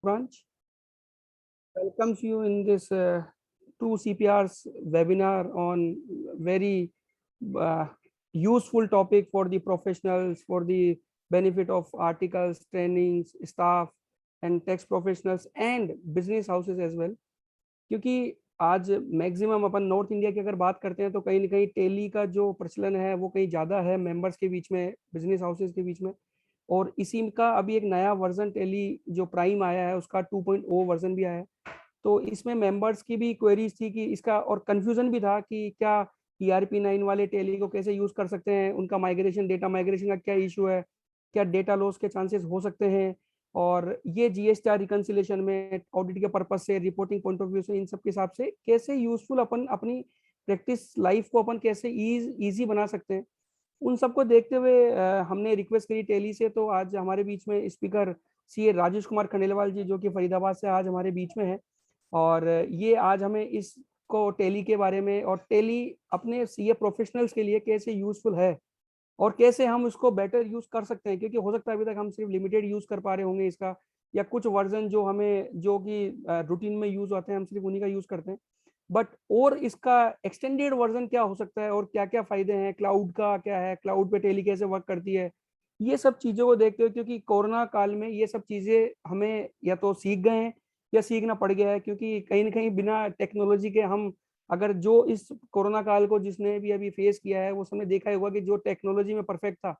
Branch welcomes you in this two CPR's webinar on very useful topic for the professionals, for the benefit of articles, trainings, staff and tax professionals and business houses as well. क्योंकि आज maximum अपन north India की अगर बात करते हैं तो कहीं ना कहीं टेली का जो प्रचलन है वो कहीं ज़्यादा है मेंबर्स के बीच में, बिजनेस हाउसेस के बीच में। और इसी का अभी एक नया वर्जन टेली जो प्राइम आया है उसका 2.0 वर्जन भी आया है। तो इसमें मेंबर्स की भी क्वेरीज थी कि इसका, और कंफ्यूजन भी था कि क्या ERP9 वाले टेली को कैसे यूज कर सकते हैं, उनका माइग्रेशन, डेटा माइग्रेशन का क्या इशू है, क्या डेटा लॉस के चांसेस हो सकते हैं, और ये GSTR रिकंसिलेशन में ऑडिट के पर्पज से, रिपोर्टिंग पॉइंट ऑफ व्यू से, इन सब के हिसाब से कैसे यूजफुल अपन अपनी प्रैक्टिस लाइफ को अपन कैसे ईजी बना सकते हैं, उन सबको देखते हुए हमने रिक्वेस्ट करी टेली से। तो आज हमारे बीच में स्पीकर CA राजेश कुमार खंडेलवाल जी, जो कि फरीदाबाद से आज हमारे बीच में है, और ये आज हमें इसको टेली के बारे में और टेली अपने CA प्रोफेशनल्स के लिए कैसे यूजफुल है और कैसे हम उसको बेटर यूज कर सकते हैं, क्योंकि हो सकता है अभी तक हम सिर्फ लिमिटेड यूज कर पा रहे होंगे इसका, या कुछ वर्जन जो हमें, जो कि रूटीन में यूज होते हैं, हम सिर्फ उन्हीं का यूज करते हैं। बट और इसका एक्सटेंडेड वर्जन क्या हो सकता है और क्या क्या फायदे हैं, क्लाउड का क्या है, क्लाउड पे टेली कैसे वर्क करती है, ये सब चीजों को देखते हुए, क्योंकि कोरोना काल में ये सब चीजें हमें या तो सीख गए हैं या सीखना पड़ गया है, क्योंकि कहीं ना कहीं बिना टेक्नोलॉजी के हम, अगर जो इस कोरोना काल को जिसने भी अभी फेस किया है वो सबने देखा होगा कि जो टेक्नोलॉजी में परफेक्ट था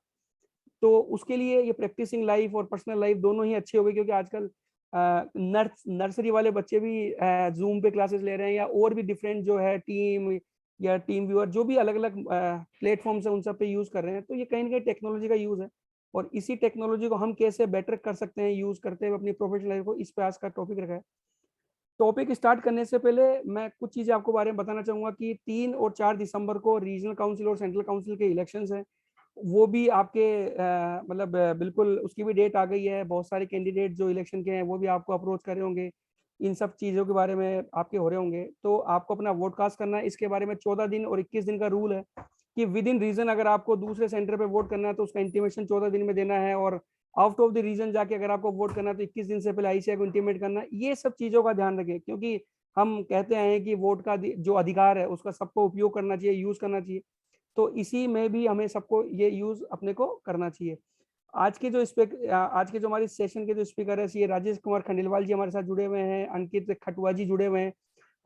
तो उसके लिए ये प्रैक्टिसिंग लाइफ और पर्सनल लाइफ दोनों ही अच्छी हो गई, क्योंकि आजकल नर्सरी वाले बच्चे भी जूम पे क्लासेस ले रहे हैं, या और भी डिफरेंट जो है टीम या टीम व्यूअर, जो भी अलग अलग प्लेटफॉर्म्स है उन सब पे यूज कर रहे हैं। तो ये कहीं ना कहीं टेक्नोलॉजी का यूज है, और इसी टेक्नोलॉजी को हम कैसे बेटर कर सकते हैं यूज करते हुए अपनी प्रोफेशनल लाइफ को, इस पे आज का टॉपिक रखा है। टॉपिक स्टार्ट करने से पहले मैं कुछ चीजें आपको बारे में बताना चाहूंगा कि 3 और 4 दिसंबर को रीजनल काउंसिल और सेंट्रल काउंसिल के इलेक्शंस हैं। वो भी आपके मतलब बिल्कुल उसकी भी डेट आ गई है। बहुत सारे कैंडिडेट जो इलेक्शन के हैं वो भी आपको अप्रोच कर रहे होंगे, इन सब चीज़ों के बारे में आपके हो रहे होंगे। तो आपको अपना वोट कास्ट करना है। इसके बारे में 14 दिन और 21 दिन का रूल है कि विद इन रीजन अगर आपको दूसरे सेंटर पे वोट करना है तो उसका इंटीमेशन 14 दिन में देना है, और आउट ऑफ द रीजन जाके अगर आपको वोट करना है तो 21 दिन से पहले ICI को इंटीमेट करना है। ये सब चीज़ों का ध्यान रखें, क्योंकि हम कहते हैं कि वोट का जो अधिकार है उसका सबको उपयोग करना चाहिए, यूज करना चाहिए। तो इसी में भी हमें सबको ये यूज अपने को करना चाहिए। आज के जो आज के जो हमारे सेशन के जो स्पीकर है CA राजेश कुमार खंडेलवाल जी हमारे साथ जुड़े हुए हैं, अंकित खटुआ जी जुड़े हुए हैं,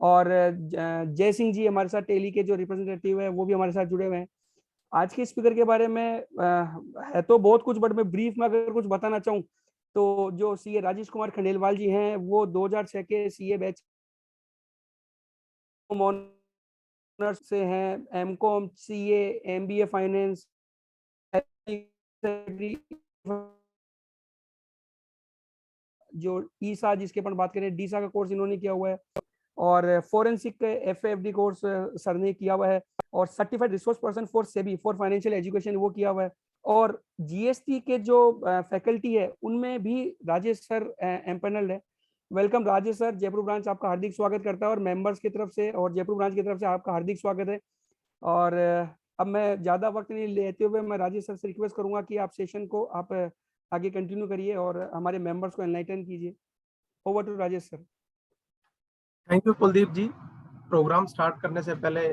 और जय सिंह जी हमारे साथ टेली के जो रिप्रेजेंटेटिव है वो भी हमारे साथ जुड़े हुए हैं। आज के स्पीकर के बारे में है तो बहुत कुछ, बट मैं ब्रीफ में अगर कुछ बताना चाहूँ तो जो CA राजेश कुमार खंडेलवाल जी हैं वो 2006 के CA बैच से हैं, MCOM CA MBA फाइनेंस, जो ईसा जिसके अपन बात करें डीसा का कोर्स इन्होंने किया हुआ है, और फॉरेंसिक FFD कोर्स सर ने किया हुआ है, और certified resource person for SEBI for financial education वो किया हुआ है, और GST के जो फैकल्टी है उनमें भी राजेश सर एम्पैनल्ड है। Welcome Rajesh sir, Jaipur branch आपका हार्दिक स्वागत करता है, और मेंबर्स की तरफ से और जयपुर ब्रांच की तरफ से आपका हार्दिक स्वागत है। और अब मैं ज़्यादा वक्त नहीं लेते हुए मैं राजेश सर से रिक्वेस्ट करूंगा कि आप सेशन को आप आगे कंटिन्यू करिए और हमारे मेंबर्स को एनलाइटन कीजिए। Over to Rajesh sir. Thank you Kuldeep ji. Program start करने से पहले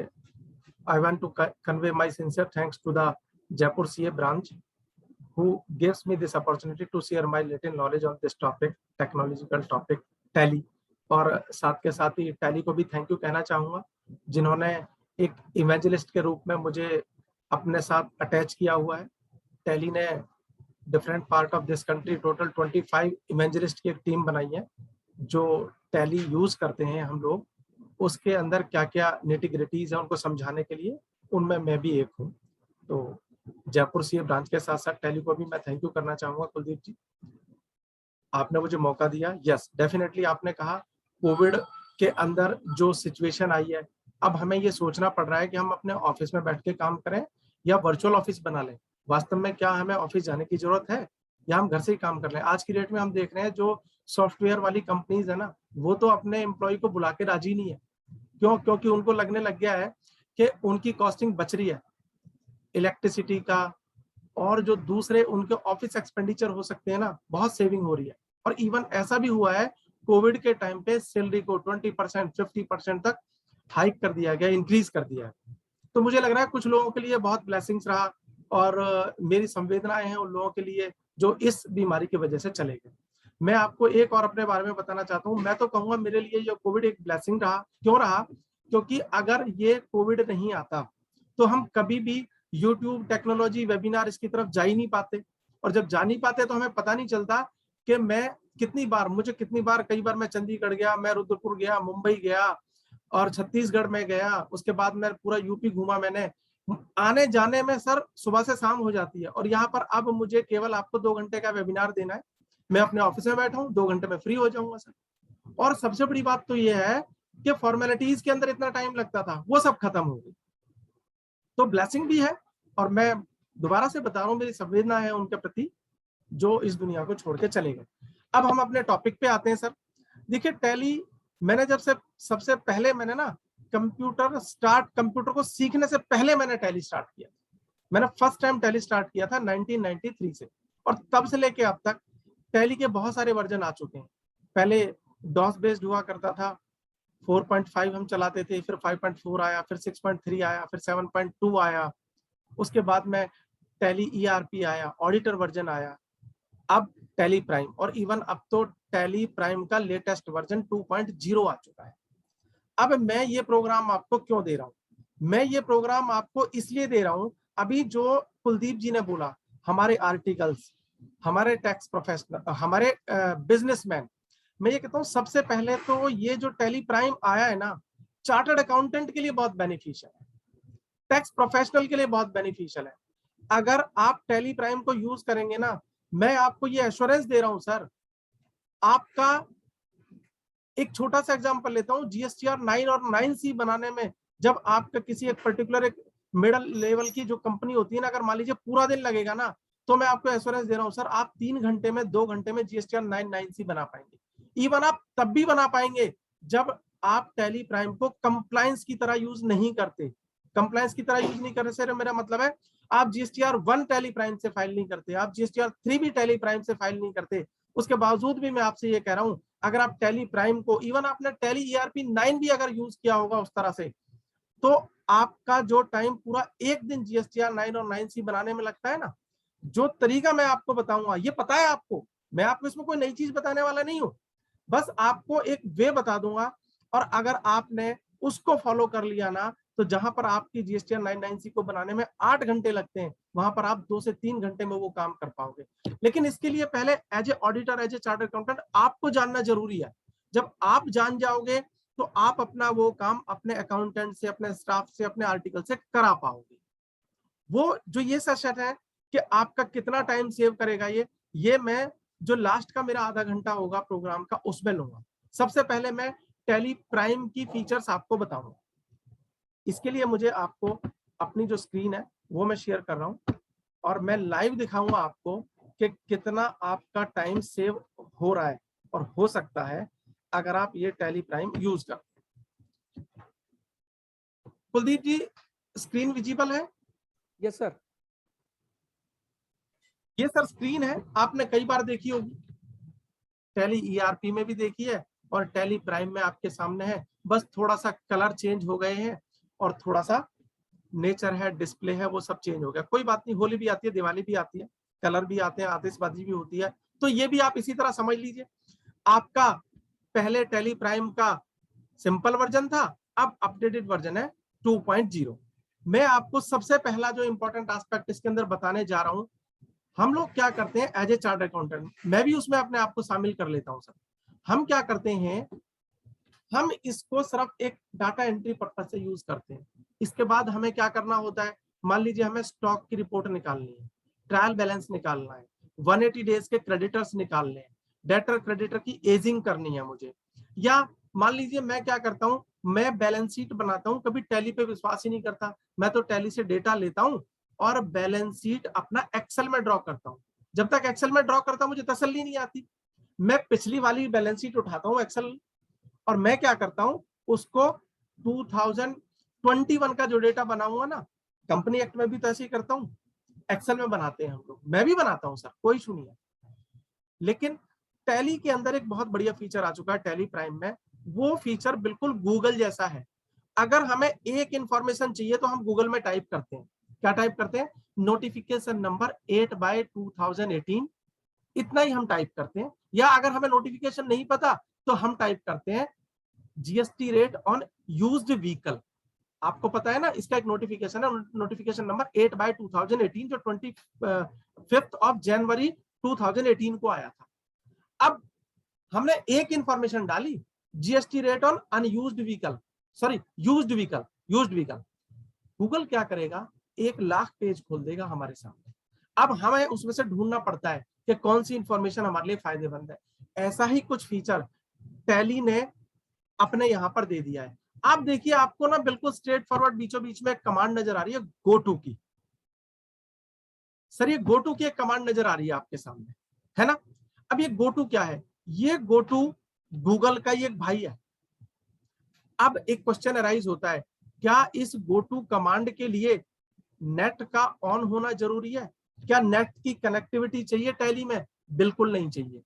I want to convey my sincere thanks to the Jaipur CA branch who gives me this opportunity to share my little knowledge on this topic, technological topic, tally. और साथ के साथ ही tally को भी thank you कहना चाहूँगा, जिन्होंने एक इवेंजलिस्ट के रूप में मुझे अपने साथ अटैच किया हुआ है। टैली ने different part of this country total 25 evangelist की एक टीम बनाई है जो टैली यूज करते हैं हम लोग। उसके अंदर क्या क्या निटिग्रिटीज है उनको समझाने के लिए उनमें मैं भी एक हूँ। तो जयपुर CA ब्रांच के साथ साथ टैली को भी मैं थैंक यू करना चाहूंगा। कुलदीप जी, आपने मुझे मौका दिया। यस, डेफिनेटली आपने कहा कोविड के अंदर जो सिचुएशन आई है, अब हमें ये सोचना पड़ रहा है कि हम अपने ऑफिस में बैठ के काम करें या वर्चुअल ऑफिस बना लें। वास्तव में क्या हमें ऑफिस जाने की जरूरत है या हम घर से ही काम कर लें? आज की डेट में हम देख रहे हैं जो सॉफ्टवेयर वाली कंपनीज है ना, वो तो अपने एम्प्लॉय को बुला के राजी नहीं है। क्यों? क्योंकि उनको लगने लग गया है कि उनकी कॉस्टिंग बच रही है इलेक्ट्रिसिटी का, और जो दूसरे उनके ऑफिस एक्सपेंडिचर हो सकते हैं ना, बहुत सेविंग हो रही है। और इवन ऐसा भी हुआ है कोविड के टाइम पे सैलरी को 20% 50% तक हाइक कर दिया गया, इंक्रीज कर दिया है। तो मुझे लग रहा है कुछ लोगों के लिए बहुत ब्लेसिंग्स रहा और मेरी संवेदनाएं हैं उन लोगों के लिए जो इस बीमारी की वजह से चले गए। मैं आपको एक और अपने बारे में बताना चाहता हूँ। मैं तो कहूंगा मेरे लिए ये कोविड एक ब्लेसिंग रहा। क्यों रहा? क्योंकि अगर ये कोविड नहीं आता तो हम कभी भी यूट्यूब, टेक्नोलॉजी, वेबिनार इसकी तरफ जा ही नहीं पाते। और जब जा नहीं पाते तो हमें पता नहीं चलता कि मैं कितनी बार कई बार मैं चंडीगढ़ गया, मैं रुद्रपुर गया, मुंबई गया और छत्तीसगढ़ में गया। उसके बाद मैं पूरा यूपी घूमा। मैंने आने जाने में सर सुबह से शाम हो जाती है और यहाँ पर अब मुझे केवल आपको 2 घंटे का वेबिनार देना है। मैं अपने ऑफिस में बैठा हूँ, 2 घंटे में फ्री हो जाऊंगा सर। और सबसे बड़ी बात तो ये है कि फॉर्मेलिटीज के अंदर इतना टाइम लगता था वो सब खत्म हो गई। तो ब्लेसिंग भी है और मैं दोबारा से बता रहा हूँ मेरी संवेदना है उनके प्रति जो इस दुनिया को छोड़ के चले गए। अब हम अपने टॉपिक पे आते हैं सर। देखिए टैली मैंने जब से सबसे पहले मैंने ना कंप्यूटर को सीखने से पहले मैंने टैली स्टार्ट किया। मैंने फर्स्ट टाइम टैली स्टार्ट किया था 1993 से और तब से लेके अब तक टैली के बहुत सारे वर्जन आ चुके हैं। पहले डॉस बेस्ड हुआ करता था, 4.5 हम चलाते थे, फिर 5.4 आया, फिर 6.3 आया, फिर 7.2 आया। उसके बाद में टैली ईआरपी आया, ऑडिटर वर्जन आया, अब टैली प्राइम और इवन अब तो टैली प्राइम का लेटेस्ट वर्जन 2.0 आ चुका है। अब मैं ये प्रोग्राम आपको क्यों दे रहा हूँ? मैं ये प्रोग्राम आपको इसलिए दे रहा हूँ, अभी जो कुलदीप जी ने बोला, हमारे आर्टिकल्स, हमारे टैक्स प्रोफेशनल, हमारे बिजनेसमैन, मैं ये कहता हूँ सबसे पहले तो ये जो टैली प्राइम आया है ना, चार्टर्ड अकाउंटेंट के लिए बहुत बेनिफिशियल है, टैक्स प्रोफेशनल के लिए बहुत बेनिफिशियल है। अगर आप टैली प्राइम को यूज करेंगे ना, मैं आपको ये एश्योरेंस दे रहा हूं सर, आपका एक छोटा सा एग्जांपल लेता हूं, जीएसटीआर 9 और 9C बनाने में जब आपका किसी एक पर्टिकुलर एक मिडल लेवल की जो कंपनी होती है ना, अगर मान लीजिए पूरा दिन लगेगा ना, तो मैं आपको एश्योरेंस दे रहा हूं सर, आप 3 घंटे में 2 घंटे में जीएसटीआर 9 बना पाएंगे। इवन आप तब भी बना पाएंगे जब आप टैली प्राइम को कंप्लायंस की तरह यूज नहीं करते। कंप्लायंस की तरह यूज नहीं करने से मेरा मतलब है आप जीएसटीआर 1 टैली प्राइम से फाइल नहीं करते, आप जीएसटीआर 3 भी टैली प्राइम से फाइल नहीं करते, उसके बावजूद भी मैं आपसे ये कह रहा हूं अगर आप टैली प्राइम को, इवन आपने टैली ईआरपी 9 भी अगर यूज किया होगा उस तरह से, तो आपका जो टाइम पूरा एक दिन जीएसटीआर 9 और 9C बनाने में लगता है ना, जो तरीका मैं आपको बताऊंगा ये पता है आपको, मैं आपको इसमें कोई नई चीज बताने वाला नहीं हूं, बस आपको एक वे बता दूंगा और अगर आपने उसको फॉलो कर लिया ना, तो जहां पर आपकी जीएसटीआर 9 को बनाने में 8 घंटे लगते हैं, वहां पर आप 2 से 3 घंटे में वो काम कर पाओगे। लेकिन इसके लिए पहले as a auditor, as a chartered accountant आपको जानना जरूरी है। जब आप जान जाओगे तो आप अपना वो काम अपने अकाउंटेंट से, अपने स्टाफ से, अपने आर्टिकल से करा पाओगे। वो जो ये सेशन है कि आपका कितना टाइम सेव करेगा, ये मैं जो लास्ट का मेरा आधा घंटा होगा प्रोग्राम का उसमें लूंगा। सबसे पहले मैं टैली प्राइम की फीचर्स आपको बताऊंगा। इसके लिए मुझे आपको अपनी जो स्क्रीन है वो मैं शेयर कर रहा हूं और मैं लाइव दिखाऊंगा आपको कि कितना आपका टाइम सेव हो रहा है और हो सकता है अगर आप ये टैली प्राइम यूज करते हैं। कुलदीप जी स्क्रीन विजिबल है? Yes sir. ये सर स्क्रीन है, आपने कई बार देखी होगी, टैली ईआरपी में भी देखी है और टैली प्राइम में आपके सामने है, बस थोड़ा सा कलर चेंज हो गए हैं और थोड़ा सा नेचर है, डिस्प्ले है, वो सब चेंज हो गया। कोई बात नहीं, होली भी आती है, दिवाली भी आती है, कलर भी आते हैं, आतिशबाजी भी होती है, तो ये भी आप इसी तरह समझ लीजिए। आपका पहले टैली प्राइम का सिंपल वर्जन था, अब अपडेटेड वर्जन है 2.0। मैं आपको सबसे पहला जो इंपॉर्टेंट एस्पेक्ट इसके अंदर बताने जा रहा हूं, हम लोग क्या करते हैं एज ए चार्टर्ड अकाउंटेंट, मैं भी उसमें अपने आप को शामिल कर लेता हूं सर। हम क्या करते हैं, हम इसको सिर्फ एक डाटा एंट्री पर्पज से यूज करते हैं। इसके बाद हमें क्या करना होता है, मान लीजिए हमें स्टॉक की रिपोर्ट निकालनी है, ट्रायल बैलेंस निकालना है, 180 डेज के क्रेडिटर्स निकालने हैं, डेटर क्रेडिटर की एजिंग करनी है मुझे, या मान लीजिए मैं क्या करता हूं, मैं बैलेंस शीट बनाता हूं, कभी टैली पे विश्वास ही नहीं करता, मैं तो टैली से डेटा लेता हूं और बैलेंस शीट अपना एक्सेल में ड्रॉ करता हूं। जब तक एक्सेल में ड्रॉ करता हूं मुझे तसल्ली नहीं आती, मैं पिछली वाली बैलेंस शीट उठाता हूं एक्सेल और मैं क्या करता हूं उसको 2021 का जो डेटा बनाऊंगा ना, कंपनी एक्ट में भी तो ऐसे ही करता हूं, एक्सेल में बनाते हैं हम लोग, मैं भी बनाता हूं सर, कोई इशू नहीं है। लेकिन टैली के अंदर एक बहुत बढ़िया फीचर आ चुका है टैली प्राइम में, वो फीचर बिल्कुल गूगल जैसा है। अगर हमें एक इंफॉर्मेशन चाहिए तो हम गूगल में टाइप करते हैं, क्या टाइप करते हैं, नोटिफिकेशन नंबर 8/2018, इतना ही हम टाइप करते हैं। या अगर हमें नोटिफिकेशन नहीं पता तो हम टाइप करते हैं GST rate on used vehicle. आपको पता है ना, इसका एक नोटिफिकेशन है, नोटिफिकेशन नंबर 8/2018 जो 25 जनवरी 2018 को आया था। अब हमने एक इंफॉर्मेशन डाली, GST rate on unused vehicle, sorry used vehicle. Google क्या करेगा, 1,00,000 पेज खोल देगा हमारे सामने। अब हमें उसमें से ढूंढना पड़ता है कि कौन सी इंफॉर्मेशन हमारे लिए फायदेमंद है। ऐसा ही कुछ फीचर टैली ने अपने यहां पर दे दिया है। आप देखिए, आपको ना बिल्कुल स्ट्रेट फॉरवर्ड बीचों बीच में एक कमांड नजर आ रही है, गो टू की। सर ये गो टू की एक कमांड नजर आ रही है आपके सामने, है ना। अब ये गो टू क्या है, ये गो टू गूगल का ही एक भाई है। अब एक क्वेश्चन अराइज होता है, क्या इस गो टू कमांड के लिए नेट का ऑन होना जरूरी है? क्या नेट की कनेक्टिविटी चाहिए टैली में? बिल्कुल नहीं चाहिए।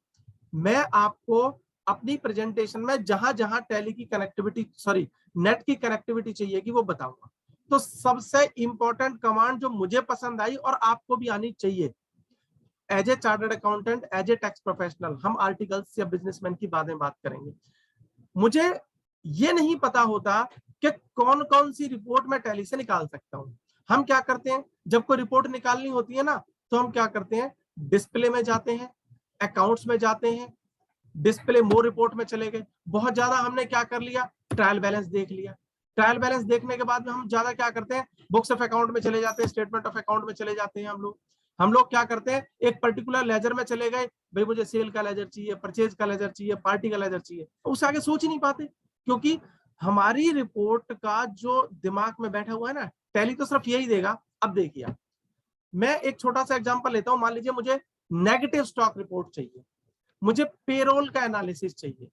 मैं आपको अपनी प्रेजेंटेशन में जहां जहां टैली की कनेक्टिविटी, सॉरी नेट की कनेक्टिविटी चाहिएगी वो बताऊंगा। तो सबसे इंपॉर्टेंट कमांड जो मुझे पसंद आई और आपको भी आनी चाहिए, as a chartered accountant, as a tax professional, हम आर्टिकल्स या बिजनेसमैन की बाद में बात करेंगे। मुझे ये नहीं पता होता कि कौन कौन सी रिपोर्ट मैं टैली से निकाल सकता हूं। हम क्या करते हैं, जब कोई रिपोर्ट निकालनी होती है ना, तो हम क्या करते हैं, डिस्प्ले में जाते हैं, अकाउंट्स में जाते हैं, डिस्प्ले मोर रिपोर्ट में चले गए। बहुत ज्यादा हमने क्या कर लिया, ट्रायल बैलेंस देख लिया। ट्रायल बैलेंस देखने के बाद में हम ज्यादा क्या करते हैं, बुक्स ऑफ अकाउंट में चले जाते हैं, स्टेटमेंट ऑफ अकाउंट में चले जाते हैं। हम लोग क्या करते हैं, एक पर्टिकुलर लेजर में चले गए, भाई मुझे सेल का लेजर चाहिए, परचेज का लेजर चाहिए, पार्टी का लेजर चाहिए, उससे आगे सोच ही नहीं पाते, क्योंकि हमारी रिपोर्ट का जो दिमाग में बैठा हुआ है ना, टैली तो सिर्फ यही देगा। अब देखिए, मैं एक छोटा सा एग्जांपल लेता हूं। मान लीजिए मुझे नेगेटिव स्टॉक रिपोर्ट चाहिए, मुझे पेरोल का एनालिसिस चाहिए,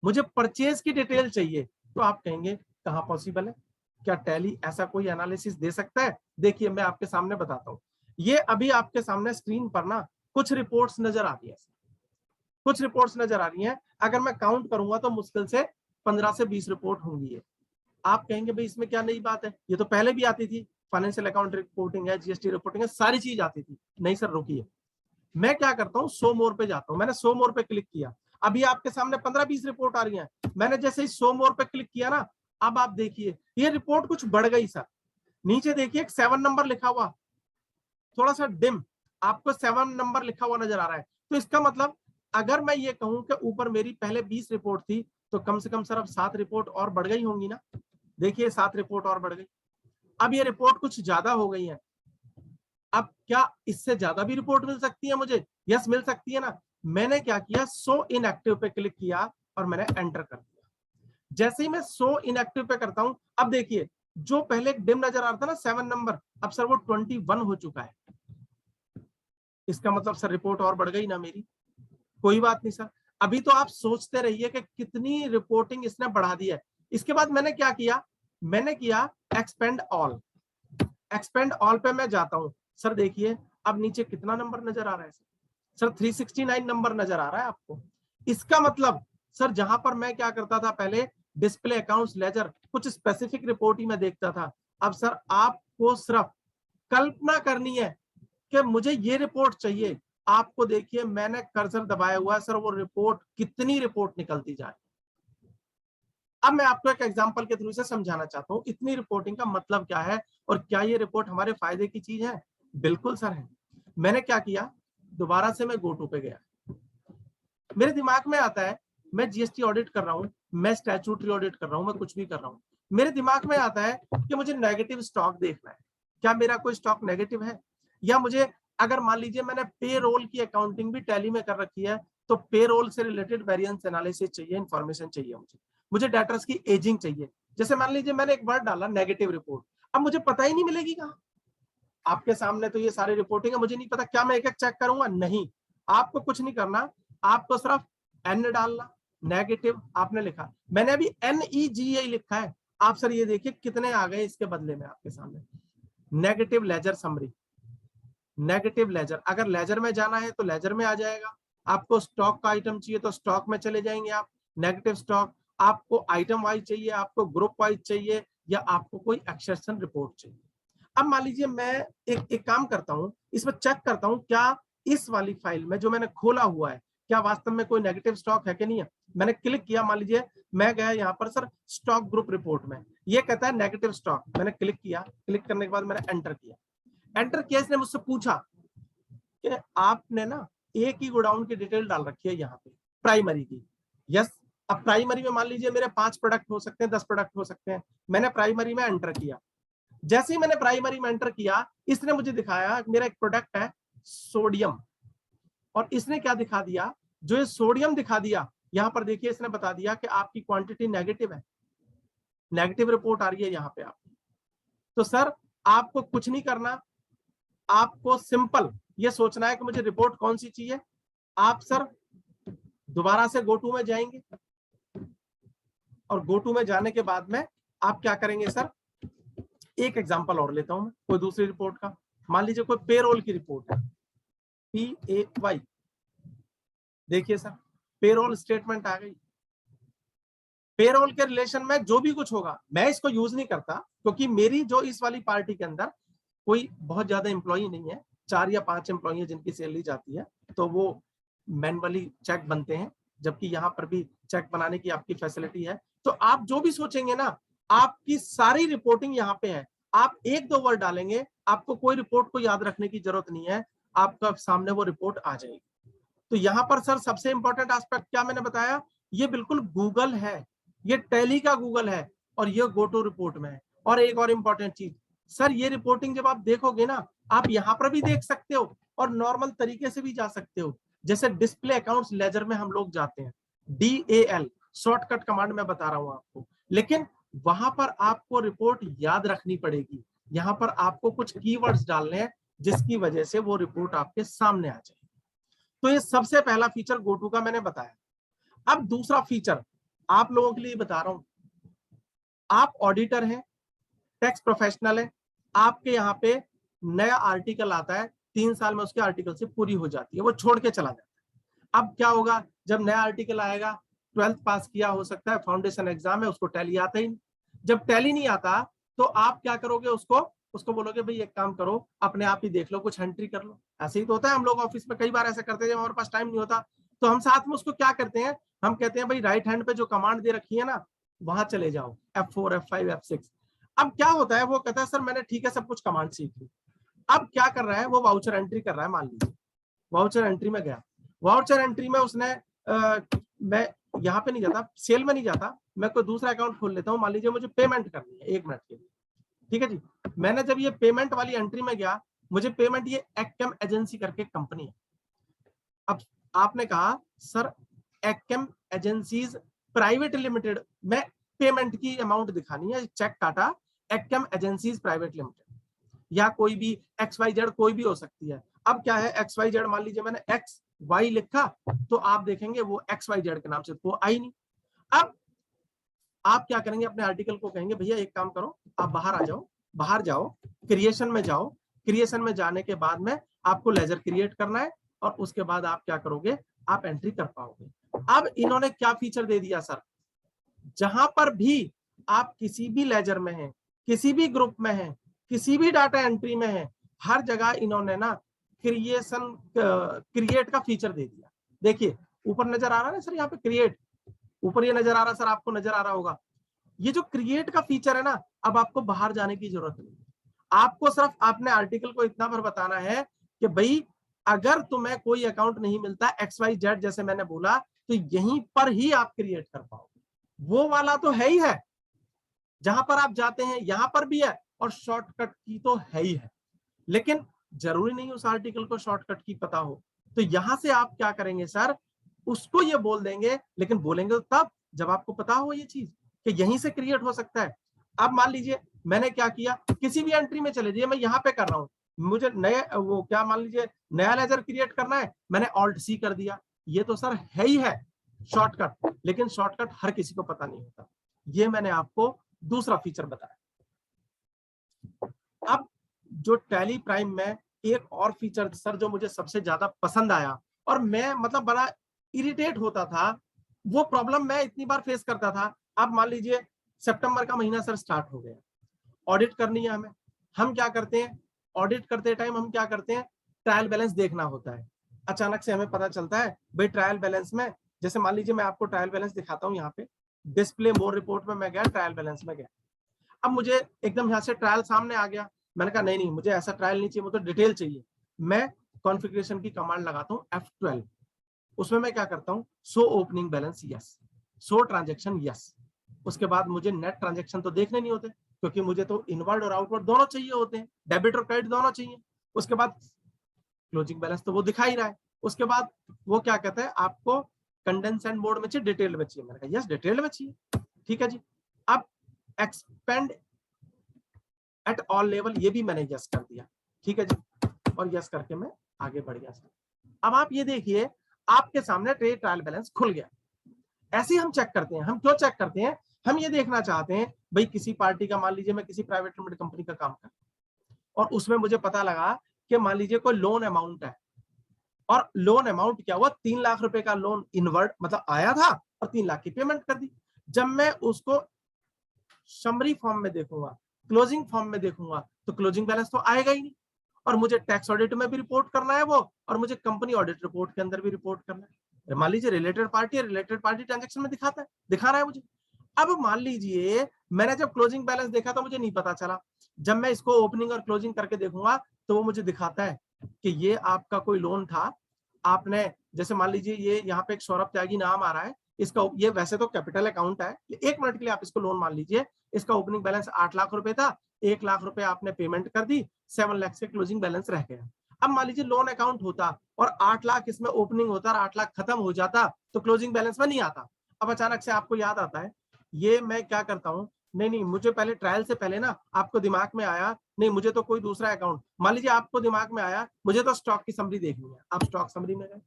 मुझे परचेज की डिटेल चाहिए, तो आप कहेंगे कहां पॉसिबल है, क्या टैली ऐसा कोई एनालिसिस दे सकता है? देखिए मैं आपके सामने बताता हूं। ये अभी आपके सामने स्क्रीन पर ना कुछ रिपोर्ट्स नजर आ रही है, कुछ रिपोर्ट्स नजर आ रही हैं। अगर मैं काउंट करूंगा तो मुश्किल से 15 से 20 रिपोर्ट होंगी ये। आप कहेंगे भाई इसमें क्या नई बात है, ये तो पहले भी आती थी, फाइनेंशियल अकाउंट रिपोर्टिंग है, जीएसटी रिपोर्टिंग है, सारी चीज आती थी। नहीं सर रुकिए, मैं क्या करता हूँ, शो मोर पे जाता हूँ। मैंने शो मोर पे क्लिक किया, अभी आपके सामने 15-20 रिपोर्ट आ रही हैं। मैंने जैसे ही शो मोर पे क्लिक किया ना, अब आप देखिए ये रिपोर्ट कुछ बढ़ गई सर। नीचे देखिए एक 7 नंबर लिखा हुआ, थोड़ा सा डिम, आपको 7 नंबर लिखा हुआ नजर आ रहा है। तो इसका मतलब अगर मैं ये कहूं कि ऊपर मेरी पहले 20 रिपोर्ट थी, तो कम से कम सर अब 7 रिपोर्ट और बढ़ गई होंगी ना। देखिए 7 रिपोर्ट और बढ़ गई। अब ये रिपोर्ट कुछ ज्यादा हो गई है। अब क्या इससे ज्यादा भी रिपोर्ट मिल सकती है मुझे? यस मिल सकती है ना। मैंने क्या किया, शो इनएक्टिव पे क्लिक किया और मैंने एंटर कर दिया। जैसे ही मैं शो इनएक्टिव पे करता हूं, अब देखिए जो पहले एक डिम नजर आ रहा था ना 7 नंबर, अब सर वो 21 हो चुका है। इसका मतलब सर रिपोर्ट और बढ़ गई ना मेरी। कोई बात नहीं सर, अभी तो आप सोचते रहिए कि कितनी रिपोर्टिंग इसने बढ़ा दी है। इसके बाद मैंने क्या किया, मैंने किया एक्सपेंड ऑल। एक्सपेंड ऑल पे मैं जाता हूं। सर देखिए अब नीचे कितना नंबर नजर आ रहा है सर, 369 नंबर नजर आ रहा है आपको। इसका मतलब सर जहां पर मैं क्या करता था पहले, डिस्प्ले अकाउंट्स लेजर कुछ स्पेसिफिक रिपोर्ट ही मैं देखता था, अब सर आपको सिर्फ कल्पना करनी है कि मुझे ये रिपोर्ट चाहिए। आपको देखिए मैंने कर्सर दबाया हुआ है सर, वो रिपोर्ट कितनी रिपोर्ट निकलती जाए। अब मैं आपको एक एग्जांपल के थ्रू से समझाना चाहता हूं इतनी रिपोर्टिंग का मतलब क्या है और क्या ये रिपोर्ट हमारे फायदे की चीज है। बिल्कुल सर है। मैंने क्या किया, दोबारा से मैं गोटू पे गया। मेरे दिमाग में आता है मैं जीएसटी ऑडिट कर रहा हूं, मैं स्टैट्यूटरी ऑडिट कर रहा हूं, मैं कुछ भी कर रहा हूं, मेरे दिमाग में आता है कि मुझे नेगेटिव स्टॉक देखना है। क्या मेरा कोई स्टॉक नेगेटिव है? या मुझे अगर मान लीजिए मैंने पे रोल की अकाउंटिंग भी टैली में कर रखी है, तो पे रोल से रिलेटेड वेरिएंस एनालिसिस चाहिए, इंफॉर्मेशन चाहिए मुझे डेटर्स की एजिंग चाहिए। जैसे मान लीजिए मैंने एक वर्ड डाला नेगेटिव रिपोर्ट, अब मुझे पता ही नहीं मिलेगी कहाँ। आपके सामने तो ये सारी रिपोर्टिंग है, मुझे नहीं पता क्या मैं एक एक चेक करूंगा? नहीं, आपको कुछ नहीं करना, आपको सिर्फ एन डालना। नेगेटिव आपने लिखा, मैंने अभी NEGA लिखा है। आप सर ये देखिए कितने आ गए इसके बदले में आपके सामने। Negative ledger summary, negative ledger, अगर लेजर में जाना है तो लेजर में आ जाएगा, आपको स्टॉक का आइटम चाहिए तो स्टॉक में चले जाएंगे आप, नेगेटिव स्टॉक। आपको आइटम वाइज चाहिए, आपको ग्रुप वाइज चाहिए, या आपको कोई एक्सेशन रिपोर्ट चाहिए। अब मान लीजिए मैं एक काम करता हूं, इसमें चेक करता हूं क्या इस वाली फाइल में जो मैंने खोला हुआ है क्या वास्तव में कोई नेगेटिव स्टॉक है कि नहीं है। मैंने क्लिक किया, मान लीजिए मैं गया यहाँ पर सर स्टॉक ग्रुप रिपोर्ट में, ये कहता है नेगेटिव स्टॉक। मैंने क्लिक किया, क्लिक करने के बाद मैंने एंटर किया। एंटर किया, इसने मुझसे पूछा कि आपने ना एक ही गोडाउन की डिटेल डाल रखी है यहाँ पे प्राइमरी की। यस, अब प्राइमरी में मान लीजिए मेरे 5 प्रोडक्ट हो सकते हैं, 10 प्रोडक्ट हो सकते हैं। मैंने प्राइमरी में एंटर किया, जैसे ही मैंने प्राइमरी में एंटर किया, इसने मुझे दिखाया मेरा एक प्रोडक्ट है सोडियम, और इसने क्या दिखा दिया, जो ये सोडियम दिखा दिया यहां पर देखिए, इसने बता दिया कि आपकी क्वांटिटी नेगेटिव है, नेगेटिव रिपोर्ट आ रही है यहाँ पे आपकी। तो सर आपको कुछ नहीं करना, आपको सिंपल ये सोचना है कि मुझे रिपोर्ट कौन सी चाहिए। आप सर दोबारा से गो टू में जाएंगे, और गो टू में जाने के बाद में आप क्या करेंगे सर, एक एग्जांपल और लेता हूं मैं कोई दूसरी रिपोर्ट का। मान लीजिए कोई पेरोल की रिपोर्ट है, PAY। देखिए सर पेरोल स्टेटमेंट आ गई। पेरोल के रिलेशन में जो भी कुछ होगा, मैं इसको यूज नहीं करता क्योंकि मेरी जो इस वाली पार्टी के अंदर कोई बहुत ज्यादा एम्प्लॉई नहीं है, 4 या 5 एम्प्लॉई है जिनकी सैलरी जाती है, तो वो मैनुअली चेक बनते हैं, जबकि यहाँ पर भी चेक बनाने की आपकी फैसिलिटी है। तो आप जो भी सोचेंगे ना, आपकी सारी रिपोर्टिंग यहाँ पे है। आप 1-2 वर्ड डालेंगे, आपको कोई रिपोर्ट को याद रखने की जरूरत नहीं है, आपका सामने वो रिपोर्ट आ जाएगी। तो यहाँ पर सर सबसे इंपॉर्टेंट एस्पेक्ट क्या मैंने बताया, ये बिल्कुल गूगल है, ये टैली का गूगल है, और ये गो टू रिपोर्ट में है। और एक और इंपॉर्टेंट चीज सर, ये रिपोर्टिंग जब आप देखोगे ना, आप यहाँ पर भी देख सकते हो और नॉर्मल तरीके से भी जा सकते हो। जैसे डिस्प्ले अकाउंट्स लेजर में हम लोग जाते हैं, DAL शॉर्टकट कमांड में बता रहा हूं आपको, लेकिन वहां पर आपको रिपोर्ट याद रखनी पड़ेगी। यहाँ पर आपको कुछ कीवर्ड्स डालने हैं जिसकी वजह से वो रिपोर्ट आपके सामने आ जाए। तो ये सबसे पहला फीचर गोटू का मैंने बताया। अब दूसरा फीचर आप लोगों के लिए बता रहा हूं। आप ऑडिटर हैं, टैक्स प्रोफेशनल है, आपके यहाँ पे नया आर्टिकल आता है, 3 साल में उसके आर्टिकल से पूरी हो जाती है, वो छोड़ के चला जाता है। अब क्या होगा, जब नया आर्टिकल आएगा, 12th पास किया हो सकता है, फाउंडेशन एग्जाम है, उसको टैली आता ही नहीं। जब टैली नहीं आता तो आप क्या करोगे, उसको बोलोगे भाई एक काम करो, अपने आप ही देख लो, कुछ एंट्री कर लो। ऐसे ही तो होता है, हम लोग ऑफिस में कई बार ऐसा करते हैं, जब हमारे पास टाइम नहीं होता तो हम साथ में उसको क्या करते हैं, हम कहते हैं भाई राइट हैंड पे जो कमांड दे रखी है ना, वहां चले जाओ, F4 F5 F6। अब क्या होता है, वो कहता है सर मैंने ठीक है सब कुछ कमांड सीख ली। अब क्या कर रहा है, वो वाउचर एंट्री कर रहा है। मान लीजिए वाउचर एंट्री में गया, वाउचर एंट्री में उसने मैं यहाँ पे नहीं जाता, सेल में नहीं जाता, मैं कोई दूसरा अकाउंट खोल लेता हूँ। मान लीजिए मुझे पेमेंट करनी है 1 मिनट के लिए, ठीक है जी। मैंने जब ये पेमेंट वाली एंट्री में गया, मुझे पेमेंट, ये एक्केम एजेंसी करके कंपनी है। अब आपने कहा सर एक्केम एजेंसीज प्राइवेट लिमिटेड में पेमेंट की अमाउंट दिखानी है, चेक काटा एक्केम एजेंसीज प्राइवेट लिमिटेड, या कोई भी XYZ कोई भी हो सकती है। अब क्या है XYZ, मान लीजिए मैंने XY लिखा तो आप देखेंगे वो XYZ के नाम से तो आई नहीं। अब आप क्या करेंगे, अपने आर्टिकल को कहेंगे भैया एक काम करो, आप बाहर आ जाओ, बाहर जाओ, क्रिएशन में जाओ, क्रिएशन में जाने के बाद में आपको लेजर क्रिएट करना है, और उसके बाद आप क्या करोगे, आप एंट्री कर पाओगे। अब इन्होंने क्या फीचर दे दिया सर, जहां पर भी आप किसी भी लेजर में हैं, किसी भी ग्रुप में हैं, किसी भी डाटा एंट्री में हैं, हर जगह इन्होंने ना क्रिएट का फीचर दे दिया। देखिए ऊपर नजर आ रहा है ना सर, यहाँ पे क्रिएट, ऊपर ये नजर आ रहा है सर, आपको नजर आ रहा होगा। ये जो क्रिएट का फीचर है ना, अब आपको बाहर जाने की जरूरत नहीं, आपको सिर्फ अपने आर्टिकल को इतना भर बताना है कि भाई अगर तुम्हें कोई अकाउंट नहीं मिलता XYZ जैसे मैंने बोला, तो यहीं पर ही आप क्रिएट कर पाओगे। वो वाला तो है ही है, जहां पर आप जाते हैं यहां पर भी है, और शॉर्टकट की तो है ही है, लेकिन जरूरी नहीं उस आर्टिकल को शॉर्टकट की पता हो। तो यहां से आप क्या करेंगे सर, उसको ये बोल देंगे, लेकिन बोलेंगे तो तब जब आपको पता हो ये चीज कि यहीं से क्रिएट हो सकता है। अब मान लीजिए मैंने क्या किया, किसी भी एंट्री में चले जाइए, मैं यहाँ पे कर रहा हूँ, मुझे नए वो क्या मान लीजिए नया लेजर क्रिएट करना है, मैंने Alt+C कर दिया। ये तो सर है ही है शॉर्टकट, लेकिन शॉर्टकट हर किसी को पता नहीं होता। ये मैंने आपको दूसरा फीचर बताया। अब जो टैली प्राइम में एक और फीचर सर जो मुझे सबसे ज्यादा पसंद आया, और मैं मतलब बड़ा इरिटेट होता था। वो प्रॉब्लम मैं इतनी बार फेस करता था। अब मान लीजिए सितंबर का महीना सर स्टार्ट हो गया, ऑडिट करनी है हमें। हम क्या करते हैं, ऑडिट करते टाइम हम क्या करते हैं, ट्रायल बैलेंस देखना होता है। अचानक से हमें पता चलता है भाई ट्रायल बैलेंस में, जैसे मान लीजिए मैं आपको ट्रायल बैलेंस दिखाता हूँ, यहाँ पे डिस्प्ले मोर रिपोर्ट में मैं गया, ट्रायल बैलेंस में गया। अब मुझे एकदम यहाँ से ट्रायल सामने आ गया, मैंने कहा नहीं नहीं मुझे ऐसा ट्रायल नहीं चाहिए, मुझे तो डिटेल चाहिए। मैं कॉन्फ़िगरेशन की कमांड लगाता हूँ F12, उसमें मैं क्या करता हूँ, show opening balance yes, show transaction yes. उसके बाद मुझे नेट ट्रांजेक्शन तो देखने नहीं होते, क्योंकि मुझे तो इनवर्ड और आउटवर्ड दोनों चाहिए होते हैं, डेबिट और क्रेडिट दोनों चाहिए। उसके बाद क्लोजिंग बैलेंस तो वो दिखा ही रहा है। उसके बाद वो क्या कहता है, आपको कंडेंसेंट मोड में चाहिए, डिटेल में चाहिए। मैंने कहा यस डिटेल में चाहिए, ठीक है जी। अब एक्सपेंड एट ऑल लेवल, ये भी मैंने यस कर दिया, ठीक है जी। और यस करके मैं आगे बढ़ गया। अब आप ये देखिए आपके सामने ट्रेड ट्रायल बैलेंस खुल गया। ऐसे ही हम चेक करते हैं। हम क्यों चेक करते हैं, हम ये देखना चाहते हैं भाई किसी पार्टी का, मान लीजिए मैं किसी प्राइवेट लिमिटेड कंपनी का काम कर, और उसमें मुझे पता लगा कि मान लीजिए कोई लोन अमाउंट है, और लोन अमाउंट क्या हुआ, 3 लाख रुपए का लोन इनवर्ड मतलब आया था और 3 लाख की पेमेंट कर दी। जब मैं उसको समरी फॉर्म में देखूंगा, क्लोजिंग फॉर्म में देखूंगा, तो क्लोजिंग बैलेंस तो आएगा ही नहीं। और मुझे टैक्स ऑडिट में भी रिपोर्ट करना है वो, और मुझे कंपनी ऑडिट रिपोर्ट के अंदर भी रिपोर्ट करना है। मान लीजिए रिलेटेड पार्टी ट्रांजेक्शन में दिखा रहा है मुझे। अब मान लीजिए मैंने जब क्लोजिंग बैलेंस देखा तो मुझे नहीं पता चला, जब मैं इसको ओपनिंग और क्लोजिंग करके देखूंगा तो वो मुझे दिखाता है कि ये आपका कोई लोन था, आपने जैसे मान लीजिए ये यहाँ पे एक सौरभ त्यागी नाम आ रहा है, इसका ये वैसे तो कैपिटल अकाउंट है, 1 मिनट के लिए आप इसको लोन मान लीजिए, इसका ओपनिंग बैलेंस 8 लाख रुपए था, 1 लाख रुपए आपने पेमेंट कर दी, 7 लाख से क्लोजिंग बैलेंस रह गया। अब मान लीजिए लोन अकाउंट होता और 8 लाख इसमें ओपनिंग होता और 8 लाख खत्म हो जाता, तो क्लोजिंग बैलेंस में नहीं आता। अब अचानक से आपको याद आता है, ये मैं क्या करता हूँ, नहीं मुझे पहले ट्रायल से पहले ना आपको दिमाग में आया, नहीं मुझे तो कोई दूसरा अकाउंट, मान लीजिए आपको दिमाग में आया मुझे तो स्टॉक की समरी देखनी है, आप स्टॉक समरी में गए,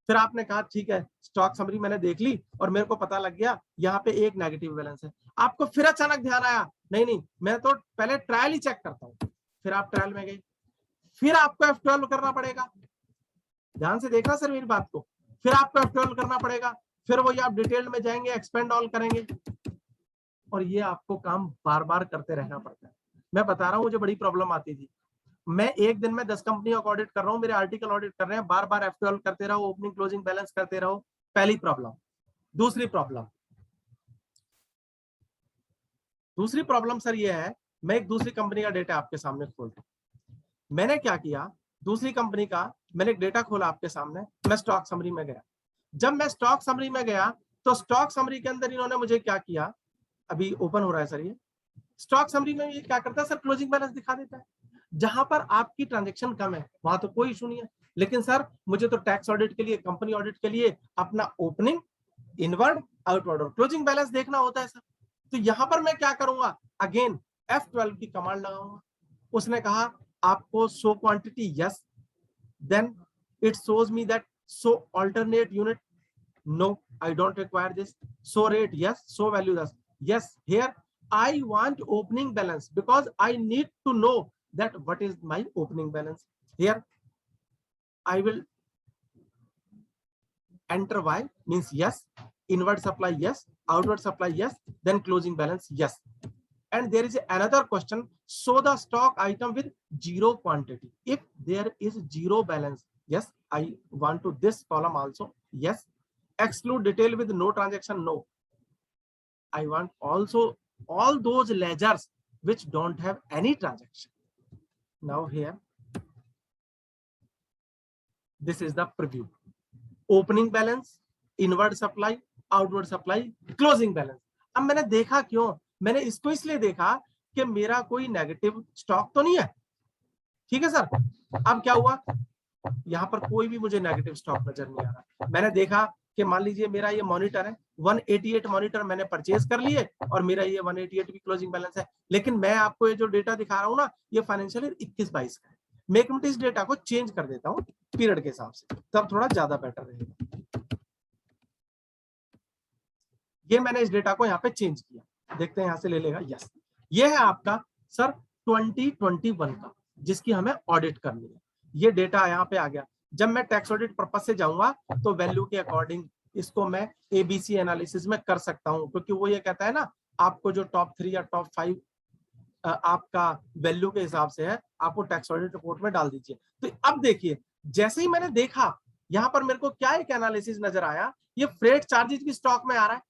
फिर आपने कहा ठीक है स्टॉक समरी मैंने देख ली और मेरे को पता लग गया यहाँ पे एक नेगेटिव बैलेंस है। आपको फिर अचानक ध्यान आया, नहीं मैं तो पहले ट्रायल ही चेक करता हूँ। फिर आप ट्रायल में गए, फिर आपको F12 करना पड़ेगा। ध्यान से देखना सर मेरी बात को, फिर आपको F12 करना पड़ेगा, फिर वही आप डिटेल में जाएंगे, एक्सपेंड ऑल करेंगे, और ये आपको काम बार बार करते रहना पड़ता है। मैं बता रहा हूँ मुझे बड़ी प्रॉब्लम आती थी, मैं एक दिन में 10 कंपनियों का ऑडिट कर रहा हूँ, मेरे आर्टिकल ऑडिट कर रहे हैं, बार बार F12 करते रहो, ओपनिंग क्लोजिंग बैलेंस करते रहो। पहली प्रॉब्लम। दूसरी प्रॉब्लम सर ये है, मैं एक दूसरी कंपनी का डेटा आपके सामने खोलता हूं। मैंने क्या किया, दूसरी कंपनी का मैंने एक डेटा खोला आपके सामने, मैं स्टॉक समरी में गया। जब मैं स्टॉक समरी में गया तो स्टॉक समरी के अंदर इन्होंने मुझे क्या किया, अभी ओपन हो रहा है सर, ये स्टॉक समरी में ये क्या करता है सर, क्लोजिंग बैलेंस दिखा देता है। जहां पर आपकी ट्रांजेक्शन कम है वहां तो कोई इशू नहीं है, लेकिन सर मुझे तो टैक्स ऑडिट के लिए, कंपनी ऑडिट के लिए अपना ओपनिंग, इनवर्ड, आउटवर्ड और क्लोजिंग बैलेंस देखना होता है सर। तो यहां पर मैं क्या करूंगा, अगेन F12 की कमांड लगाऊंगा। उसने कहा आपको show quantity yes, then it shows me that show alternate unit, no I don't require this, show rate yes, show value yes, yes here I want opening balance because I need to know that what is my opening balance. Here I will enter y means yes, inward supply yes, outward supply yes, then closing balance yes. And there is another question, show the stock item with zero quantity. If there is zero balance, yes I want to this column also yes. Exclude detail with no transaction, no. I want also all those ledgers which don't have any transaction. Now here, this is the preview. Opening balance, inward supply, outward supply, closing balance. अब मैंने देखा क्यों, मैंने इसको इसलिए देखा कि मेरा कोई नेगेटिव स्टॉक तो नहीं है, ठीक है सर। अब क्या हुआ, यहाँ पर कोई भी मुझे नेगेटिव स्टॉक नजर नहीं आ रहा। मैंने देखा कि मान लीजिए मेरा ये मॉनिटर है, 188 मॉनिटर मैंने परचेज कर लिए और मेरा ये 188 भी क्लोजिंग बैलेंस है, लेकिन मैं आपको ये जो डेटा दिखा रहा हूँ ना, ये फाइनेंशियल ईयर 21-22 का है। मैं एक मिनट इस डेटा को चेंज कर देता हूँ पीरियड के हिसाब से, तब थोड़ा ज्यादा बेटर रहेगा। ये मैंने इस डेटा को यहाँ पे चेंज किया, देखते हैं यहाँ से ले लेगा, यस ये है आपका सर 2021 का, जिसकी हमें ऑडिट करनी है। ये डेटा यहाँ पे आ गया। जब मैं टैक्स ऑडिट पर्पज से जाऊंगा तो वैल्यू के अकॉर्डिंग इसको मैं एबीसी एनालिसिस में कर सकता हूं, क्योंकि वो ये कहता है ना आपको जो टॉप 3 या टॉप 5 आपका वैल्यू के हिसाब से है, आपको टैक्स ऑडिट रिपोर्ट में डाल दीजिए। तो अब देखिए, जैसे ही मैंने देखा यहां पर मेरे को क्या एक एनालिसिस नजर आया, ये फ्रेट चार्जेस भी स्टॉक में आ रहा है।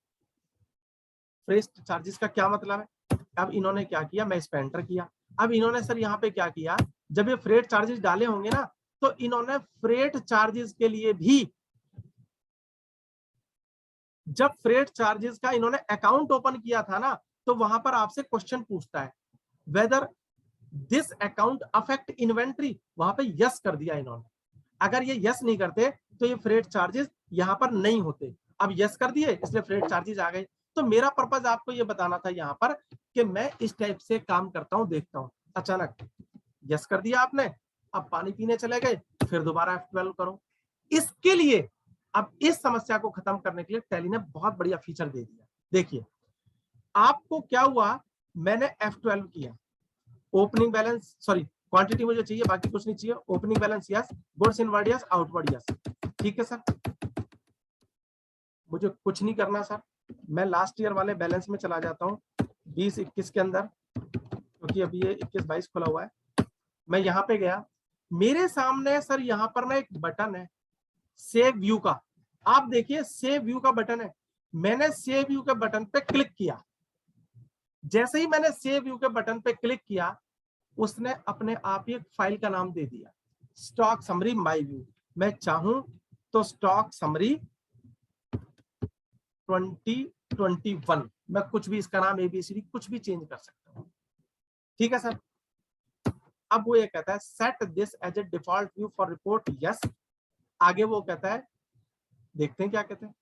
फ्रेट चार्जेस का क्या मतलब है? अब इन्होंने क्या किया, मैं इस पे एंटर किया। अब इन्होंने सर यहाँ पे क्या किया, जब ये फ्रेट चार्जेस डाले होंगे ना, तो इन्होंने फ्रेट चार्जेस के लिए भी, जब फ्रेट चार्जेस का इन्होंने अकाउंट ओपन किया था ना, तो वहां पर आपसे क्वेश्चन पूछता है whether this account affect inventory, वहां पे यस कर दिया इन्होंने। अगर ये यस नहीं करते तो ये फ्रेट चार्जेस यहां पर नहीं होते। अब यस कर दिए इसलिए फ्रेट चार्जेस आ गए। तो मेरा पर्पज आपको ये बताना था यहाँ पर कि मैं इस टाइप से काम करता हूँ, देखता हूँ। अचानक यस कर दिया आपने, अब पानी पीने चले गए, फिर दोबारा F12 करो। इसके लिए अब इस समस्या को खत्म करने के लिए टैली ने बहुत बढ़िया फीचर दे दिया। देखिए आपको क्या हुआ, मैंने F12 किया, ओपनिंग बैलेंस, सॉरी क्वांटिटी मुझे चाहिए, बाकी कुछ नहीं चाहिए। Opening balance yes, goods inward yes, outward yes. ठीक है सर, मुझे कुछ नहीं करना सर, मैं लास्ट ईयर वाले बैलेंस में चला जाता हूँ 20-21 के अंदर, क्योंकि अभी ये 21-22 खुला हुआ है। मैं यहाँ पे गया, मेरे सामने सर यहाँ पर ना एक बटन है सेव व्यू का। आप देखिए सेव व्यू का बटन है, मैंने सेव व्यू के बटन पे क्लिक किया। जैसे ही मैंने सेव व्यू के बटन पे क्लिक किया, उसने अपने आप ही एक फाइल का नाम दे दिया, स्टॉक समरी माय व्यू। मैं चाहूं तो स्टॉक समरी 2021, मैं कुछ भी इसका नाम ABCD कुछ भी चेंज कर सकता हूं। ठीक है सर, अब वो ये कहता है set this as a default view for report yes. आगे वो कहता है, देखते हैं क्या कहते हैं।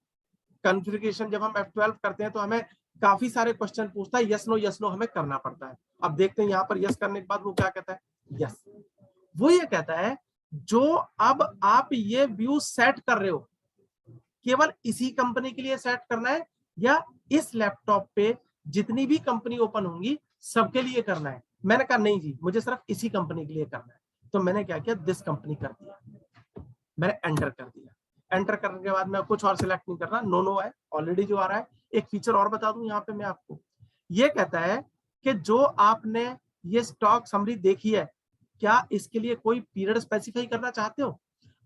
कॉन्फ़िगरेशन जब हम F12 करते हैं तो हमें काफी सारे क्वेश्चन पूछता है, यस नो हमें करना पड़ता है। अब देखते हैं यहाँ पर यस करने के बाद वो क्या कहता है, यस। वो ये कहता है जो अब आप ये व्यू सेट कर रहे हो, केवल इसी कंपनी के लिए सेट करना है या इस लैपटॉप पे जितनी भी कंपनी ओपन होंगी सबके लिए करना है? मैंने कहा नहीं जी, मुझे सिर्फ इसी कंपनी के लिए करना है। तो मैंने क्या किया, दिस कंपनी कर दिया, मैंने एंटर कर दिया। एंटर करने के बाद मैं कुछ और सिलेक्ट नहीं कर रहा, नो है ऑलरेडी जो आ रहा है। एक फीचर और बता दूं यहाँ पे मैं आपको, ये कहता है कि जो आपने ये स्टॉक समरी देखी है, क्या इसके लिए कोई पीरियड स्पेसिफाई करना चाहते हो?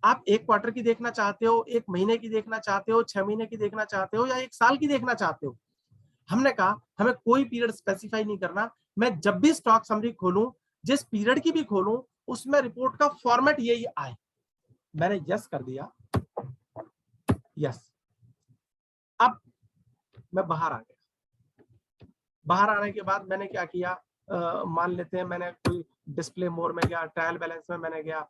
आप 1 क्वार्टर की देखना चाहते हो, 1 महीने की देखना चाहते हो, 6 महीने की देखना चाहते हो, या 1 साल की देखना चाहते हो? हमने कहा हमें कोई पीरियड स्पेसिफाई नहीं करना, मैं जब भी स्टॉक समरी खोलूं, जिस पीरियड की भी खोलूं, उसमें रिपोर्ट का फॉर्मेट यही आए। मैंने यस कर दिया, यस। अब मैं बाहर आ गया। बाहर आने के बाद मैंने क्या किया, मान लेते हैं मैंने कोई डिस्प्ले मोड में गया, ट्रायल बैलेंस में मैंने गया।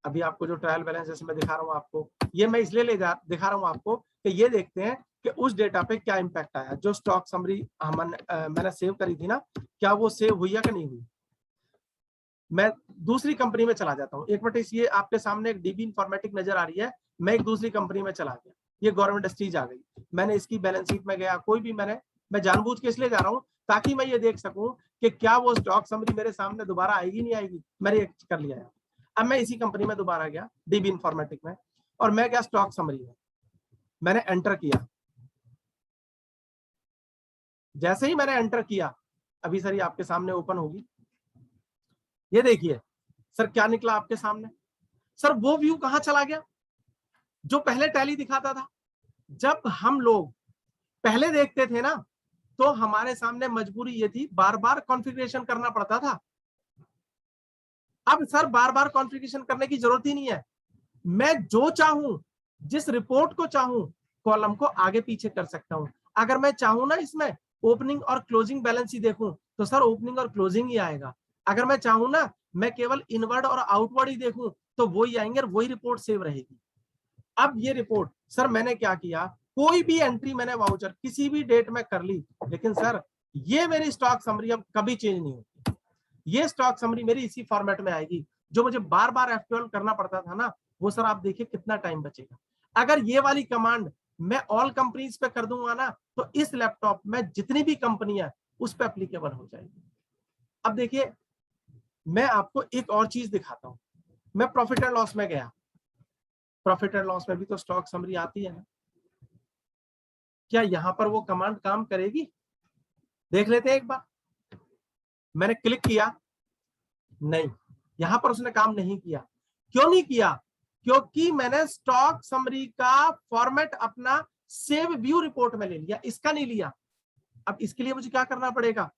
अभी आपको जो ट्रायल बैलेंस जैसे मैं दिखा रहा हूँ आपको, ये मैं इसलिए दिखा रहा हूँ आपको कि ये देखते हैं कि उस डेटा पे क्या इंपैक्ट आया। जो स्टॉक समरी मैंने सेव करी थी ना, क्या वो सेव हुई या कि नहीं हुई। मैं दूसरी कंपनी में चला जाता हूँ। एक मिनट, ये आपके सामने एक DB इंफॉर्मेटिक नजर आ रही है, मैं एक दूसरी कंपनी में चला गया, ये गवर्नमेंट इंडस्ट्रीज आ गई। मैंने इसकी बैलेंस शीट में गया, कोई भी मैं जानबूझ के इसलिए जा रहा हूँ ताकि मैं ये देख सकूं कि क्या वो स्टॉक समरी मेरे सामने दोबारा आएगी नहीं आएगी। मैंने ये कर लिया है। अब मैं इसी कंपनी में दोबारा गया DB इंफॉर्मेटिक में, और मैं गया स्टॉक समरी में, मैंने एंटर किया। जैसे ही मैंने एंटर किया, अभी सर ये आपके सामने ओपन होगी, ये देखिए सर क्या निकला आपके सामने। सर वो व्यू कहां चला गया जो पहले टैली दिखाता था। जब हम लोग पहले देखते थे ना, तो हमारे सामने मजबूरी ये थी, बार बार कॉन्फ़िगरेशन करना पड़ता था। अब सर बार बार कॉन्फ़िगरेशन करने की जरूरत ही नहीं है। मैं जो चाहूं, जिस रिपोर्ट को चाहूं, कॉलम को आगे पीछे कर सकता हूं। अगर मैं चाहूं ना इसमें ओपनिंग और क्लोजिंग बैलेंस ही देखूं, तो सर ओपनिंग और क्लोजिंग ही आएगा। अगर मैं चाहूं ना मैं केवल इनवर्ड और आउटवर्ड ही देखूं, तो वही आएंगे और वही रिपोर्ट सेव रहेगी। अब ये रिपोर्ट सर मैंने क्या किया, कोई भी एंट्री मैंने वाउचर किसी भी डेट में कर ली, लेकिन सर ये मेरी स्टॉक समरी अब कभी चेंज नहीं होती। ये स्टॉक समरी मेरी इसी फॉर्मेट में आएगी। जो मुझे बार बार F12 करना पड़ता था ना, वो सर आप देखिए कितना टाइम बचेगा। अगर ये वाली कमांड मैं ऑल कंपनीज पे कर दूंगा ना, तो इस लैपटॉप में जितनी भी कंपनियां उस पर एप्लीकेबल हो जाएगी। अब देखिए मैं आपको एक और चीज दिखाता हूं। मैं प्रॉफिट एंड लॉस में गया, प्रॉफिट एंड लॉस में भी तो स्टॉक समरी आती है ना, क्या यहां पर वो कमांड काम करेगी? देख लेते हैं एक बार। मैंने क्लिक किया, नहीं, यहां पर उसने काम नहीं किया। क्यों नहीं किया? क्योंकि मैंने स्टॉक समरी का फॉर्मेट अपना सेव व्यू रिपोर्ट में ले लिया, इसका नहीं लिया। अब इसके लिए मुझे क्या करना पड़ेगा?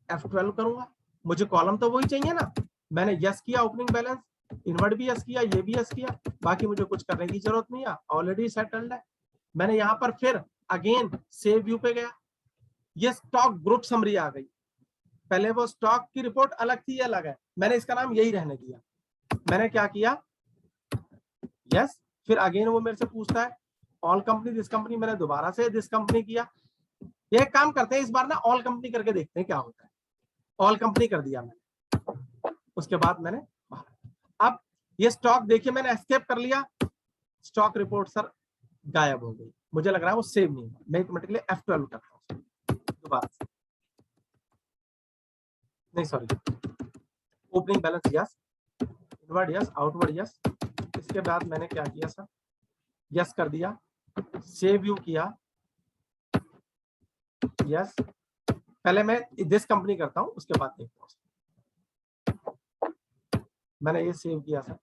F12 करूंगा, मुझे कॉलम तो वही चाहिए ना। मैंने यस किया, ओपनिंग बैलेंस, इनवर्ट भी यस किया, ये भी यस किया, बाकी मुझे कुछ करने की जरूरत नहीं है, ऑलरेडी सेटल्ड है। मैंने यहां पर फिर अगेन सेव व्यू पे गया, ये स्टॉक ग्रुप समरी आ गई। पहले वो स्टॉक की रिपोर्ट अलग थी, ये अलग है, मैंने इसका नाम यही रहने दिया। मैंने क्या किया? यस, फिर अगेन वो मेरे से पूछता है ऑल कंपनी दिस कंपनी, मैंने दोबारा से दिस कंपनी किया। एक काम करते हैं, इस बार ना ऑल कंपनी करके देखते हैं क्या होता है। ऑल कंपनी कर दिया मैंने, उसके बाद मैंने अब ये स्टॉक देखिए मैंने एस्केप कर लिया, स्टॉक रिपोर्ट सर गायब हो गई। मुझे लग रहा है वो सेव नहीं हुआ। मैं एक मिनट के लिए F12 करता हूँ दोबारा से, नहीं sorry, opening balance yes, inward yes, outward yes. इसके बाद मैंने क्या किया सर? यस कर दिया, सेव व्यू किया, यस। पहले मैं दिस कंपनी करता हूं, उसके बाद देखता हूं। मैंने ये सेव किया सर,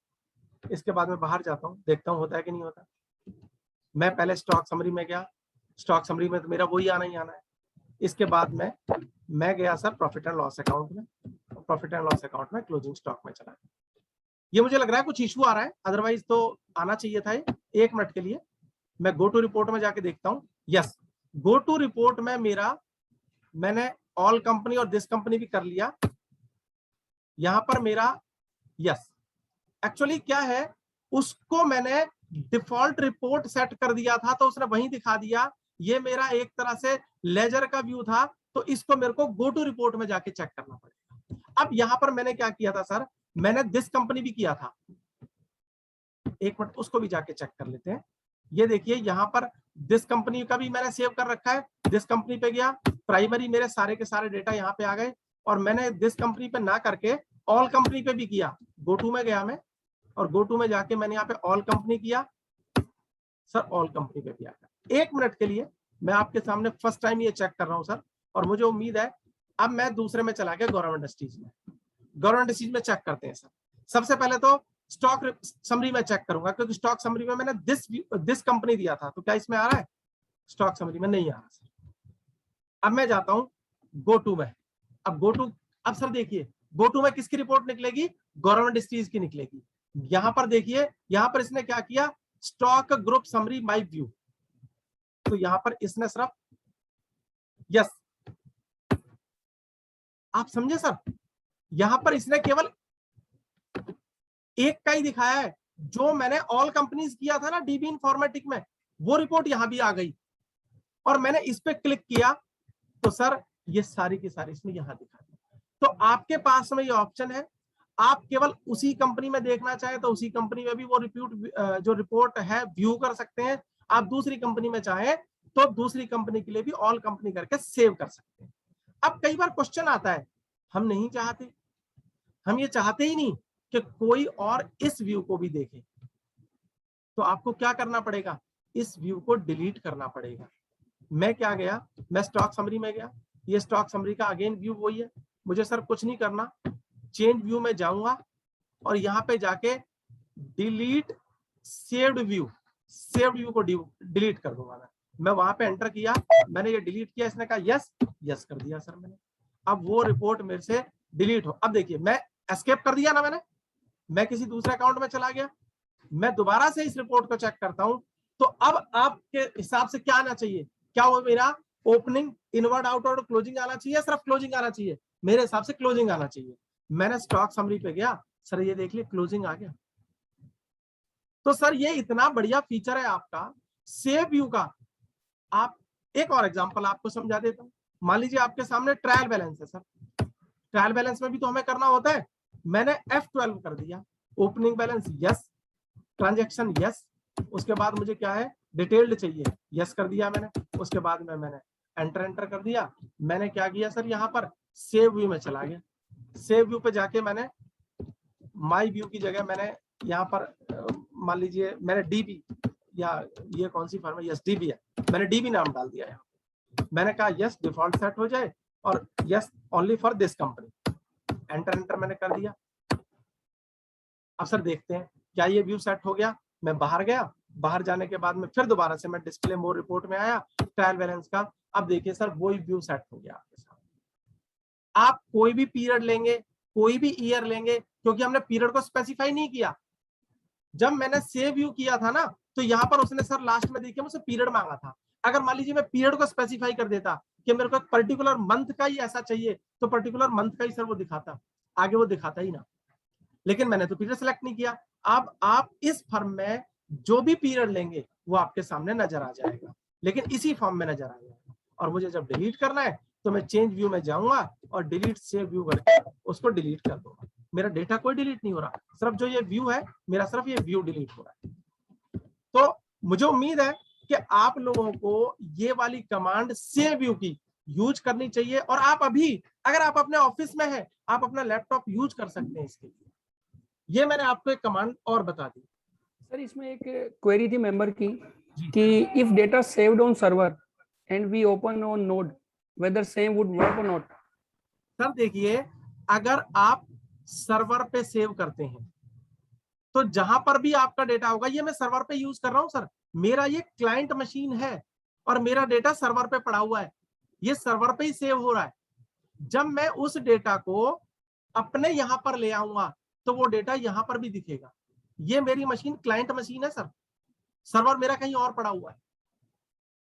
इसके बाद मैं बाहर जाता हूं, देखता हूं होता है कि नहीं होता। मैं पहले स्टॉक समरी में गया, स्टॉक समरी में तो मेरा वही आना ही आना है। इसके बाद मैं गया sir profit and loss account में, प्रॉफिट एंड लॉस अकाउंट में क्लोजिंग स्टॉक में चला। ये मुझे लग रहा है कुछ इशू आ रहा है, अदरवाइज तो आना चाहिए था ये। एक मिनट के लिए मैं गो टू रिपोर्ट में जाके देखता हूँ। यस, गो टू रिपोर्ट में मेरा, मैंने ऑल कंपनी और दिस कंपनी भी कर लिया। यहां पर मेरा यस, एक्चुअली क्या है, उसको मैंने डिफॉल्ट रिपोर्ट सेट कर दिया था तो उसने वहीं दिखा दिया। ये मेरा एक तरह से लेजर का व्यू था, तो इसको मेरे को गो टू रिपोर्ट में जाके चेक करना पड़ेगा। अब यहां पर मैंने क्या किया था सर? मैंने दिस कंपनी भी किया था, एक मिनट उसको भी जाके चेक कर लेते हैं। ये देखिए यहां पर दिस कंपनी का भी मैंने सेव कर रखा है। दिस कंपनी पे गया, प्राइमरी मेरे सारे के सारे डेटा यहाँ पे आ गए, और मैंने दिस कंपनी पे ना करके ऑल कंपनी पे भी किया। गो टू में गया मैं, और गो टू में जाके मैंने यहाँ पे ऑल कंपनी किया सर, ऑल कंपनी पे भी आ गया। एक मिनट के लिए मैं आपके सामने फर्स्ट टाइम ये चेक कर रहा हूँ सर, और मुझे उम्मीद है। अब मैं दूसरे में चला गया, गवर्नमेंट इंडस्ट्रीज में। गवर्नमेंट इंडस्ट्रीज में चेक करते हैं सर। सबसे पहले तो स्टॉक समरी में चेक करूंगा, क्योंकि स्टॉक समरी में मैंने दिस कंपनी दिया था, तो क्या इसमें आ रहा है? स्टॉक समरी में नहीं आ रहा सर। अब मैं जाता हूं गो टू में। अब गो टू, अब सर देखिए गो टू में किसकी रिपोर्ट निकलेगी? गवर्नमेंट इंडस्ट्रीज की निकलेगी। यहां पर देखिए, यहां पर इसने क्या किया? Stock group summary my view, तो यहां पर इसने सिर्फ यस, आप समझे सर? यहां पर इसने केवल एक का ही दिखाया है। जो मैंने ऑल कंपनीज किया था ना डीबी इन्फॉर्मेटिक में, वो रिपोर्ट यहां भी आ गई, और मैंने इस पे क्लिक किया तो सर ये सारी की सारी इसमें यहां दिखा दी। तो आपके पास में ये ऑप्शन है, आप केवल उसी कंपनी में देखना चाहे तो उसी कंपनी में भी वो जो रिपोर्ट है व्यू कर सकते हैं। आप दूसरी कंपनी में चाहे तो दूसरी कंपनी के लिए भी ऑल कंपनी करके सेव कर सकते हैं। अब कई बार क्वेश्चन आता है, हम नहीं चाहते, हम ये चाहते ही नहीं कि कोई और इस व्यू को भी देखे, तो आपको क्या करना पड़ेगा? इस व्यू को डिलीट करना पड़ेगा। मैं क्या गया, मैं स्टॉक समरी में गया, ये स्टॉक समरी का अगेन व्यू वही है। मुझे सर कुछ नहीं करना, चेंज व्यू में जाऊंगा और यहाँ पे जाके delete saved view, saved view को डिलीट कर दूंगा। मैं वहां पे एंटर किया, मैंने ये डिलीट किया, इसने कहा यस, यस कर दिया सर मैंने। अब वो रिपोर्ट मेरे से डिलीट हो। अब देखिए मैं एस्केप कर दिया ना मैंने, मैं किसी दूसरे अकाउंट में चला गया, मैं दोबारा से इस रिपोर्ट को चेक करता हूं, तो अब आपके हिसाब से क्या आना चाहिए? क्या वो मेरा ओपनिंग, इनवर्ड, आउटवर्ड, क्लोजिंग आना चाहिए? सिर्फ क्लोजिंग आना चाहिए? मेरे हिसाब से क्लोजिंग आना चाहिए। मैंने स्टॉक समरी पे गया, सर ये देख लिया क्लोजिंग आ गया। तो सर ये इतना बढ़िया फीचर है आपका सेव व्यू का। आप एक और एग्जांपल आपको समझा देता हूं। मान लीजिए आपके सामने ट्रायल बैलेंस है सर, ट्रायल बैलेंस में भी तो हमें करना होता है। मैंने F12 कर दिया, opening balance yes, transaction yes, उसके बाद मुझे क्या है, डिटेल्ड चाहिए, यस कर दिया मैंने। उसके बाद में मैंने एंटर कर दिया। मैंने क्या किया सर, यहाँ पर सेव व्यू में चला गया। सेव व्यू पे जाके मैंने माई व्यू की जगह मैंने यहाँ पर मान लीजिए मैंने डीबी, या ये कौन सी फर्म है, यस डीबी है, मैंने डीबी नाम डाल दिया है। मैंने कहा यस डिफॉल्ट सेट हो जाए और yes only for this company, enter मैंने कर दिया। अब सर देखते हैं क्या ये व्यू सेट हो गया। मैं बाहर गया, बाहर जाने के बाद में फिर दोबारा से मैं डिस्प्ले मोर रिपोर्ट में आया, ट्रायल बैलेंस का। अब देखिए सर वही व्यू सेट हो गया आपके साथ। आप कोई भी पीरियड लेंगे, कोई भी ईयर लेंगे, क्योंकि हमने पीरियड को स्पेसिफाई नहीं किया। जब मैंने सेव व्यू किया था ना, तो यहां पर उसने सर लास्ट में देखिए मुझसे पीरियड मांगा था। अगर मान लीजिए मैं पीरियड को स्पेसिफाई कर देता कि मेरे को एक पर्टिकुलर मंथ का ही ऐसा चाहिए, तो पर्टिकुलर मंथ का ही सर वो दिखाता, आगे वो दिखाता ही ना। लेकिन मैंने तो पीरियड सेलेक्ट नहीं किया। अब आप इस फॉर्म में जो भी पीरियड लेंगे वो आपके सामने नजर आ जाएगा, लेकिन इसी फॉर्म में नजर आ जाएगा। और मुझे जब डिलीट करना है तो मैं चेंज व्यू में जाऊंगा और डिलीट सेव व्यू करके उसको डिलीट कर दूंगा। मेरा डेटा कोई डिलीट नहीं हो रहा, सिर्फ जो ये व्यू है मेरा, सिर्फ ये व्यू डिलीट हो रहा है। तो मुझे उम्मीद है कि आप लोगों को ये वाली कमांड सेव व्यू की यूज करनी चाहिए। और आप अभी अगर आप अपने ऑफिस में है, आप अपना लैपटॉप यूज कर सकते हैं इसके लिए। ये मैंने आपको एक कमांड और बता दी। सर इसमें एक क्वेरी थी मेंबर की कि if data saved on server and we open on node whether same would work और नॉट। सर देखिए, अगर आप सर्वर पे सेव करते हैं तो जहां पर भी आपका डेटा होगा, ये मैं सर्वर पे यूज कर रहा हूं सर, मेरा ये क्लाइंट मशीन है और मेरा डेटा सर्वर पे पड़ा हुआ है, ये सर्वर पे ही सेव हो रहा है। जब मैं उस डेटा को अपने यहां पर ले आऊंगा तो वो डेटा यहां पर भी दिखेगा। ये मेरी मशीन क्लाइंट मशीन है सर, सर्वर मेरा कहीं और पड़ा हुआ है।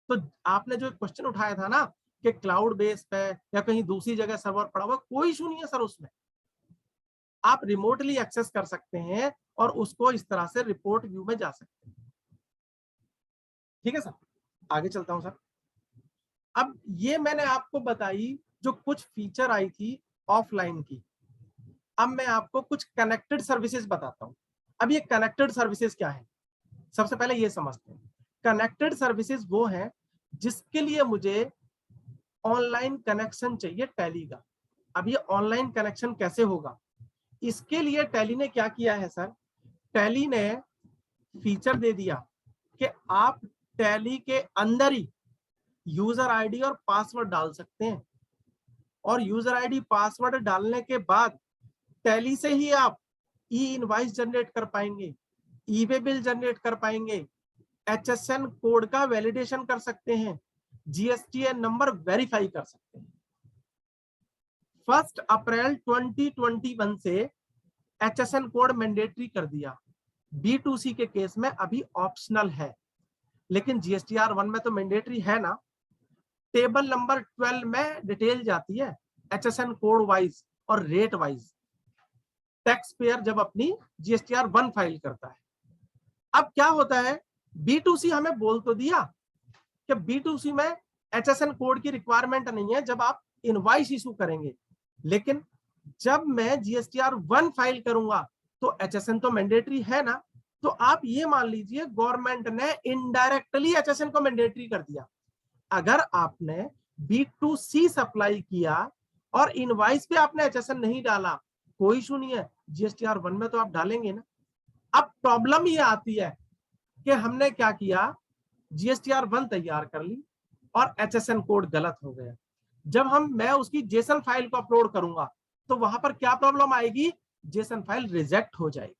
तो आपने जो क्वेश्चन उठाया था ना कि क्लाउड बेस पे या कहीं दूसरी जगह सर्वर पड़ा हुआ, कोई इशू नहीं है सर उसमें। आप रिमोटली एक्सेस कर सकते हैं और उसको इस तरह से रिपोर्ट व्यू में जा सकते हैं। ठीक है सर, आगे चलता हूं सर। अब ये मैंने आपको बताई जो कुछ फीचर आई थी ऑफलाइन की। अब मैं आपको कुछ कनेक्टेड सर्विसेज बताता हूं। अब ये कनेक्टेड सर्विसेज क्या है, सबसे पहले ये समझते हैं। कनेक्टेड सर्विसेज वो है जिसके लिए मुझे ऑनलाइन कनेक्शन चाहिए टैली का। अब ये ऑनलाइन कनेक्शन कैसे होगा, इसके लिए टैली ने क्या किया है सर, टैली ने फीचर दे दिया कि आप टैली के अंदर ही यूजर आईडी और पासवर्ड डाल सकते हैं। और यूजर आईडी पासवर्ड डालने के बाद टैली से ही आप ई इनवॉइस जनरेट कर पाएंगे, ई वे बिल जनरेट कर पाएंगे, HSN कोड का वैलिडेशन कर सकते हैं, GSTN नंबर वेरीफाई कर सकते हैं। 1 अप्रैल 2021 से HSN कोड मैंडेटरी कर दिया। B2C के केस में अभी ऑप्शनल है, लेकिन GSTR 1 में तो मैंडेटरी है ना। टेबल नंबर 12 में डिटेल जाती है HSN कोड वाइज और रेट वाइज, टैक्स पेयर जब अपनी GSTR 1 फाइल करता है। अब क्या होता है, B2C हमें बोल तो दिया कि B2C में HSN कोड की रिक्वायरमेंट नहीं है जब आप इनवॉइस इशू करेंगे, लेकिन जब मैं GSTR 1 फाइल करूंगा तो HSN तो मैंडेटरी है ना। तो आप ये मान लीजिए गवर्नमेंट ने इनडायरेक्टली HSN को मैंडेटरी कर दिया। अगर आपने B2C सप्लाई किया और इनवॉइस पे आपने HSN नहीं डाला, कोई इशू नहीं है, GSTR 1 में तो आप डालेंगे ना। अब प्रॉब्लम ये आती है कि हमने क्या किया, GSTR 1 तैयार कर ली और HSN कोड गलत हो गया। जब मैं उसकी जेसन फाइल को अपलोड करूंगा तो वहां पर क्या प्रॉब्लम आएगी, जेसन फाइल रिजेक्ट हो जाएगी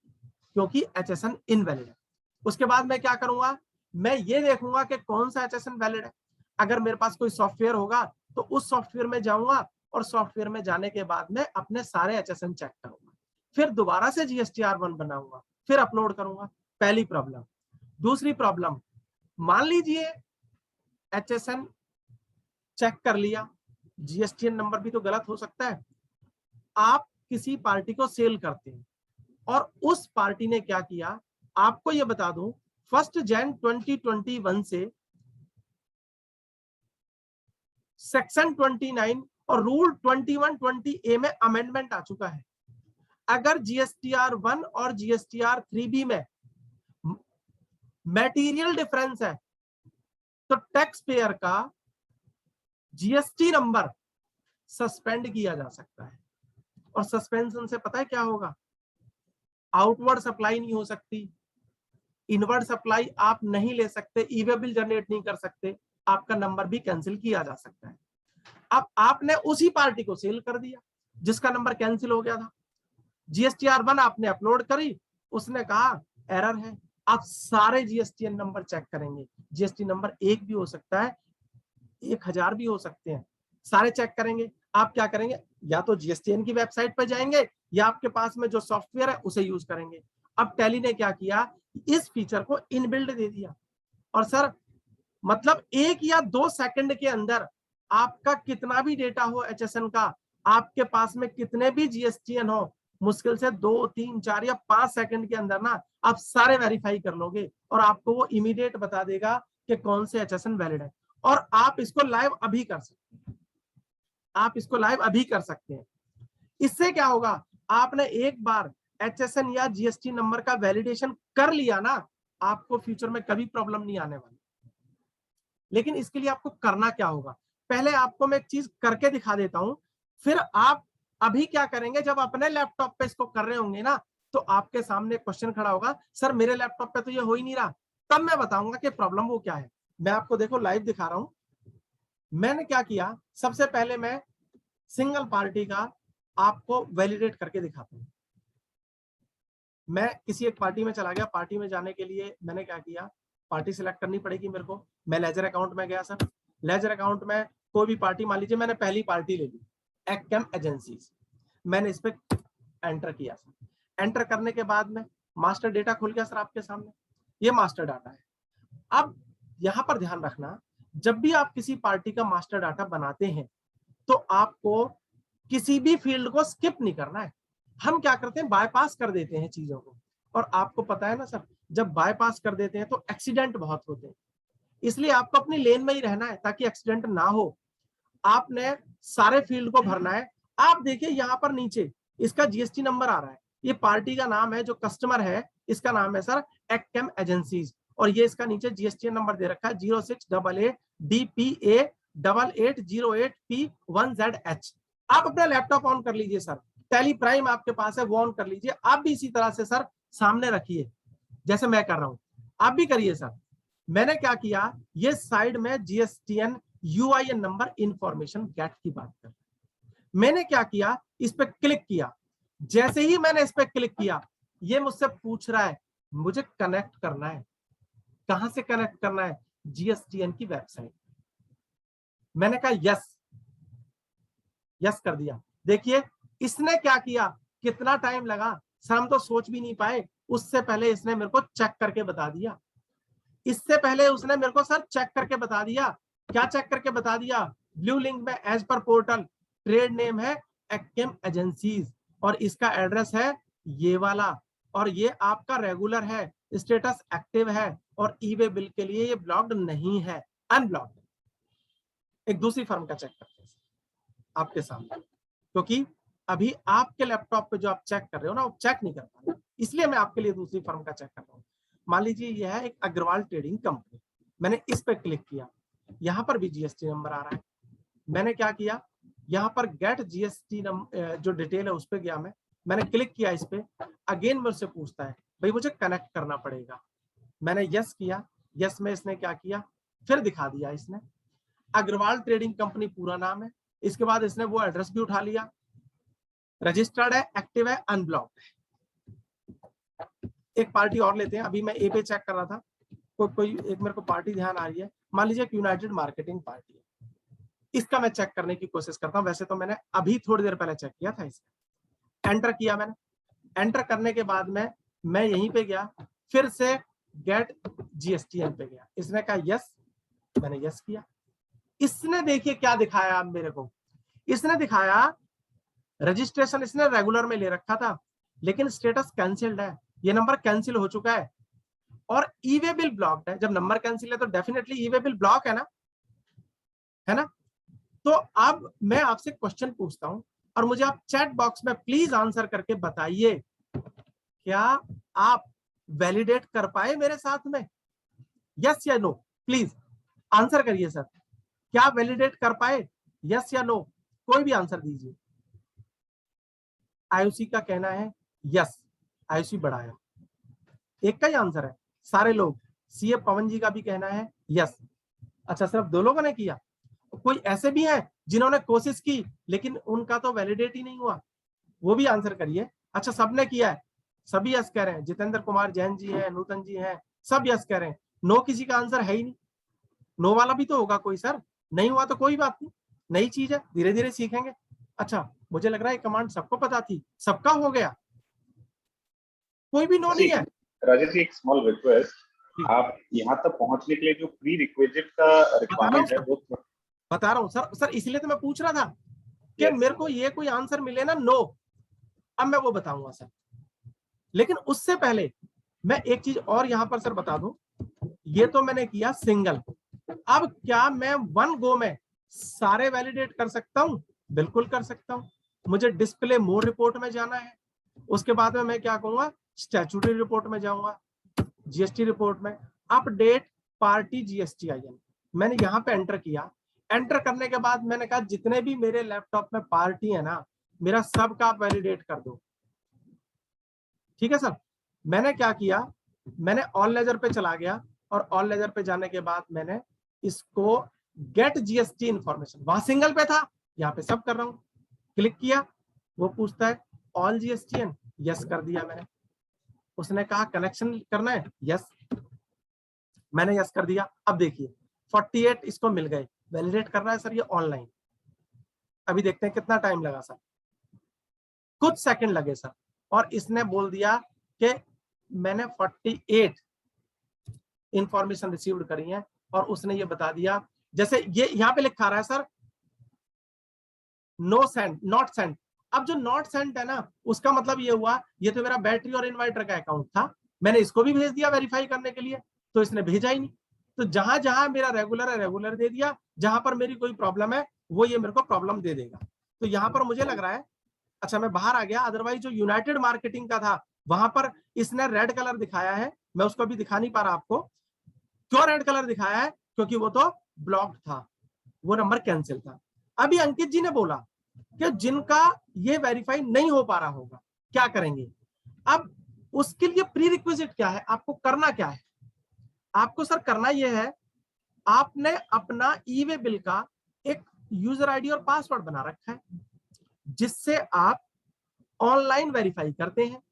क्योंकि HSN इनवैलिड है। उसके बाद मैं क्या करूंगा, मैं ये देखूंगा कि कौन सा HSN वैलिड है। अगर मेरे पास कोई सॉफ्टवेयर होगा तो उस सॉफ्टवेयर में जाऊंगा और सॉफ्टवेयर में जाने के बाद में अपने सारे HSN चेक करूंगा, फिर दोबारा से GSTR 1 बनाऊंगा, फिर अपलोड करूंगा। पहली प्रॉब्लम। दूसरी प्रॉब्लम, मान लीजिए HSN चेक कर लिया, GSTN नंबर भी तो गलत हो सकता है। आप किसी पार्टी को सेल करते हैं और उस पार्टी ने क्या किया, आपको यह बता दूं 1 जनवरी 2021 से सेक्शन 29 और रूल 2120A में अमेंडमेंट आ चुका है। अगर GSTR 1 और GSTR 3B में मटेरियल डिफरेंस है तो टैक्स पेयर का GST नंबर सस्पेंड किया जा सकता है। और सस्पेंशन से पता है क्या होगा, आउटवर्ड सप्लाई नहीं हो सकती, इनवर्ड सप्लाई आप नहीं ले सकते, ई वे बिल जनरेट नहीं कर सकते, आपका नंबर भी कैंसिल किया जा सकता है। अब आपने उसी पार्टी को सेल कर दिया जिसका नंबर कैंसिल हो गया था, GSTR1 आपने अपलोड करी, उसने कहा एरर है। आप सारे GSTN नंबर चेक करेंगे, GST नंबर 1 भी हो सकता है, 1000 भी हो सकते हैं, सारे चेक करेंगे। आप क्या करेंगे, या तो GSTN की वेबसाइट पर जाएंगे या आपके पास में जो सॉफ्टवेयर है उसे यूज करेंगे। अब टैली ने क्या किया, इस फीचर को इनबिल्ड दे दिया, और सर मतलब 1 या 2 सेकंड के अंदर आपका कितना भी डेटा हो HSN का, आपके पास में कितने भी GSTN हो, मुश्किल से 2, 3, 4 या 5 सेकंड के अंदर ना आप सारे वेरीफाई कर लोगे और आपको वो इमीडिएट बता देगा कि कौन से HSN वैलिड है। और आप इसको लाइव अभी कर सकते हैं, आप इसको लाइव अभी कर सकते हैं। इससे क्या होगा, आपने एक बार HSN या GST नंबर का वैलिडेशन कर लिया ना, आपको फ्यूचर में कभी प्रॉब्लम नहीं आने वाली। लेकिन इसके लिए आपको करना क्या होगा, पहले आपको मैं एक चीज करके दिखा देता हूं, फिर आप अभी क्या करेंगे, जब अपने लैपटॉप पे इसको कर रहे होंगे ना, तो आपके सामने क्वेश्चन खड़ा होगा, सर मेरे लैपटॉप पे तो ये हो ही नहीं रहा, तब मैं बताऊंगा कि प्रॉब्लम वो क्या है। मैं आपको देखो लाइव दिखा रहा हूं। मैंने क्या किया, सबसे पहले मैं सिंगल पार्टी का आपको वैलिडेट करके दिखाता हूं। मैं किसी एक पार्टी में चला गया, पार्टी में जाने के लिए मैंने क्या किया, पार्टी सिलेक्ट करनी पड़ेगी मेरे को। मैं लेजर अकाउंट में गया सर, लेजर अकाउंट में कोई भी पार्टी, मान लीजिए मैंने पहली पार्टी ले ली एक्केम एजेंसीज, मैंने इस पे एंटर किया सर। एंटर करने के बाद में मास्टर डेटा खुल गया सर आपके सामने, ये मास्टर डाटा है। अब यहां पर ध्यान रखना, जब भी आप किसी पार्टी का मास्टर डाटा बनाते हैं तो आपको किसी भी फील्ड को स्किप नहीं करना है। हम क्या करते हैं, बायपास कर देते हैं चीजों को, और आपको पता है ना सर, जब बायपास कर देते हैं तो एक्सीडेंट बहुत होते हैं, इसलिए आपको अपनी लेन में ही रहना है ताकि एक्सीडेंट ना हो। आपने सारे फील्ड को भरना है। आप देखिए यहां पर नीचे इसका GST नंबर आ रहा है, ये पार्टी का नाम है, जो कस्टमर है इसका नाम है सर एक्केम एजेंसीज, और ये इसका नीचे GST नंबर दे रखा है 0688DPA8808P1ZH। आप अपना लैपटॉप ऑन कर लीजिए सर, टैली प्राइम आपके पास है वो ऑन कर लीजिए, आप भी इसी तरह से सर सामने रखिए जैसे मैं कर रहा हूं, आप भी करिए सर। मैंने क्या किया, ये साइड में GSTN UIN number information get की बात कर, मैंने क्या किया, इस पे क्लिक किया। जैसे ही मैंने इस पे क्लिक किया, ये मुझसे पूछ रहा है मुझे कनेक्ट करना है, कहां से कनेक्ट करना है, GSTN की वेबसाइट। मैंने कहा यस, यस कर दिया। देखिए इसने क्या किया, कितना टाइम लगा सर, हम तो सोच भी नहीं पाए, उससे पहले इसने मेरे को चेक करके बता दिया। इससे पहले उसने मेरे को सर चेक करके बता दिया, क्या चेक करके बता दिया, ब्लू लिंक में as per portal trade name है एक्केम एजेंसीज, और इसका एड्रेस है ये वाला, और ये आपका रेगुलर है, स्टेटस एक्टिव है, और ईबे बिल के लिए ये ब्लॉक्ड नहीं है, अनब्लॉक्ड। एक दूसरी फर्म का चेक करते हैं आपके सामने, क्योंकि अभी आपके लैपटॉप पे जो आप चेक कर रहे हो ना, वो चेक नहीं कर पा रहे, इसलिए मैं आपके लिए दूसरी फर्म का चेक कर रहा हूँ। मान लीजिए यह है एक अग्रवाल ट्रेडिंग कंपनी, मैंने इस पे क्लिक किया, यहां पर भी GST नंबर आ रहा है। मैंने क्या किया, यहाँ पर गेट GST जो डिटेल है उस पर गया, मैंने क्लिक किया इस पे, अगेन मुझसे पूछता है भाई मुझे कनेक्ट करना पड़ेगा, मैंने यस किया, यस में इसने क्या किया, फिर दिखा दिया इसने अग्रवाल ट्रेडिंग कंपनी पूरा नाम है, इसके बाद इसने वो एड्रेस भी उठा लिया, रजिस्टर्ड है, एक्टिव है, अनब्लॉक्ड है। एक पार्टी और लेते हैं, अभी मैं ए पे चेक कर रहा था, कोई एक मेरे को पार्टी ध्यान आ रही है, मान लीजिए यूनाइटेड मार्केटिंग पार्टी है, इसका मैं चेक करने की कोशिश करता हूं। वैसे तो मैंने अभी थोड़ी देर पहले चेक किया था इसका, एंटर किया मैंने, एंटर करने के बाद में मैं यहीं पे गया, फिर से गेट GSTN पे गया, इसने कहा यस, मैंने यस किया। इसने देखिए क्या दिखाया मेरे को, इसने दिखाया रजिस्ट्रेशन इसने रेगुलर में ले रखा था, लेकिन स्टेटस कैंसिल्ड है, ये नंबर कैंसिल हो चुका है, और ईवे बिल ब्लॉक्ड है। जब नंबर कैंसिल है तो डेफिनेटली ईवे बिल ब्लॉक है ना। तो अब मैं आपसे क्वेश्चन पूछता हूं, और मुझे आप चैट बॉक्स में प्लीज आंसर करके बताइए, क्या आप वैलिडेट कर पाए मेरे साथ में, यस या नो, प्लीज आंसर करिए सर, क्या आप वैलिडेट कर पाए, यस या नो, कोई भी आंसर दीजिए। आयुषी का कहना है यस, आयुषी बढ़ाया, एक का ही आंसर है, सारे लोग, सीए पवन जी का भी कहना है यस। अच्छा, सिर्फ 2 लोगों ने किया? कोई ऐसे भी हैं जिन्होंने कोशिश की लेकिन उनका तो वैलिडेट ही नहीं हुआ? वो भी आंसर करिए। अच्छा, सबने किया है, सभी यस कह रहे हैं, जितेंद्र कुमार जैन जी हैं, नूतन जी हैं, सब यस कह रहे हैं। नो किसी का आंसर है ही नहीं। नो वाला भी तो होगा कोई सर, नहीं हुआ तो कोई बात नहीं, नई चीज है, धीरे धीरे सीखेंगे। अच्छा, मुझे लग रहा है ये कमांड सबको पता थी, सबका हो गया, कोई भी नो नहीं है। राजेश जी, एक स्मॉल रिक्वेस्ट, आप यहाँ तक पहुंचने के लिए जो प्री रिक्विजिट का रिक्वायरमेंट है वो बता रहा हूँ सर, इसलिए तो मैं पूछ रहा था कि मेरे को ये कोई आंसर मिले ना नो, अब मैं वो बताऊंगा सर। लेकिन उससे पहले मैं एक चीज और यहां पर सर बता दूं, ये तो मैंने किया सिंगल। अब क्या मैं 1 गो में सारे वैलिडेट कर सकता हूं? बिल्कुल कर सकता हूं। मुझे डिस्प्ले मोड रिपोर्ट में जाना है, उसके बाद में मैं क्या कहूंगा, स्टैट्यूटरी रिपोर्ट में जाऊंगा, जीएसटी रिपोर्ट में अपडेट पार्टी जीएसटीआईएन मैंने यहां पे एंटर किया। एंटर करने के बाद मैंने कहा जितने भी मेरे लैपटॉप में पार्टी है ना, मेरा सबका आप वैलिडेट कर दो। ठीक है सर, मैंने क्या किया, मैंने ऑल लेजर पे चला गया और ऑल लेजर पे जाने के बाद मैंने इसको गेट जीएसटी इंफॉर्मेशन, वहां सिंगल पे था, यहाँ पे सब कर रहा हूं, क्लिक किया, वो पूछता है ऑल जीएसटीएन, यस कर दिया मैंने। उसने कहा कनेक्शन करना है, यस, मैंने यस कर दिया। अब देखिए 48 इसको मिल गए, वैलिडेट करना है सर ये ऑनलाइन। अभी देखते हैं कितना टाइम लगा सर, कुछ सेकंड लगे सर, और इसने बोल दिया कि मैंने 48 इंफॉर्मेशन रिसीव्ड करी है, और उसने ये बता दिया, जैसे ये यहाँ पे लिखा रहा है sir no send, not send. अब जो नॉट सेंड है ना, उसका मतलब ये हुआ ये तो मेरा बैटरी और इन्वर्टर का अकाउंट था, मैंने इसको भी भेज दिया वेरीफाई करने के लिए, तो इसने भेजा ही नहीं। तो जहां जहां मेरा रेगुलर है रेगुलर दे दिया, जहां पर मेरी कोई प्रॉब्लम है वो ये मेरे को प्रॉब्लम दे देगा। तो यहाँ पर मुझे लग रहा है, अच्छा मैं बाहर आ गया, अदरवाइज जो यूनाइटेड मार्केटिंग का था वहां पर इसने रेड कलर दिखाया है, मैं उसको अभी दिखा नहीं पा रहा आपको। क्यों रेड कलर दिखाया है? क्योंकि वो तो ब्लॉक्ड था, वो नंबर कैंसिल था। अभी अंकित जी ने बोला कि जिनका ये वेरीफाई नहीं हो पा रहा होगा क्या करेंगे। अब उसके लिए प्री रिक्विजिट क्या है, आपको करना क्या है, आपको सर करना यह है, आपने अपना ई वे बिल का एक यूजर आईडी और पासवर्ड बना रखा है, जिससे आप ऑनलाइन वेरीफाई करते हैं।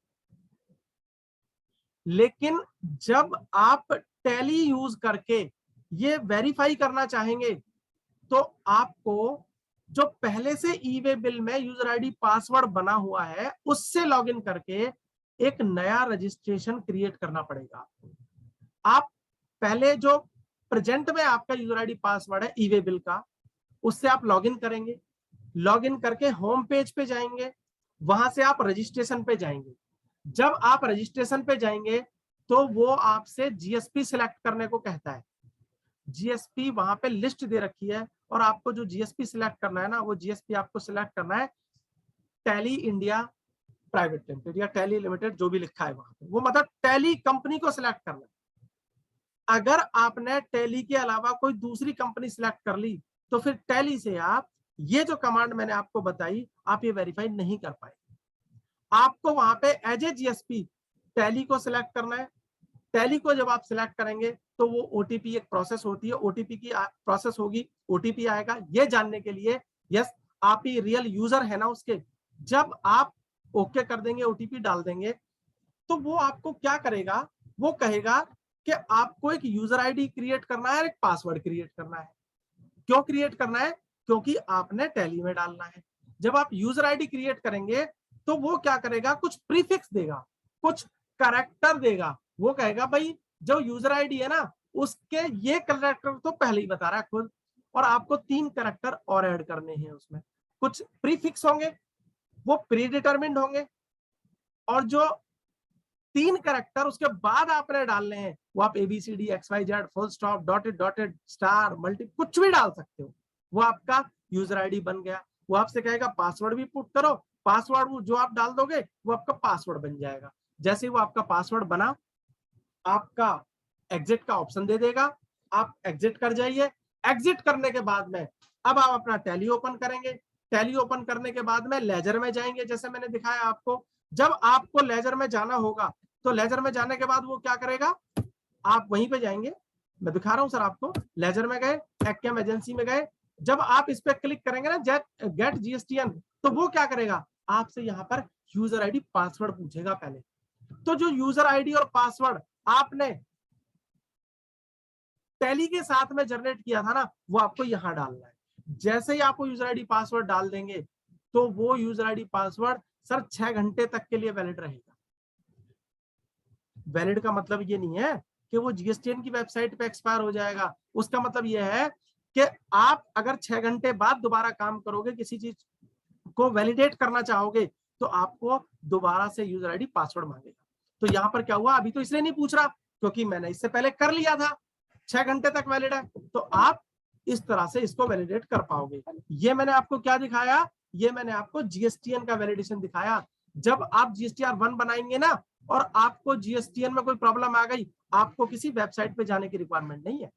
लेकिन जब आप टैली यूज करके ये वेरीफाई करना चाहेंगे, तो आपको जो पहले से ई वे बिल में यूजर आईडी पासवर्ड बना हुआ है उससे लॉगिन करके एक नया रजिस्ट्रेशन क्रिएट करना पड़ेगा। आप पहले जो प्रेजेंट में आपका यूजर आईडी पासवर्ड है ई वे बिल का, उससे आप लॉगिन करेंगे, लॉगिन करके होम पेज पे जाएंगे, वहां से आप रजिस्ट्रेशन पे जाएंगे। जब आप रजिस्ट्रेशन पे जाएंगे तो वो आपसे जीएसपी सिलेक्ट करने को कहता है। जीएसपी वहां पे लिस्ट दे रखी है, और आपको जो जीएसपी सिलेक्ट करना है ना, वो जीएसपी आपको सिलेक्ट करना है टैली इंडिया प्राइवेट लिमिटेड या टैली लिमिटेड, जो भी लिखा है वहां पे, वो मतलब टैली कंपनी को सिलेक्ट करना है। अगर आपने टैली के अलावा कोई दूसरी कंपनी सिलेक्ट कर ली, तो फिर टैली से आप ये जो कमांड मैंने आपको बताई, आप ये वेरीफाई नहीं कर पाए। आपको वहां पे एज ए जीएसपी टैली को सिलेक्ट करना है। टैली को जब आप सिलेक्ट करेंगे तो वो ओटीपी एक प्रोसेस होती है, ओटीपी की प्रोसेस होगी, ओटीपी आएगा, ये जानने के लिए यस आप ही रियल यूजर है ना उसके। जब आप ओके कर देंगे, ओटीपी डाल देंगे, तो वो आपको क्या करेगा, वो कहेगा कि आपको एक यूजर आईडी क्रिएट करना है, एक पासवर्ड क्रिएट करना है। क्यों क्रिएट करना है? क्योंकि आपने टैली में डालना है। जब आप यूजर आईडी क्रिएट करेंगे तो वो क्या करेगा, कुछ प्रीफिक्स देगा, कुछ कैरेक्टर देगा। वो कहेगा भाई जो यूजर आईडी है ना, उसके ये कैरेक्टर तो पहले ही बता रहा है खुद, और आपको 3 कैरेक्टर और ऐड करने हैं उसमें। कुछ प्रीफिक्स होंगे, वो प्री डिटरमिन्ड होंगे, और जो 3 कैरेक्टर उसके बाद आपने डालने हैं, वो आप ABCD XYZ full stop dotted star multi कुछ भी डाल सकते हो। वो आपका यूजर आईडी बन गया। वो आपसे कहेगा पासवर्ड भी पुट करो, पासवर्ड जो आप डाल दोगे वो आपका पासवर्ड बन जाएगा। जैसे ही वो आपका पासवर्ड बना, आपका एग्जिट का ऑप्शन दे देगा, आप एग्जिट कर जाइए। एग्जिट करने के बाद में अब आप अपना टैली ओपन करेंगे। टैली ओपन करने के बाद में लेजर में जाएंगे, जैसे मैंने दिखाया आपको। जब आपको लेजर में जाना होगा, तो लेजर में जाने के बाद वो क्या करेगा, आप वहीं पे जाएंगे, मैं दिखा रहा हूं सर आपको, लेजर में गए, एक्केम एजेंसी में गए, जब आप इस पे क्लिक करेंगे ना गेट जीएसटीएन, तो वो क्या करेगा, आपसे यहाँ पर यूजर आईडी पासवर्ड पूछेगा पहले। तो जो यूजर आईडी और पासवर्ड आपने टैली के साथ में जनरेट किया था ना, वो आपको यहां डालना है। जैसे ही आपको यूजर आईडी पासवर्ड डाल देंगे तो वो यूजर आईडी पासवर्ड सर 6 घंटे तक के लिए वैलिड रहेगा। वैलिड का मतलब ये नहीं है कि वो जीएसटीएन की वेबसाइट पे एक्सपायर हो जाएगा। उसका मतलब ये है कि आप अगर 6 घंटे बाद दोबारा काम करोगे, किसी चीज को वैलिडेट करना चाहोगे, तो आपको दोबारा से यूजर आईडी पासवर्ड मांगेगा। तो यहां पर क्या हुआ, अभी तो इसलिए नहीं पूछ रहा क्योंकि मैंने इससे पहले कर लिया था, 6 घंटे तक वैलिड है, तो आप इस तरह से इसको वैलिडेट कर पाओगे। ये मैंने आपको क्या दिखाया, ये मैंने आपको जीएसटीएन का वैलिडेशन दिखाया। जब आप जीएसटीआर 1 बनाएंगे ना और आपको जीएसटीएन में कोई प्रॉब्लम आ गई, आपको किसी वेबसाइट पे जाने की रिक्वायरमेंट नहीं है,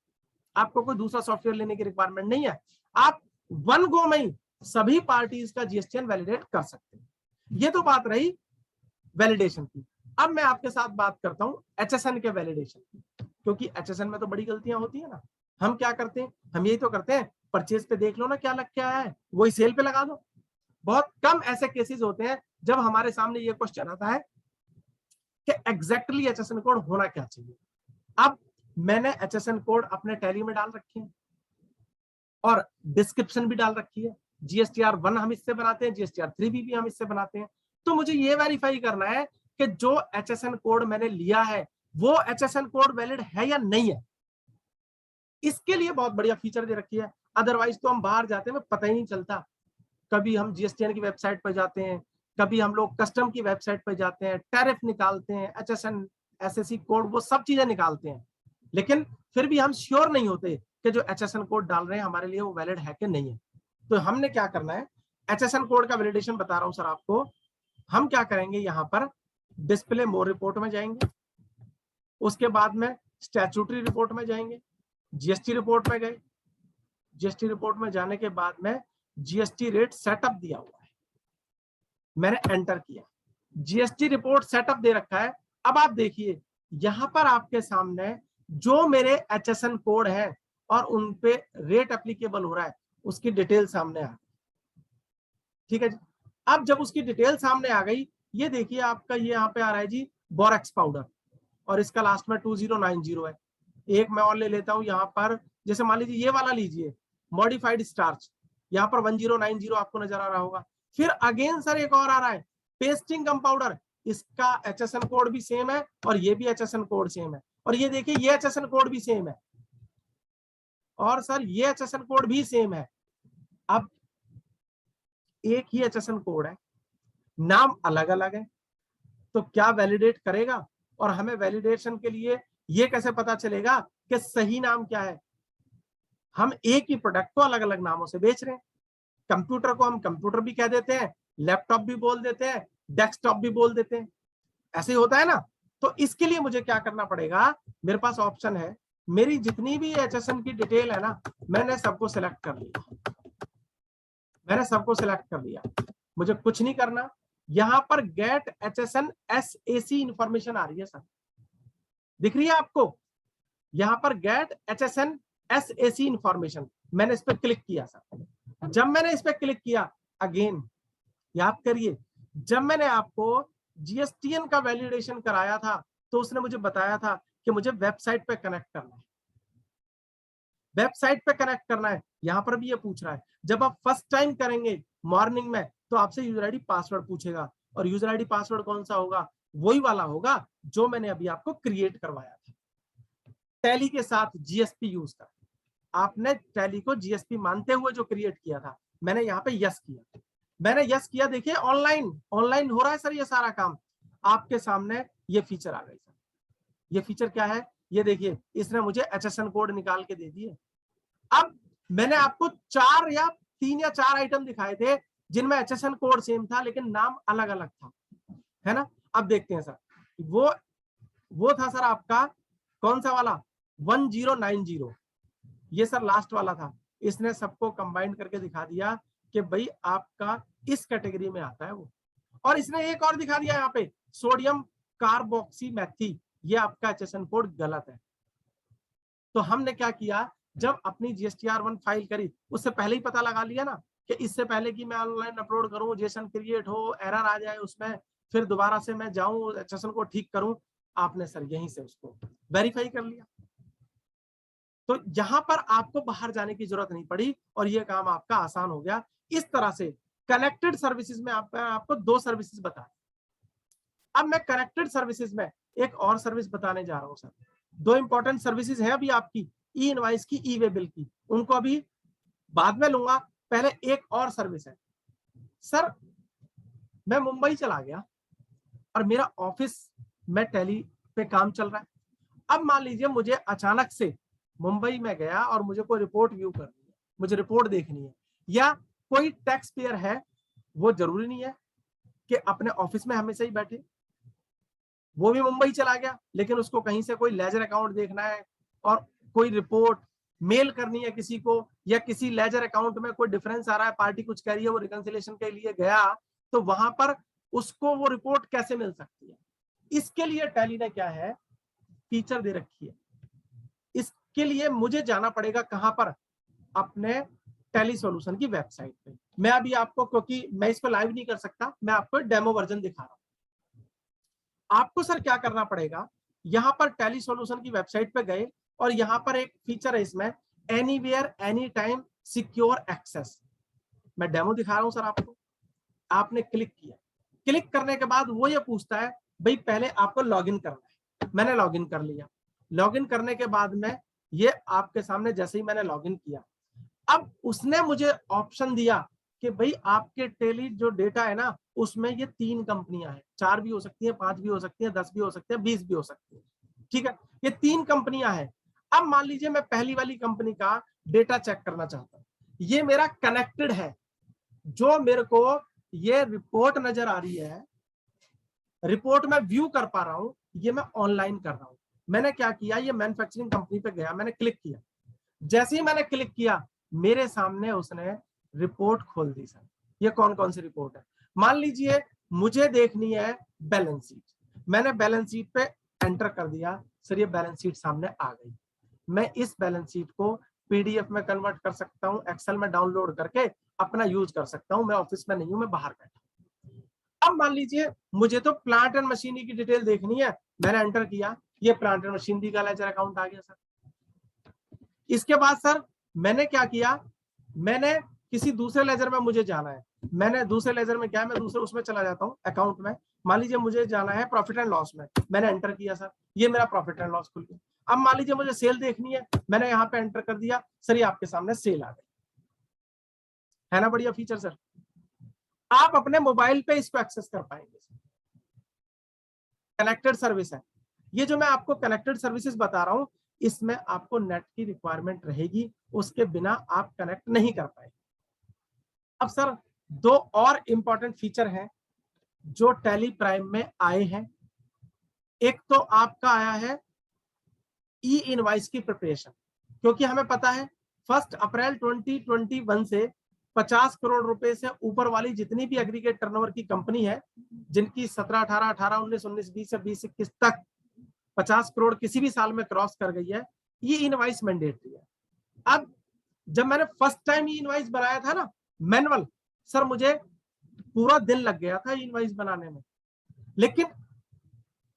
आपको कोई दूसरा सॉफ्टवेयर लेने की रिक्वायरमेंट नहीं है, आप 1 गो में ही सभी पार्टीज का जीएसटीएन वैलिडेट कर सकते हैं। ये तो बात रही वैलिडेशन की। अब मैं आपके साथ बात करता हूं एचएसएन के वैलिडेशन की, क्योंकि एचएसएन में तो बड़ी गलतियां होती है ना। हम क्या करते हैं, हम यही तो करते हैं, परचेज पे देख लो ना क्या लग के आया है, वही सेल पे लगा दो। बहुत कम ऐसे केसेस होते हैं जब हमारे सामने ये क्वेश्चन आता है कि एग्जैक्टली एचएसएन कोड होना क्या चाहिए। अब मैंने एचएसएन कोड अपने टैली में डाल रखे हैं और डिस्क्रिप्शन भी डाल रखी है। जीएसटीआर 1 हम इससे बनाते हैं, जीएसटीआर 3 भी हम इससे बनाते हैं। तो मुझे ये वेरीफाई करना है कि जो एचएसएन कोड मैंने लिया है वो एचएसएन कोड वैलिड है या नहीं है। इसके लिए बहुत बढ़िया फीचर दे रखी है, अदरवाइज तो हम बाहर जाते हैं पता ही नहीं चलता। कभी हम जीएसटीएन की वेबसाइट पर जाते हैं, कभी हम लोग कस्टम की वेबसाइट पर जाते हैं, टैरिफ निकालते हैं, एचएसएन एसएससी कोड, वो सब चीजें निकालते हैं, लेकिन फिर भी हम श्योर नहीं होते कि जो एचएसएन कोड डाल रहे हैं हमारे लिए वो वैलिड है कि नहीं है। तो हमने क्या करना है, एचएसएन कोड का वैलिडेशन बता रहा हूं सर आपको। हम क्या करेंगे, यहां पर डिस्प्ले मोर रिपोर्ट में जाएंगे, उसके बाद में स्टैट्यूटरी रिपोर्ट में जाएंगे, जीएसटी रिपोर्ट में गए, जीएसटी रिपोर्ट में जाने के बाद में जीएसटी रेट सेटअप दिया हुआ है, मैंने एंटर किया, जीएसटी रिपोर्ट सेटअप दे रखा है। अब आप देखिए यहां पर आपके सामने जो मेरे एचएसएन कोड है और उन पे रेट एप्लीकेबल हो रहा है उसकी डिटेल सामने आ गई। ठीक है जी। अब जब उसकी डिटेल सामने आ गई, ये देखिए आपका ये यहाँ पे आ रहा है जी बोरेक्स पाउडर, और इसका लास्ट में 2090 है। एक मैं और ले लेता हूं यहाँ पर, जैसे मान लीजिए ये वाला लीजिए, मॉडिफाइड स्टार्च, यहाँ पर 1090 आपको नजर आ रहा होगा। फिर अगेन सर एक और आ रहा है पेस्टिंग कंपाउडर, इसका एचएसएन कोड भी सेम है और ये भी एचएसएन कोड सेम है, और ये देखिए ये एचएसएन कोड भी सेम है, और सर ये एचएसएन कोड भी सेम है। अब एक ही एचएसएन कोड है, नाम अलग अलग है, तो क्या वैलिडेट करेगा? और हमें वैलिडेशन के लिए ये कैसे पता चलेगा कि सही नाम क्या है? हम एक ही प्रोडक्ट को अलग अलग नामों से बेच रहे हैं। कंप्यूटर को हम कंप्यूटर भी कह देते हैं, लैपटॉप भी बोल देते हैं, डेस्कटॉप भी बोल देते हैं, ऐसे ही होता है ना। तो इसके लिए मुझे क्या करना पड़ेगा, मेरे पास ऑप्शन है, मेरी जितनी भी एचएसएन की डिटेल है ना, मैंने सबको सिलेक्ट कर लिया, मैंने सबको सिलेक्ट कर लिया, मुझे कुछ नहीं करना। यहां पर गेट एचएसएन एसएसी इंफॉर्मेशन आ रही है सर, दिख रही है आपको? यहां पर गेट एचएसएन एसएसी इंफॉर्मेशन, मैंने इस पर क्लिक किया सर। जब मैंने इस पर क्लिक किया, अगेन याद करिए, जब मैंने आपको जीएसटीएन का वैलिडेशन कराया था तो उसने मुझे बताया था कि मुझे वेबसाइट पे कनेक्ट करना है, वेबसाइट पे कनेक्ट करना है। यहां पर भी ये पूछ रहा है, जब आप फर्स्ट टाइम करेंगे मॉर्निंग में तो आपसे यूजर आईडी पासवर्ड पूछेगा, और यूजर आईडी पासवर्ड कौन सा होगा? वही वाला होगा जो मैंने अभी आपको क्रिएट करवाया था टैली के साथ जीएसपी यूज कर। आपने टैली को जीएसपी मानते हुए जो क्रिएट किया था, मैंने यहाँ पे यस किया, मैंने यस किया। देखिए ऑनलाइन हो रहा है सर ये सारा काम, आपके सामने ये फीचर आ गई सर। ये फीचर क्या है, ये देखिए, इसने मुझे एचएसएन कोड निकाल के दे दिए। अब मैंने आपको 3 या 4 आइटम दिखाए थे जिनमें एचएसएन कोड सेम था लेकिन नाम अलग अलग था, है ना। अब देखते हैं सर, वो था सर आपका कौन सा वाला, 1090, ये सर लास्ट वाला था। इसने सबको कंबाइन करके दिखा दिया कि भाई आपका इस कैटेगरी में आता है वो। और इसने एक और दिखा दिया यहाँ पे, सोडियम कार्बोक्सीमेथी, ये आपका एचएसएन कोड गलत है। तो हमने क्या किया, जब अपनी GSTR1 फाइल करी उससे पहले ही पता लगा लिया ना कि इससे पहले कि मैं ऑनलाइन अपलोड करूं, जेसन क्रिएट हो, एरर आ जाए उसमें, फिर दोबारा से मैं जाऊं HSN को ठीक करूं, आपने सर यहीं से उसको वेरीफाई कर लिया। तो यहां पर आपको बाहर जाने की जरूरत नहीं पड़ी और ये काम आपका आसान हो गया। इस तरह से कनेक्टेड सर्विसेज में आपको 2 सर्विसेज बताए। अब मैं कनेक्टेड सर्विसेज में एक और सर्विस बताने जा रहा हूं सर। 2 इंपॉर्टेंट सर्विसेज है अभी आपकी, ई इनवॉइस की, ई वे बिल की, उनको अभी बाद में लूंगा। पहले एक और सर्विस है सर, मैं मुंबई चला गया और मेरा ऑफिस में टैली पे काम चल रहा है। अब मान लीजिए मुझे अचानक से मुंबई में गया और मुझे कोई रिपोर्ट व्यू करनी है, मुझे रिपोर्ट देखनी है, या कोई टैक्स पेयर है, वो जरूरी नहीं है कि अपने ऑफिस में हमेशा ही बैठे, वो भी मुंबई चला गया, लेकिन उसको कहीं से कोई लेजर अकाउंट देखना है और कोई रिपोर्ट मेल करनी है किसी को, या किसी लेजर अकाउंट में कोई डिफरेंस आ रहा है, पार्टी कुछ कह रही है, वो रिकंसिलिएशन के लिए गया, तो वहां पर उसको वो रिपोर्ट कैसे मिल सकती है? इसके लिए टैली ने क्या है, फीचर दे रखी है। इसके लिए मुझे जाना पड़ेगा कहां पर, अपने टैली सॉल्यूशन की वेबसाइट पे। मैं अभी आपको, क्योंकि मैं इस पर लाइव नहीं कर सकता, मैं आपको डेमो वर्जन दिखा रहा हूं। आपको सर क्या करना पड़ेगा, यहां पर टैली सॉल्यूशन की वेबसाइट पे गए और यहां पर एक फीचर है इसमें, anywhere any time secure access. मैं डेमो दिखा रहा हूं सर आपको। आपने क्लिक किया, क्लिक करने के बाद वो ये पूछता है भाई पहले आपको लॉगिन करना है। मैंने लॉगिन कर लिया। लॉगिन करने के बाद में ये आपके सामने, जैसे ही मैंने लॉगिन किया, अब उसने मुझे ऑप्शन दिया कि भाई आपके टेली जो डेटा है ना, उसमें ये 3 कंपनियां हैं, 4 भी हो सकती है, 5 भी हो सकती है, 10 भी हो सकती है, 20 भी हो सकती है, ठीक है, ये 3 कंपनियां हैं। अब मान लीजिए मैं पहली वाली कंपनी का डेटा चेक करना चाहता हूं, ये मेरा कनेक्टेड है, जो मेरे को ये रिपोर्ट नजर आ रही है, रिपोर्ट में व्यू कर पा रहा हूं, ये मैं ऑनलाइन कर रहा हूं। मैंने क्या किया, ये मैन्युफैक्चरिंग कंपनी पे गया, मैंने क्लिक किया। जैसे ही मैंने क्लिक किया, मेरे सामने उसने रिपोर्ट खोल दी सर। ये कौन कौन सी रिपोर्ट है, मान लीजिए मुझे देखनी है बैलेंस शीट। मैंने बैलेंस शीट पे एंटर कर दिया सर, ये बैलेंस शीट सामने आ गई। मैं इस बैलेंस शीट को पीडीएफ में कन्वर्ट कर सकता हूं, एक्सेल में डाउनलोड करके अपना यूज कर सकता हूं। मैं ऑफिस में नहीं हूं, मैं बाहर बैठा। अब मान लीजिए मुझे तो प्लांट एंड मशीनरी की डिटेल देखनी है, मैंने एंटर किया, ये प्लांट एंड मशीनरी का लेजर अकाउंट आ गया सर। इसके बाद सर मैंने क्या किया, मैंने किसी दूसरे लेजर में मुझे जाना है, मैंने दूसरे लेजर में क्या है, मैं दूसरे उसमें चला जाता हूं अकाउंट में। मान लीजिए मुझे जाना है प्रॉफिट एंड लॉस में, मैंने एंटर किया सर, ये मेरा प्रॉफिट एंड लॉस खुल गया। अब मान लीजिए मुझे सेल देखनी है, मैंने यहाँ पे एंटर कर दिया सर, ये आपके सामने सेल आ गई। है ना बढ़िया फीचर सर? आप अपने मोबाइल पे इसको एक्सेस कर पाएंगे। कनेक्टेड सर्विस है ये, जो मैं आपको कनेक्टेड सर्विसेज बता रहा हूं, इसमें आपको नेट की रिक्वायरमेंट रहेगी, उसके बिना आप कनेक्ट नहीं कर पाएंगे। अब सर 2 और इंपॉर्टेंट फीचर हैं जो टैली प्राइम में आए हैं। एक तो आपका आया है ई इनवॉइस की प्रिपरेशन, क्योंकि हमें पता है 1 अप्रैल 2021 से 50 करोड़ रुपए से ऊपर वाली जितनी भी एग्रीगेट टर्नओवर की कंपनी है, जिनकी 17, 18, 18, 19, 19, 20 से 20, 21 तक 50 करोड़ किसी भी साल में क्रॉस कर गई है, ये इनवॉइस मैंडेटरी है। अब जब मैंने फर्स्ट टाइम ये इनवॉइस बनाया था ना मैनुअल, सर मुझे पूरा दिन लग गया था इनवॉइस बनाने में, लेकिन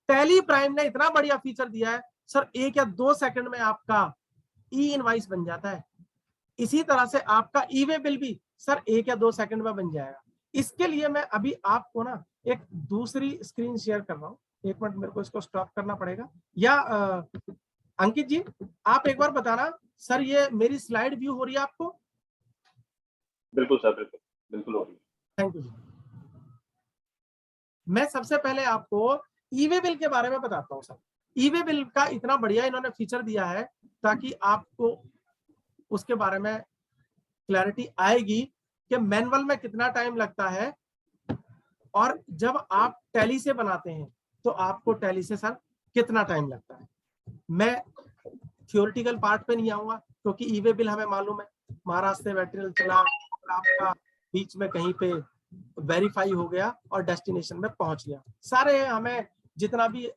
टैली प्राइम ने इतना बढ़िया फीचर दिया है सर, 1 या 2 सेकंड में आपका ई इनवॉइस बन जाता है। इसी तरह से आपका ई वे बिल भी सर 1 या 2 सेकंड में बन जाएगा। इसके लिए मैं अभी आपको ना एक दूसरी स्क्रीन शेयर कर रहा हूँ, 1 मिनट मेरे को इसको स्टॉप करना पड़ेगा। या अंकित जी आप एक बार बताना सर, ये मेरी स्लाइड व्यू हो रही है आपको? बिल्कुल सर, बिल्कुल बिल्कुल हो रही है। थैंक यू जी। मैं सबसे पहले आपको ई वे बिल के बारे में बताता हूँ सर। ई वे बिल का इतना बढ़िया इन्होंने फीचर दिया है ताकि आपको उसके बारे में क्लैरिटी आएगी कि मैनुअल में कितना टाइम लगता है, और जब आप टैली से बनाते हैं तो आपको टैली से सर कितना टाइम लगता है। मैं थियोरिटिकल पार्ट पे नहीं आऊंगा, क्योंकि ई वे बिल हमें मालूम है, महाराष्ट्र से मटेरियल चला, आपका बीच में कहीं पे वेरीफाई हो गया और डेस्टिनेशन में पहुंच गया। सारे हमें जितना भी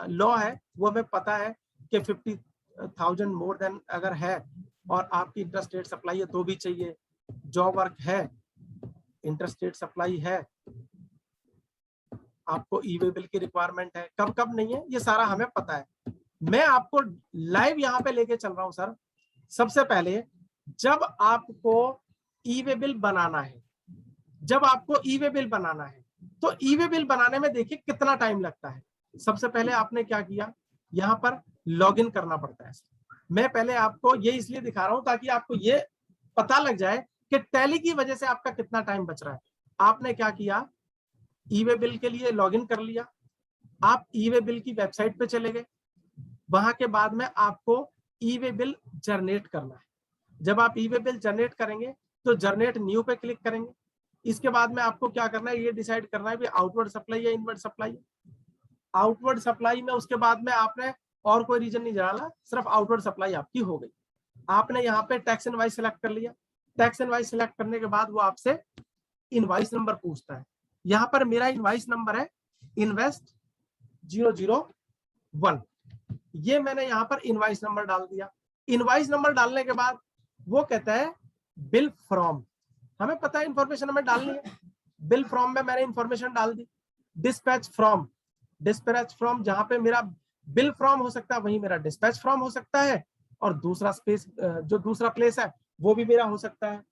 लॉ है वो हमें पता है कि 1000 मोर देन अगर है और आपकी इंटरस्टेट सप्लाई है तो भी चाहिए, जॉब वर्क है, इंटरस्टेट सप्लाई है, आपको ई वे बिल की रिक्वायरमेंट है, कब कब नहीं है ये सारा हमें पता है। मैं आपको लाइव यहाँ पे लेके चल रहा हूँ सर। सबसे पहले जब आपको ई वे बिल बनाना है, जब आपको ई वे बिल बनाना है तो ई वे बिल बनाने में देखिए कितना टाइम लगता है। सबसे पहले आपने क्या किया, यहाँ पर लॉगिन करना पड़ता है। मैं पहले आपको ये इसलिए दिखा रहा हूं ताकि आपको ये पता लग जाए कि टैली की वजह से आपका कितना टाइम बच रहा है। आपने क्या किया, ई वे बिल के लिए लॉगिन कर लिया, आप ई वे बिल की वेबसाइट पे चले गए, वहां के बाद में आपको ई वे बिल जनरेट करना है। जब आप ई वे बिल जनरेट करेंगे तो जनरेट न्यू पे क्लिक करेंगे। इसके बाद में आपको क्या करना है, ये डिसाइड करना है भी आउटवर्ड सप्लाई या इनवर्ड सप्लाई। आउटवर्ड सप्लाई में उसके बाद में आपने और कोई रीजन नहीं डाला, सिर्फ आउटवर्ड सप्लाई आपकी हो गई। आपने यहाँ पे टैक्स इनवाइस सिलेक्ट कर लिया। टैक्स इनवाइस सिलेक्ट करने के बाद वो आपसे इनवाइस नंबर पूछता है। यहाँ पर मेरा इनवाइस नंबर है इन्वेस्ट 001, ये मैंने यहाँ पर इनवाइस नंबर डाल दिया। इनवाइस नंबर डालने के बाद वो कहता है बिल फ्रॉम, हमें पता है इंफॉर्मेशन हमें डालनी है। बिल फ्रॉम में मैंने इंफॉर्मेशन डाल दी। डिस्पैच फ्रॉम, डिस्पैच फ्रॉम जहां पे मेरा बिल फ्रॉम हो सकता है वहीं मेरा डिस्पैच फ्रॉम हो सकता है, और दूसरा स्पेस जो दूसरा प्लेस है वो भी मेरा हो सकता है।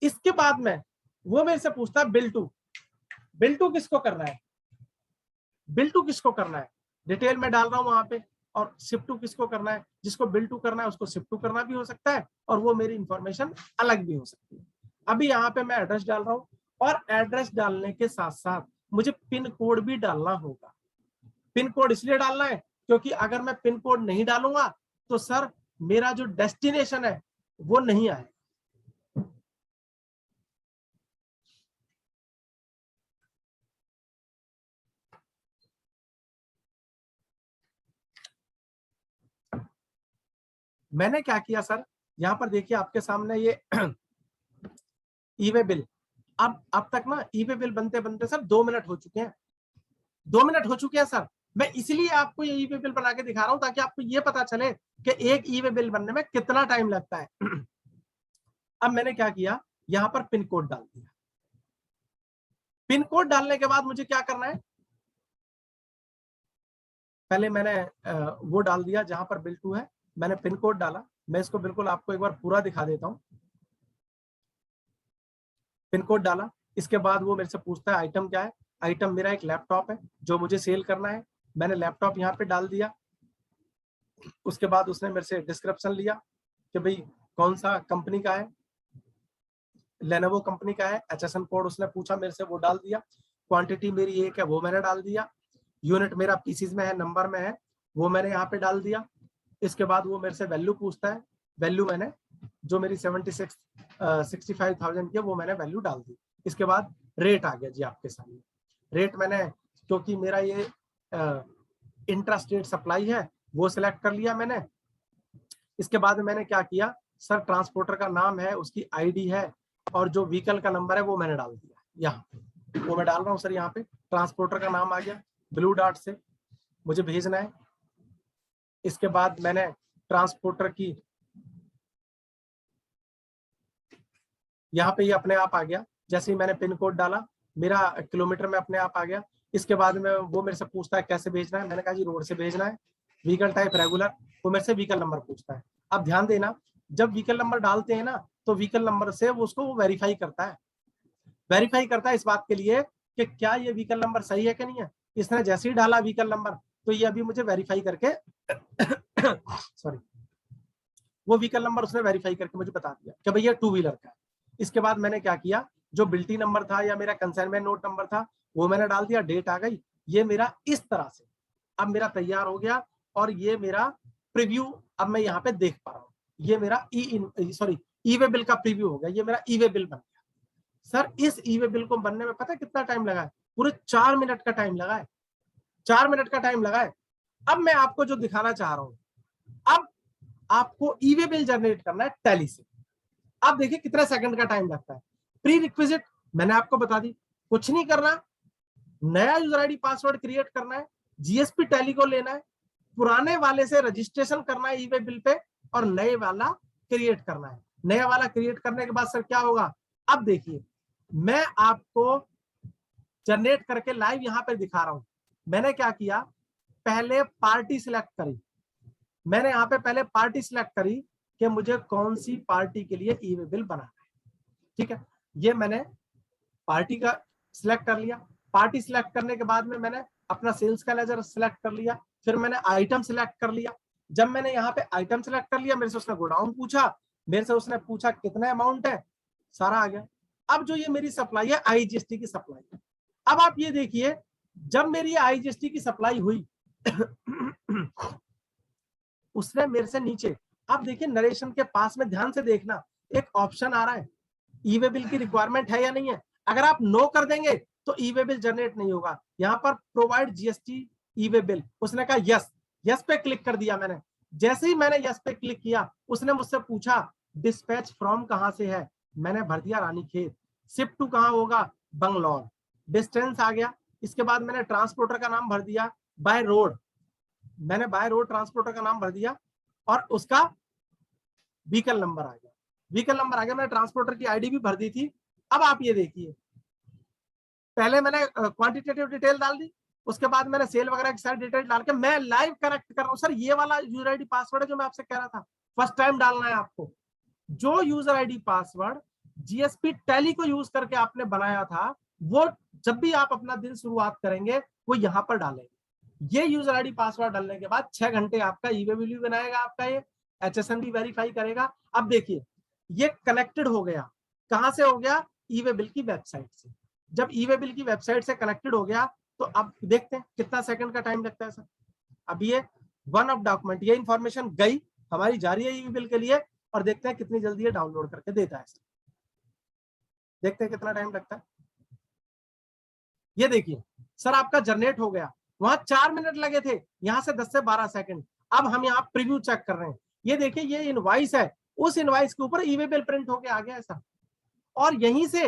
इसके बाद में वो मेरे से पूछता है बिल टू, बिल टू किसको करना है, बिल टू किसको करना है, डिटेल में डाल रहा हूं वहां पे। और शिफ्ट टू किसको करना है, जिसको बिल टू करना है उसको शिफ्ट टू करना भी हो सकता है, और वो मेरी इंफॉर्मेशन अलग भी हो सकती है। अभी यहाँ पे मैं एड्रेस डाल रहा हूँ, और एड्रेस डालने के साथ साथ मुझे पिन कोड भी डालना होगा। पिन कोड इसलिए डालना है क्योंकि अगर मैं पिन कोड नहीं डालूंगा तो सर मेरा जो डेस्टिनेशन है वो नहीं आएगा। मैंने क्या किया सर, यहाँ पर देखिए आपके सामने ये ई वे बिल, अब तक ना ई वे बिल बनते बनते सर 2 मिनट हो चुके हैं, 2 मिनट हो चुके हैं सर। मैं इसलिए आपको ये ई वे बिल बना के दिखा रहा हूं ताकि आपको ये पता चले कि एक ई वे बिल बनने में कितना टाइम लगता है। अब मैंने क्या किया, यहां पर पिन कोड डाल दिया। पिन कोड डालने के बाद मुझे क्या करना है, पहले मैंने वो डाल दिया जहां पर बिल टू है, मैंने पिन कोड डाला। मैं इसको बिल्कुल आपको एक बार पूरा दिखा देता हूं। पिन कोड डाला, इसके बाद वो मेरे से पूछता है आइटम क्या है। आइटम मेरा एक लैपटॉप है जो मुझे सेल करना है, मैंने लैपटॉप यहाँ पे डाल दिया। उसके बाद उसने मेरे से डिस्क्रिप्शन लिया कि भाई कौन सा कंपनी का है, लेनोवो कंपनी का है। HSN कोड उसने पूछा मेरे से, वो डाल दिया। क्वांटिटी मेरी एक है वो मैंने डाल दिया। यूनिट मेरा पीसीज में है, नंबर में है, वो मैंने यहाँ पे डाल दिया। इसके बाद वो मेरे से वैल्यू पूछता है, वैल्यू मैंने जो मेरी 65,000 की है वो मैंने वैल्यू डाल दी। इसके बाद रेट आ गया जी आपके सामने। रेट मैंने, क्योंकि मेरा ये इंट्रास्टेट सप्लाई है, वो सिलेक्ट कर लिया मैंने। इसके बाद मैंने क्या किया सर, ट्रांसपोर्टर का नाम है, उसकी आईडी है, और जो व्हीकल का नंबर है वो मैंने डाल दिया यहाँ पे। वो मैं डाल रहा हूँ सर, यहाँ पे ट्रांसपोर्टर का नाम आ गया, ब्लू डॉट से मुझे भेजना है। इसके बाद मैंने ट्रांसपोर्टर की, यहाँ पे ये अपने आप आ गया। जैसे ही मैंने पिन कोड डाला मेरा किलोमीटर में अपने आप आ गया। इसके बाद में वो मेरे से पूछता है कैसे भेजना है, मैंने कहा जी रोड से भेजना है। व्हीकल टाइप रेगुलर, वो मेरे से व्हीकल नंबर पूछता है। अब ध्यान देना, जब व्हीकल नंबर डालते हैं ना तो व्हीकल नंबर से वो उसको वेरीफाई करता है। वेरीफाई करता है इस बात के लिए कि क्या ये व्हीकल नंबर सही है कि नहीं है। इसने जैसे ही डाला व्हीकल नंबर तो ये अभी मुझे वेरीफाई करके सॉरी, वो व्हीकल नंबर उसने वेरीफाई करके मुझे बता दिया कि भैया 2 व्हीलर का है। इसके बाद मैंने क्या किया, जो बिल्टी नंबर था या मेरा कंसाइनमेंट नोट नंबर था वो मैंने डाल दिया। डेट आ गई, ये मेरा इस तरह से अब मेरा तैयार हो गया, और ये मेरा प्रीव्यू अब मैं यहाँ पे देख पा रहा हूँ। ये मेरा ई वे बिल का प्रीव्यू हो गया, ये मेरा ई वे बिल बन गया। सर इस ई वे बिल को बनने में पता है कितना टाइम लगा है, पूरे 4 मिनट का टाइम लगा है, 4 मिनट का टाइम लगा है। अब मैं आपको जो दिखाना चाह रहा हूँ, अब आपको ई वे बिल जनरेट करना है टैली से। अब देखिए कितना सेकंड का टाइम लगता है। प्री रिक्विजिट मैंने आपको बता दी, कुछ नहीं करना, नया यूजर आईडी पासवर्ड क्रिएट करना है, जीएसपी टैली को लेना है, पुराने वाले से रजिस्ट्रेशन करना है ई वे बिल पे और नए वाला क्रिएट करना है। नया वाला क्रिएट करने के बाद सर क्या होगा, अब देखिए मैं आपको जनरेट करके लाइव यहां पे दिखा रहा हूं। मैंने क्या किया, पहले पार्टी सिलेक्ट करी, मैंने यहाँ पे पहले पार्टी सिलेक्ट करी कि मुझे कौन सी पार्टी के लिए ई वे बिल बनाना है। ठीक है, ये मैंने पार्टी का सिलेक्ट कर लिया। पार्टी सिलेक्ट करने के बाद में मैंने अपना सेल्स का लेजर सिलेक्ट कर लिया, फिर मैंने आइटम सिलेक्ट कर लिया। जब मैंने यहाँ पे आइटम सिलेक्ट कर लिया, मेरे से उसने गोडाउन पूछा, मेरे से उसने पूछा कितना अमाउंट है, सारा आ गया। अब जो ये मेरी सप्लाई है आईजीएसटी की सप्लाई है। अब आप ये देखिए, जब मेरी आईजीएसटी की सप्लाई हुई उसने मेरे से नीचे, आप देखिए नरेशन के पास में ध्यान से देखना, एक ऑप्शन आ रहा है ई वे बिल की रिक्वायरमेंट है या नहीं है। अगर आप नो कर देंगे तो ई वे बिल जनरेट नहीं होगा। यहाँ पर प्रोवाइड जीएसटी ई वे बिल, उसने कहा यस, यस पे क्लिक कर दिया मैंने। जैसे ही मैंने यस पे क्लिक किया, उसने मुझसे पूछा डिस्पैच फ्रॉम कहां से है, मैंने भर दिया रानीखेत। शिप टू कहां होगा, बंगलौर। डिस्टेंस आ गया। इसके बाद मैंने ट्रांसपोर्टर का नाम भर दिया, बाय रोड, मैंने बाय रोड ट्रांसपोर्टर का नाम भर दिया और उसका व्हीकल नंबर आ गया। व्हीकल नंबर आ गया, मैंने ट्रांसपोर्टर की आईडी भी भर दी थी। अब आप ये देखिए, पहले मैंने क्वांटिटेटिव डिटेल डाल दी, उसके बाद मैंने सेल वगैरह की सारी डिटेल डाल के मैं लाइव कनेक्ट कर रहा हूँ। सर ये वाला यूजर आईडी पासवर्ड है जो मैं आपसे कह रहा था, फर्स्ट टाइम डालना है आपको। जो user ID password GSP tally को यूज करके आपने बनाया था, वो जब भी आप अपना दिन शुरुआत करेंगे वो यहाँ पर डालेंगे। ये यूजर आईडी पासवर्ड डालने के बाद 6 घंटे आपका ई वे बिल भी बनाएगा, आपका ये HSN भी वेरीफाई करेगा। अब देखिए ये कनेक्टेड हो गया, कहां से हो गया, ई वे बिल की वेबसाइट से। जब ई वे बिल की वेबसाइट से कनेक्टेड हो गया तो अब देखते हैं कितना सेकंड का टाइम लगता है सर। अब ये वन ऑफ डॉक्यूमेंट, ये इंफॉर्मेशन गई हमारी, जा रही है ई वे बिल के लिए, और देखते हैं कितनी जल्दी ये डाउनलोड करके देता है सर। देखते हैं कितना टाइम लगता है। ये देखिए सर आपका जनरेट हो गया, वहां 4 मिनट लगे थे, यहां से 10 से 12 सेकंड। अब हम यहाँ प्रीव्यू चेक कर रहे हैं, ये देखिए ये इनवॉइस है, उस इनवॉइस के ऊपर ई वे बिल प्रिंट होके आ गया है सर। और यहीं से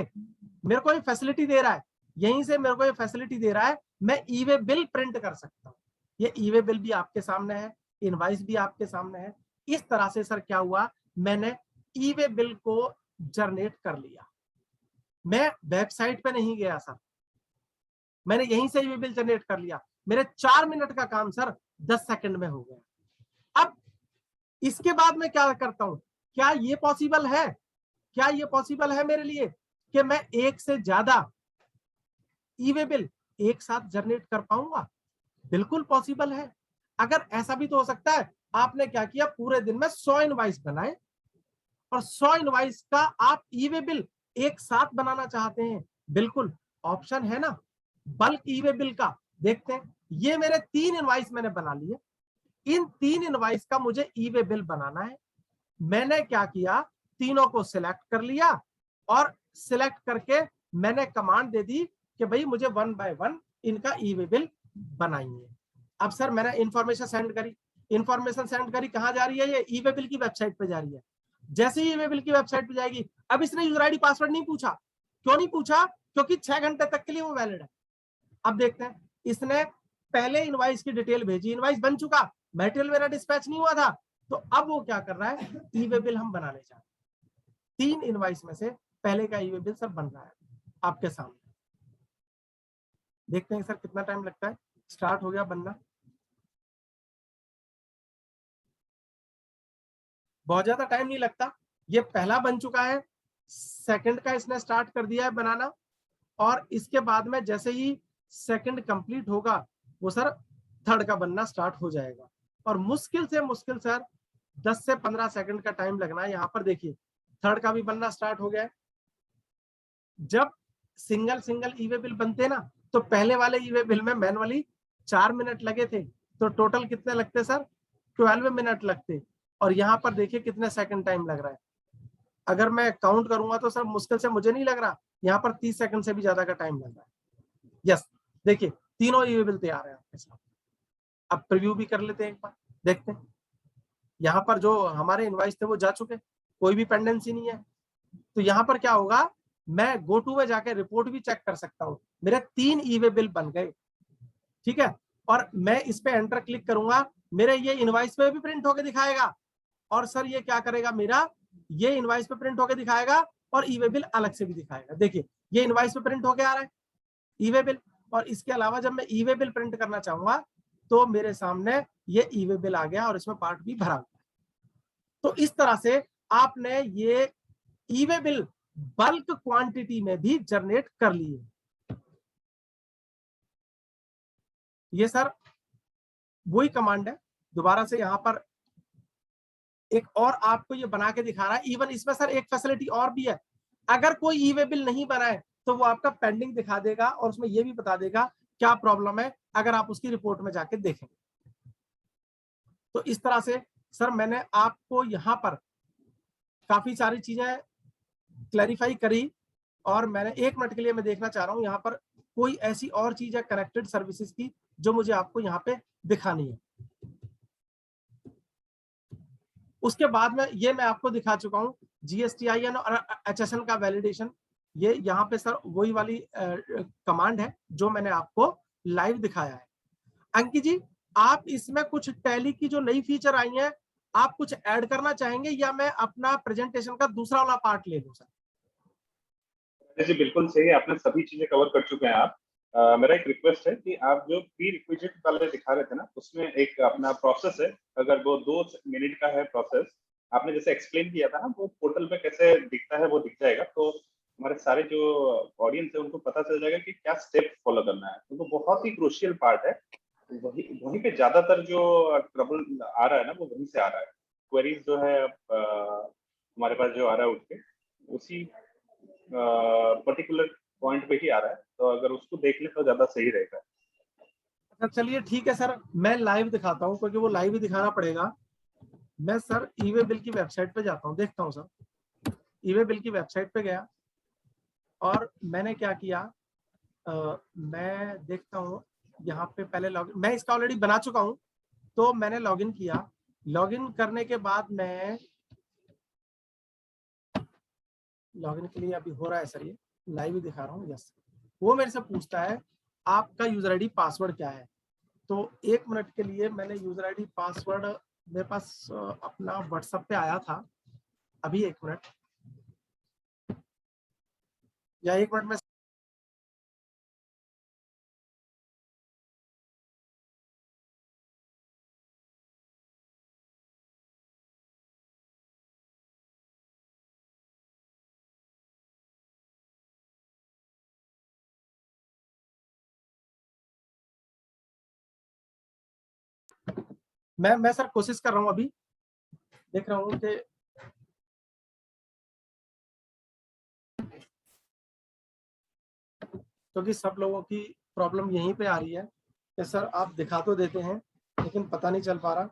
मेरे को ये फैसिलिटी दे रहा है, यहीं से मेरे को ये फैसिलिटी दे रहा है, मैं ई वे बिल प्रिंट कर सकता हूँ। ये ई वे बिल भी आपके सामने है, इनवॉइस भी आपके सामने है। इस तरह से सर क्या हुआ, मैंने ई वे बिल को जनरेट कर लिया। मैं वेबसाइट पे नहीं गया सर, मैंने यहीं से ई वे बिल जनरेट कर लिया। मेरे 4 मिनट का काम सर 10 सेकंड में हो गया। अब इसके बाद मैं क्या करता हूं, क्या ये पॉसिबल है, क्या ये पॉसिबल है मेरे लिए कि मैं एक से ज्यादा ई वे बिल एक साथ जनरेट कर पाऊंगा? बिल्कुल पॉसिबल है। अगर ऐसा भी तो हो सकता है, आपने क्या किया, पूरे दिन में 100 इनवॉइस बनाए और 100 इनवॉइस का आप ई वे बिल एक साथ बनाना चाहते हैं, बिल्कुल ऑप्शन है ना बल्क ई वे बिल का। देखते हैं, ये मेरे 3 इनवॉइस मैंने बना लिए, इन 3 इनवॉइस का मुझे ई वे बिल बनाना है। मैंने क्या किया, तीनों को सिलेक्ट कर लिया और सिलेक्ट करके मैंने कमांड दे दी कि भाई मुझे 1 बाय 1 इनका ई वे बिल बनाइए। अब सर मैंने इंफॉर्मेशन सेंड करी, इंफॉर्मेशन सेंड करी, कहां जा रही है, ये ई वे बिल की वेबसाइट पे जा रही है। जैसे ही ई वे बिल की वेबसाइट पे जाएगी, अब इसने यूजर आईडी पासवर्ड नहीं पूछा। क्यों नहीं पूछा, क्योंकि 6 घंटे तक के लिए वो वैलिड है। अब देखते हैं, इसने पहले इनवॉइस की डिटेल भेजी, इनवॉइस बन चुका, मटेरियल मेरा डिस्पैच नहीं हुआ था, तो अब वो क्या कर रहा है, ई वे बिल हम बनाने जा रहे हैं। 3 इनवॉइस में से पहले का ई वे बिल सर बन रहा है आपके सामने। देखते हैं सर कितना टाइम लगता है। स्टार्ट हो गया बनना, बहुत ज्यादा टाइम नहीं लगता। ये पहला बन चुका है, सेकंड का इसने स्टार्ट कर दिया है बनाना, और इसके बाद में जैसे ही सेकंड कंप्लीट होगा वो सर थर्ड का बनना स्टार्ट हो जाएगा। और मुश्किल से मुश्किल सर 10 से 15 सेकंड का टाइम लगना है। यहाँ पर देखिए थर्ड का भी बनना स्टार्ट हो गया है। जब सिंगल सिंगल ई वे बिल बनते ना, तो पहले वाले ई वे बिल में मैनुअली 4 मिनट लगे थे, तो टोटल कितने लगते सर, 12 मिनट लगते। और यहाँ पर देखिए कितने सेकंड टाइम लग रहा है। अगर मैं काउंट करूंगा तो सर मुश्किल से, मुझे नहीं लग रहा, यहाँ पर 30 सेकंड से भी ज्यादा का टाइम लग रहा है। यस, देखिए तीनों ई वे बिल तैयार है आपके साथ। अब प्रीव्यू भी कर लेते हैं एक बार, देखते हैं। यहाँ पर जो हमारे इनवॉइस थे वो जा चुके, कोई भी पेंडेंसी नहीं है। तो यहाँ पर क्या होगा, मैं गो टू में जाकर रिपोर्ट भी चेक कर सकता हूँ। मेरे 3 ई वे बिल बन गए, ठीक है। और मैं इस पे एंटर क्लिक करूंगा मेरे ये इनवॉइस पे भी प्रिंट होके दिखाएगा, और सर ये क्या करेगा, मेरा ये इनवॉइस पे प्रिंट होके दिखाएगा और ई वे बिल अलग से भी दिखाएगा। देखिए ये इनवॉइस पे प्रिंट होके आ रहा है ई वे बिल, और इसके अलावा जब मैं ई वे बिल प्रिंट करना चाहूंगा तो मेरे सामने ये ई वे बिल आ गया और इसमें पार्ट भी भरा हुआ है। तो इस तरह से आपने ये ई वे बिल बल्क क्वांटिटी में भी जनरेट कर लिए। ये सर वही कमांड है, दोबारा से यहां पर एक और आपको ये बना के दिखा रहा है। इवन इसमें सर एक फैसिलिटी और भी है, अगर कोई ई वे बिल नहीं बनाए तो वो आपका पेंडिंग दिखा देगा और उसमें ये भी बता देगा क्या प्रॉब्लम है, अगर आप उसकी रिपोर्ट में जाके देखेंगे। तो इस तरह से सर मैंने आपको यहाँ पर काफी सारी चीजें क्लैरिफाई करी, और मैंने 1 मिनट के लिए मैं देखना चाह रहा हूँ यहाँ पर कोई ऐसी और चीज है कनेक्टेड सर्विसेज की जो मुझे आपको यहाँ पे दिखानी है। उसके बाद में ये मैं आपको दिखा चुका हूँ GSTIN और HSN का वैलिडेशन। ये यहाँ पे सर वही वाली कमांड है जो मैंने आपको लाइव दिखाया है। अंकित जी, आप इसमें कुछ टैली की जो नई फीचर आई है आप कुछ ऐड करना चाहेंगे या मैं अपना प्रेजेंटेशन का दूसरा वाला पार्ट ले लूं सर? जी बिल्कुल सही, आपने सभी चीजें कवर कर चुके हैं आप। मेरा एक रिक्वेस्ट है कि आप जो प्री रिक्विजिट वाले दिखा रहे थे ना, उसमें एक अपना प्रोसेस है, अगर वो 2 मिनट का है प्रोसेस, आपने जैसे एक्सप्लेन किया था ना, वो पोर्टल पे कैसे दिखता है वो दिख जाएगा, तो हमारे सारे जो ऑडियंस है उनको पता चल जाएगा कि क्या स्टेप फॉलो करना है। तो वो बहुत ही क्रूशियल पार्ट है, वहीं पे ज्यादातर जो ट्रबल आ रहा है ना वो वहीं से आ रहा है। क्वेरीज जो है हमारे पास जो आ रहा है उठ के उसी पर्टिकुलर पॉइंट पे ही आ रहा है, तो अगर उसको देख ले तो ज्यादा सही रहेगा। अच्छा चलिए ठीक है सर, मैं लाइव दिखाता हूँ क्योंकि वो लाइव ही दिखाना पड़ेगा। मैं सर ई वे बिल की वेबसाइट पे जाता हूँ, देखता हूँ सर। ई वे बिल की वेबसाइट पे गया और मैंने क्या किया, मैं देखता हूँ यहाँ पे पहले लॉगिन, मैं इसका ऑलरेडी बना चुका हूँ तो मैंने लॉगिन किया। लॉगिन करने के बाद मैं लॉगिन के लिए अभी हो रहा है सर, ये लाइव ही दिखा रहा हूँ। यस, वो मेरे से पूछता है आपका यूजर आईडी पासवर्ड क्या है। तो 1 मिनट के लिए मैंने यूजर आईडी पासवर्ड मेरे पास अपना व्हाट्सएप पे आया था, अभी 1 मिनट या 1 मिनट में मैं सर कोशिश कर रहा हूँ, अभी देख रहा हूँ कि क्योंकि सब लोगों की प्रॉब्लम यहीं पे आ रही है कि सर आप दिखा तो देते हैं लेकिन पता नहीं चल पा रहा।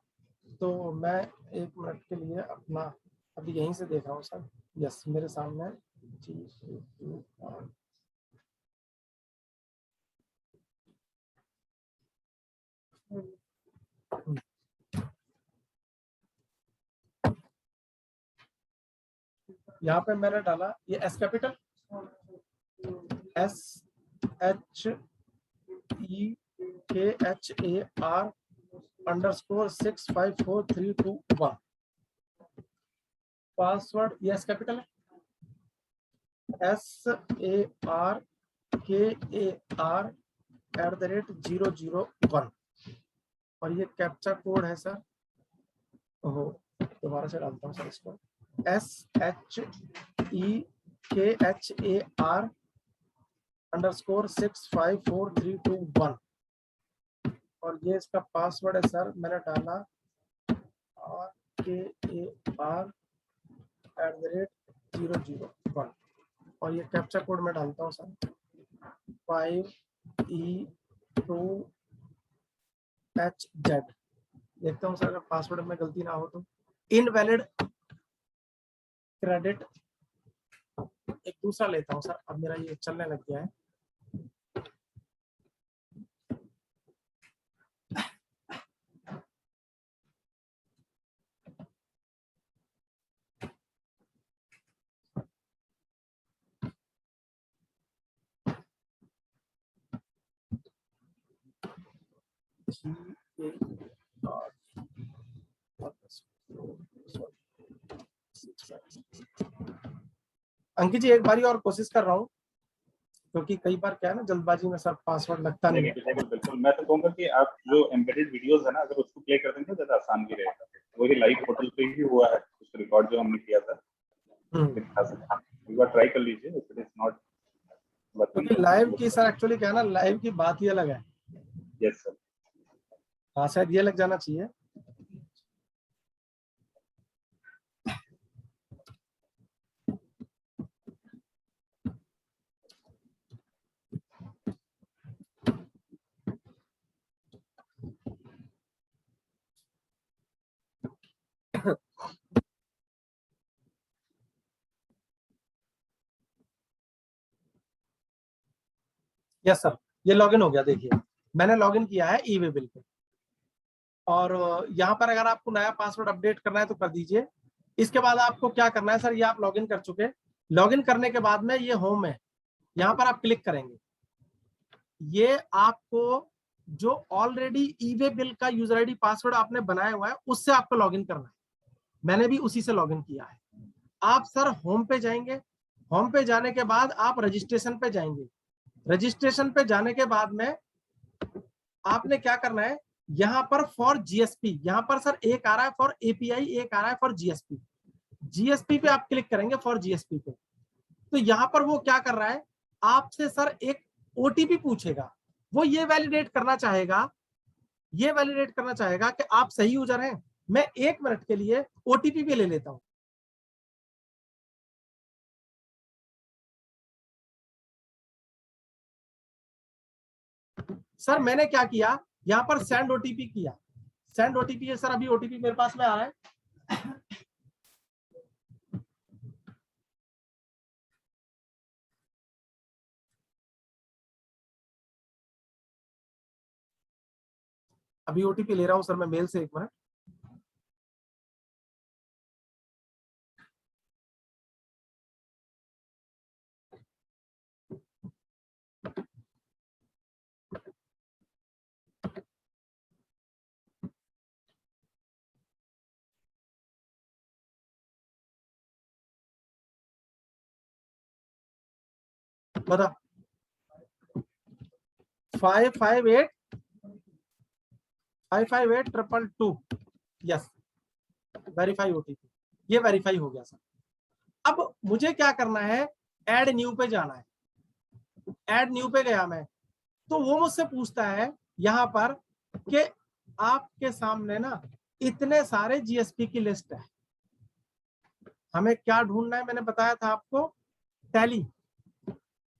तो मैं 1 मिनट के लिए अपना अभी यहीं से देख रहा हूँ सर। यस, मेरे सामने यहाँ पे मैंने डाला ये S capital SHEKHAR_65432 password yes capital SARKAR@001 और ये कैप्चा कोड है सर। ओहो, दोबारा से डालता हूँ सर इसको, SHEKHAR_65432 और ये इसका पासवर्ड है सर, मैंने डाला RKAR@001 और ये कैप्चा कोड में डालता हूँ सर 5E2HZ। देखता हूँ सर अगर पासवर्ड में गलती ना हो तो। इनवैलिड क्रेडिट एक दूसरा लेता हूँ सर, अब मेरा ये चलने लग गया है। अंकित जी एक बारी और कोशिश कर रहा हूँ, क्योंकि कई बार क्या है ना, जल्दबाजी में सर पासवर्ड लगता नहीं है। बिल्कुल मैं तो कहूंगा कि आप जो एम्बेडेड वीडियोस है ना, अगर उसको प्ले कर देंगे तो ज्यादा आसान भी रहेगा। वही लाइव पोर्टल पे ही हुआ है, उस रिकॉर्ड जो हमने किया था दिखा सकते हैं, एक बार ट्राई कर लीजिए। इफ इट इज नॉट क्योंकि लाइव की सर एक्चुअली क्या है ना, लाइव की बात ही अलग है। Yes sir. हाँ शायद ये लग जाना चाहिए। यस सर, ये लॉगिन हो गया। देखिए मैंने लॉगिन किया है ई-वे बिल पे, और यहाँ पर अगर आपको नया पासवर्ड अपडेट करना है तो कर दीजिए। इसके बाद आपको क्या करना है सर, ये आप लॉगिन कर चुके हैं। लॉगिन करने के बाद में ये होम है, यहाँ पर आप क्लिक करेंगे। ये आपको जो ऑलरेडी ई-वे बिल का यूजर आईडी पासवर्ड आपने बनाया हुआ है उससे आपको लॉगिन करना है। मैंने भी उसी से लॉगिन किया है। आप सर होम पे जाएंगे, होम पे जाने के बाद आप रजिस्ट्रेशन पे जाएंगे। रजिस्ट्रेशन पे जाने के बाद में आपने क्या करना है, यहां पर फॉर जीएसपी, यहां पर सर एक आ रहा है फॉर एपीआई, एक आ रहा है फॉर जीएसपी। जीएसपी पे आप क्लिक करेंगे, फॉर जीएसपी पे। तो यहां पर वो क्या कर रहा है, आपसे सर एक ओटीपी पूछेगा। वो ये वैलिडेट करना चाहेगा, ये वैलिडेट करना चाहेगा कि आप सही यूजर हैं। मैं 1 मिनट के लिए ओटीपी भी ले लेता हूं। सर मैंने क्या किया, यहां पर सेंड ओटीपी किया। सेंड ओटीपी है सर, अभी ओटीपी मेरे पास में आ रहा है। अभी ओटीपी ले रहा हूं सर मैं मेल से, 1 मिनट। बता 558 यस, वेरीफाई ओटीपी। ये वेरीफाई हो गया सर। अब मुझे क्या करना है, ऐड न्यू पे जाना है। ऐड न्यू पे गया मैं, तो वो मुझसे पूछता है यहां पर कि आपके सामने ना इतने सारे जीएसपी की लिस्ट है। हमें क्या ढूंढना है, मैंने बताया था आपको, टैली।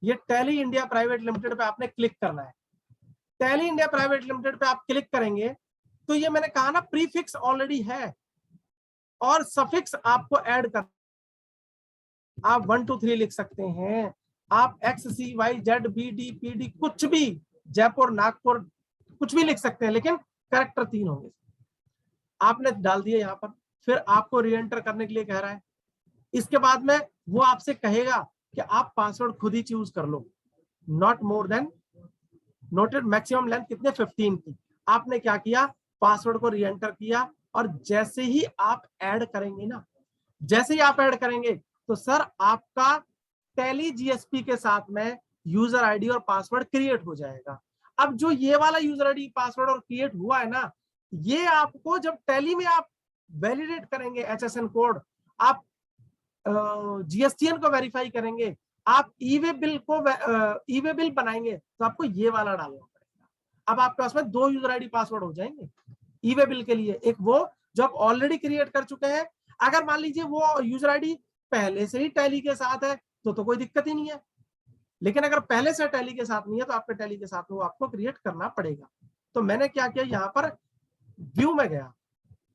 ये टैली इंडिया प्राइवेट लिमिटेड पे आपने क्लिक करना है। टैली इंडिया प्राइवेट लिमिटेड पे आप क्लिक करेंगे तो ये मैंने कहा ना प्रीफिक्स ऑलरेडी है, और सफिक्स आपको ऐड कर, आप 1 2 3 लिख सकते हैं, आप XCYZ BD कुछ भी, जयपुर नागपुर कुछ भी लिख सकते हैं, लेकिन कैरेक्टर 3 होंगे। आपने डाल दिया यहाँ पर, फिर आपको री एंटर करने के लिए कह रहा है। इसके बाद में वो आपसे कहेगा कि आप पासवर्ड खुद ही चूज कर लो, not more than noted maximum length कितने 15 की। आपने क्या किया, पासवर्ड को री एंटर किया, और जैसे ही आप ऐड करेंगे ना, जैसे ही आप ऐड करेंगे तो सर आपका टैली जीएसपी के साथ में यूजर आईडी और पासवर्ड क्रिएट हो जाएगा। अब जो ये वाला यूजर आईडी पासवर्ड और क्रिएट हुआ है ना, ये आपको जब टैली में आप वैलिडेट करेंगे एचएसएन कोड, आप जीएसटीएन को वेरीफाई करेंगे, आप ई-वे बिल को ई-वे बिल बनाएंगे, तो आपको ये वाला डालना पड़ेगा। अब आपके पास में 2 यूजर आईडी पासवर्ड हो जाएंगे ई-वे बिल के लिए। एक वो जो आप ऑलरेडी क्रिएट कर चुके हैं, अगर मान लीजिए वो यूजर आईडी पहले से ही टैली के साथ है तो कोई दिक्कत ही नहीं है, लेकिन अगर पहले से टैली के साथ नहीं है तो आपके टैली के साथ वो आपको क्रिएट करना पड़ेगा। तो मैंने क्या किया, यहाँ पर व्यू में गया।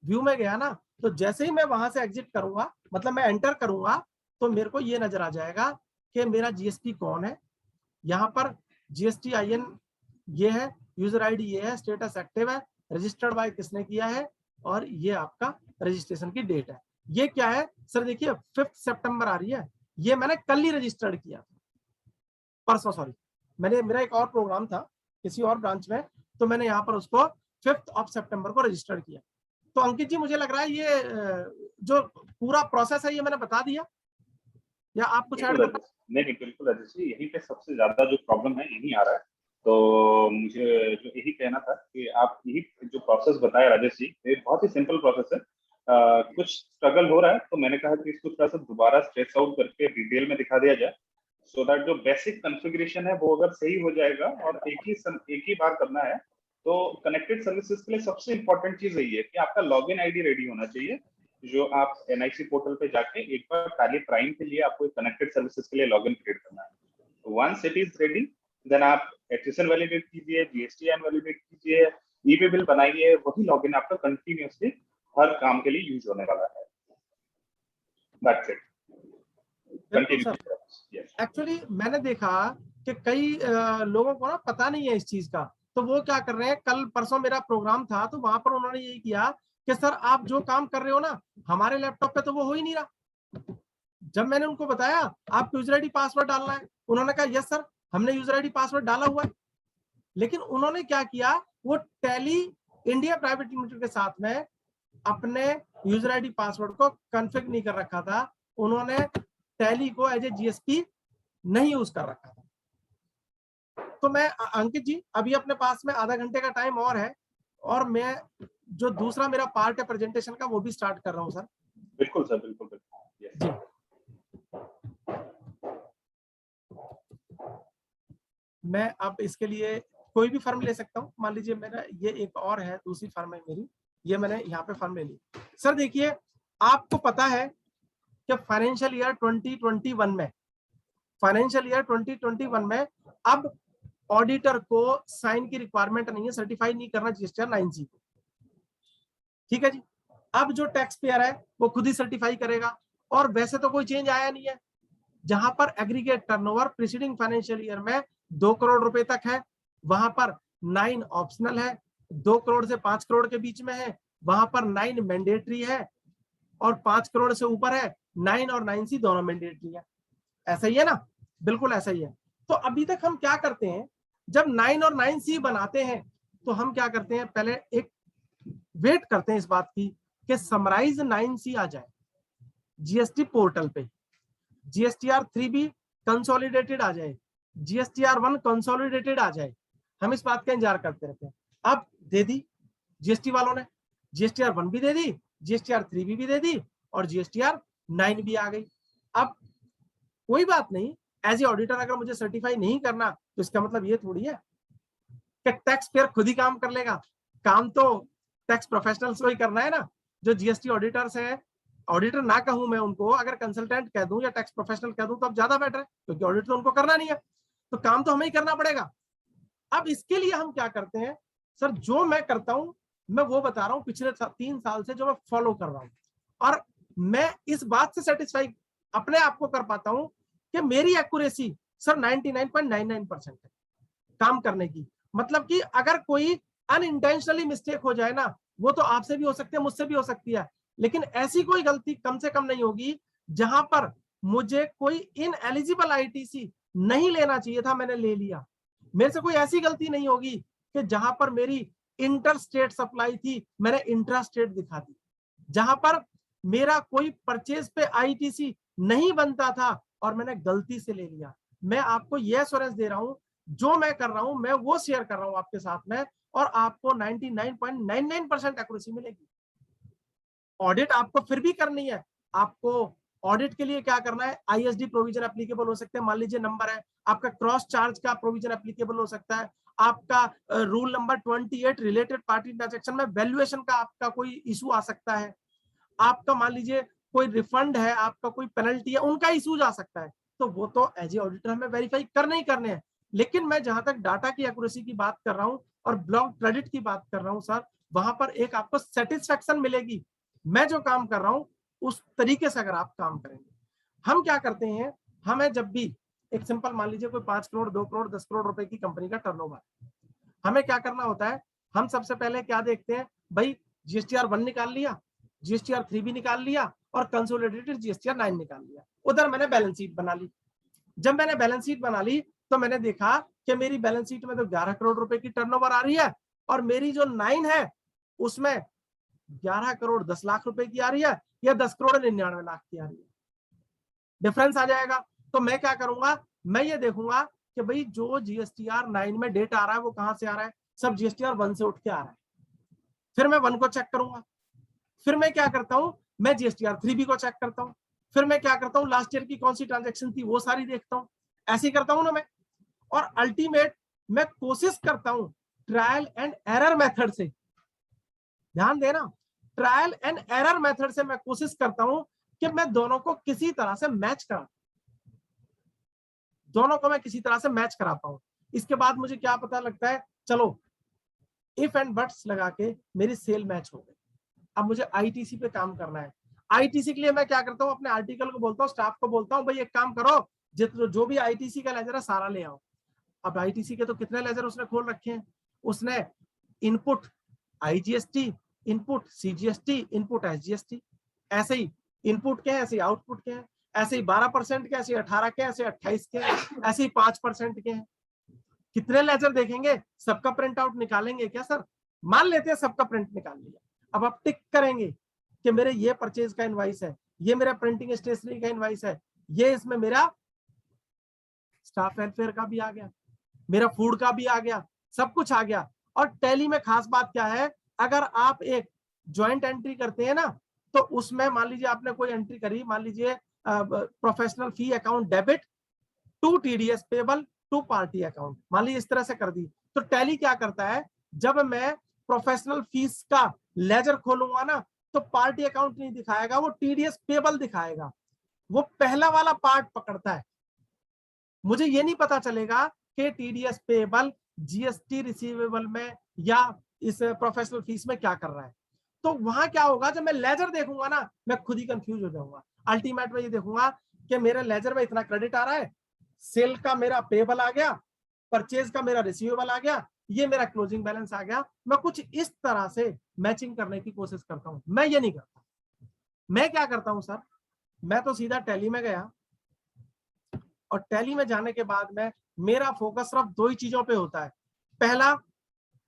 व्यू में गया ना, तो जैसे ही मैं वहां से एग्जिट करूंगा, मतलब मैं एंटर करूंगा, तो मेरे को ये नजर आ जाएगा कि मेरा जीएसटी कौन है। यहाँ पर जीएसटी आईएन ये है, यूजर आईडी ये है, स्टेटस एक्टिव है, रजिस्टर्ड बाय किसने किया है, और ये आपका रजिस्ट्रेशन की डेट है। ये क्या है सर, देखिए 5 सितंबर आ रही है, ये मैंने कल ही रजिस्टर्ड किया था, परसों सॉरी। मेरा एक और प्रोग्राम था किसी और ब्रांच में, तो मैंने यहाँ पर उसको 5 सितंबर को रजिस्टर्ड किया। तो अंकित जी मुझे लग रहा है ये जो पूरा प्रोसेस है ये मैंने बता दिया। या आप कुछ ऐड बिल्कुल करना? नहीं नहीं, बिल्कुल अजय जी, यहीं पे सबसे ज्यादा जो प्रॉब्लम है यही आ रहा है। तो मुझे जो यही कहना था कि आप यही जो प्रोसेस बताया राजेश जी, ये बहुत ही सिंपल प्रोसेस है। कुछ स्ट्रगल हो रहा है तो मैंने कहा कि इसको थोड़ा सा दोबारा स्ट्रेस आउट करके डिटेल में दिखा दिया जाए, सो दैट जो बेसिक कॉन्फ़िगरेशन है वो अगर सही हो जाएगा और एक ही बार करना है। तो कनेक्टेड सर्विसेज के लिए सबसे इंपॉर्टेंट चीज यही है कि आपका लॉगिन आईडी रेडी होना चाहिए, जो आप एनआईसी पोर्टल पे जाके एक बार टैली प्राइम के लिए आपको कनेक्टेड सर्विसेज के लिए लॉगिन क्रिएट करना है। Once it is ready, then आप एचएसएन वैलिडेट कीजिए, जीएसटीएन वैलिडेट कीजिए, ई पे बिल बनाइए, वही लॉगिन आपका कंटिन्यूअसली हर काम के लिए यूज होने वाला है। That's it. बिल्कुल सर। कंटिन्यू। यस। एक्चुअली मैंने देखा कि कई लोगों को ना पता नहीं है इस चीज का, तो वो क्या कर रहे हैं, कल परसों मेरा प्रोग्राम था तो वहां पर उन्होंने यही किया कि सर आप जो काम कर रहे हो ना हमारे लैपटॉप पे तो वो हो ही नहीं रहा। जब मैंने उनको बताया आपको यूजर आईडी पासवर्ड डालना है, उन्होंने कहा यस सर हमने यूजर आईडी पासवर्ड डाला हुआ है। लेकिन उन्होंने क्या किया, वो टैली इंडिया प्राइवेट लिमिटेड के साथ में अपने यूजर आईडी पासवर्ड को कॉन्फ़िगर नहीं कर रखा था। उन्होंने टैली को एज ए जीएसपी नहीं यूज कर रखा था। तो मैं अंकित जी अभी अपने पास में आधा घंटे का टाइम और है, और मैं जो दूसरा मेरा पार्ट है प्रेजेंटेशन का वो भी स्टार्ट कर रहा हूँ सर। बिल्कुल सर, बिल्कुल बिल्कुल। यस। जी मैं अब इसके लिए कोई भी फर्म ले सकता हूँ। मान लीजिए मेरा ये एक और है, दूसरी फर्म है मेरी, ये मैंने यहाँ पे फर्म ले ली। सर देखिए आपको पता है कि फाइनेंशियल ईयर 2021 में अब ऑडिटर को साइन की रिक्वायरमेंट नहीं है, सर्टिफाई नहीं करना जीएसटीआर 9C को। ठीक है जी। अब जो टैक्स पेयर है वो खुद ही सर्टिफाई करेगा, और वैसे तो कोई चेंज आया नहीं है। जहां पर aggregate turnover preceding financial year में 2 करोड़ रुपए तक है, वहां पर 9 ऑप्शनल है, 2 करोड़ से 5 करोड़ के बीच में है वहां पर 9 मैंडेटरी है, और 5 करोड़ से ऊपर है 9 और 9C दोनों मैंडेटरी है। ऐसा ही है ना? बिल्कुल ऐसा ही है। तो अभी तक हम क्या करते हैं, जब 9 और 9C बनाते हैं तो हम क्या करते हैं, पहले एक वेट करते हैं इस बात की कि समराइज 9C आ जाए जीएसटी पोर्टल पे, जीएसटीआर 3B कंसोलिडेटेड आ जाए, जीएसटीआर 1 कंसोलिडेटेड आ जाए। हम इस बात का इंतजार करते रहते हैं। अब दे दी जीएसटी वालों ने, जीएसटीआर 1 भी दे दी, जीएसटीआर 3B भी दे दी, और जीएसटीआर 9 भी आ गई। अब कोई बात नहीं, एज ए ऑडिटर अगर मुझे सर्टिफाई नहीं करना तो इसका मतलब ये थोड़ी है कि टैक्स पेयर खुद ही काम कर लेगा। काम तो टैक्स प्रोफेशनल्स को ही करना है ना, जो जीएसटी ऑडिटर्स हैं। ऑडिटर ना कहूं मैं उनको, अगर कंसल्टेंट कह दूं या टैक्स प्रोफेशनल कह दूं तो अब ज्यादा बेटर है, क्योंकि ऑडिट तो उनको करना नहीं है, तो काम तो हमें ही करना पड़ेगा। अब इसके लिए हम क्या करते हैं सर, जो मैं करता हूं मैं वो बता रहा हूं, पिछले 3 साल से जो मैं फॉलो कर रहा हूं, और मैं इस बात से सेटिस्फाई अपने आप को कर पाता हूं कि मेरी एक्यूरेसी सर 99.99% है काम करने की। मतलब कि अगर कोई अनइंटेंशनली मिस्टेक हो जाए ना, वो तो आपसे भी हो सकती है, मुझसे भी हो सकती है, लेकिन ऐसी कोई गलती कम से कम नहीं होगी जहां पर मुझे कोई इनएलिजिबल आईटीसी नहीं लेना चाहिए था, मैंने ले लिया। मेरे से कोई ऐसी गलती नहीं होगी कि जहां पर मेरी इंटर स्टेट सप्लाई थी मैंने इंट्रा स्टेट दिखा दी, जहां पर मेरा कोई परचेज पे आईटीसी नहीं बनता था और मैंने गलती से ले लिया। मैं आपको यह एश्योरेंस दे रहा हूं, जो मैं कर रहा हूं मैं वो शेयर कर रहा हूं आपके साथ में, और आपको 99.99% एक्यूरेसी मिलेगी। ऑडिट आपको फिर भी करनी है। आपको ऑडिट के लिए क्या करना है, आईएसडी प्रोविजन एप्लीकेबल हो सकते हैं, मान लीजिए नंबर है आपका, क्रॉस चार्ज का प्रोविजन एप्लीकेबल हो सकता है आपका, rule number 28 related party transaction में वैल्यूएशन का आपका कोई इशू आ सकता है, आपका मान लीजिए कोई रिफंड है, आपका कोई पेनल्टी है, उनका इशू आ सकता है। तो वो तो एज ए ऑडिटर हमें वेरीफाई करने ही करने हैं। लेकिन मैं जहां तक डाटा की एक्यूरेसी की बात कर रहा हूं और ब्लॉक क्रेडिट की बात कर रहा हूं सर, वहां पर एक आपको सेटिस्फेक्शन मिलेगी, मैं जो काम कर रहा हूं उस तरीके से अगर आप काम करेंगे। हम क्या करते हैं, हमें जब भी एक सिंपल मान लीजिए कोई 5 करोड़ 2 करोड़ 10 करोड़ रुपए की कंपनी का टर्नओवर, हमें क्या करना होता है, हम सबसे पहले क्या देखते हैं भाई, जीएसटीआर 1 निकाल लिया, जीएसटीआर 3 भी निकाल लिया, और कंसोलिडेटेड जीएसटीआर 9 निकाल लिया। उधर मैंने बैलेंस शीट बना ली। जब मैंने बैलेंस शीट बना ली तो मैंने देखा कि मेरी बैलेंस शीट में तो 11 करोड़ रुपए की टर्नओवर आ रही है, और मेरी जो 9 है उसमें 11 करोड़ 10 लाख रुपए की आ रही है, या 10 करोड़ 99 लाख की आ रही है। डिफरेंस आ जाएगा। तो मैं क्या करूंगा, मैं ये देखूंगा कि भाई जो जीएसटीआर 9 में डेट आ रहा है वो कहां से आ रहा है, सब जीएसटीआर 1 से उठ के आ रहा है। फिर मैं 1 को चेक करूंगा, फिर मैं क्या करता हूं, मैं जीएसटीआर 3 भी को चेक करता हूं, फिर मैं क्या करता हूं, लास्ट ईयर की कौन सी ट्रांजेक्शन थी वो सारी देखता हूं। ऐसे ही करता हूं ना मैं। और अल्टीमेट मैं कोशिश करता हूं ट्रायल एंड एरर मेथड से, ध्यान देना, ट्रायल एंड एरर मेथड से मैं कोशिश करता हूं कि मैं दोनों को किसी तरह से मैच करा, दोनों को मैं किसी तरह से मैच करा पाऊं। इसके बाद मुझे क्या पता लगता है, चलो इफ एंड बट्स लगा के मेरी सेल मैच हो गई। अब मुझे आईटीसी पे काम करना है। आईटीसी के लिए मैं क्या करता हूं, अपने आर्टिकल को बोलता हूं, स्टाफ को बोलता हूं, भाई एक काम करो, जो भी आईटीसी का लेजर है सारा ले आओ। अब आईटीसी के तो कितने लेजर उसने खोल रखे हैं, उसने input IGST, input CGST, input SGST, ऐसे ही इनपुट के हैं, ऐसे ही आउटपुट के हैं, ऐसे ही 12% के, ऐसे 18 के, ऐसे 28 के, ऐसे ही 5% के हैं। कितने लेजर देखेंगे, सबका प्रिंट आउट निकालेंगे क्या सर? मान लेते हैं सबका प्रिंट निकाल लिया। अब आप टिक करेंगे कि मेरे ये परचेज का इनवाइस है, ये मेरा प्रिंटिंग स्टेशनरी का इनवाइस है, ये इसमें मेरा स्टाफ वेलफेयर का भी आ गया, मेरा फूड का भी आ गया, सब कुछ आ गया। और टैली में खास बात क्या है, अगर आप एक ज्वाइंट एंट्री करते हैं ना, तो उसमें मान लीजिए आपने कोई एंट्री करी, मान लीजिए professional fee account debit to TDS payable to party account, मान लीजिए इस तरह से कर दी, तो टैली क्या करता है, जब मैं प्रोफेशनल फीस का लेजर खोलूंगा ना, तो पार्टी अकाउंट नहीं दिखाएगा, वो टीडीएस पेबल दिखाएगा। वो पहला वाला पार्ट पकड़ता है। मुझे ये नहीं पता चलेगा कि टीडीएस पेबल जीएसटी रिसीवेबल में या इस प्रोफेशनल फीस में क्या कर रहा है। तो वहां क्या होगा, जब मैं लेजर देखूंगा ना, मैं खुद ही कंफ्यूज हो जाऊंगा। अल्टीमेट में ये देखूंगा कि मेरे लेजर में इतना क्रेडिट आ रहा है, सेल का मेरा पेबल आ गया, परचेज का मेरा रिसीवेबल आ गया, ये मेरा क्लोजिंग बैलेंस आ गया। मैं कुछ इस तरह से मैचिंग करने की कोशिश करता हूं। मैं ये नहीं करता। मैं क्या करता हूं सर, मैं तो सीधा टैली में गया, और टैली में जाने के बाद में मेरा फोकस सिर्फ दो ही चीजों पे होता है। पहला,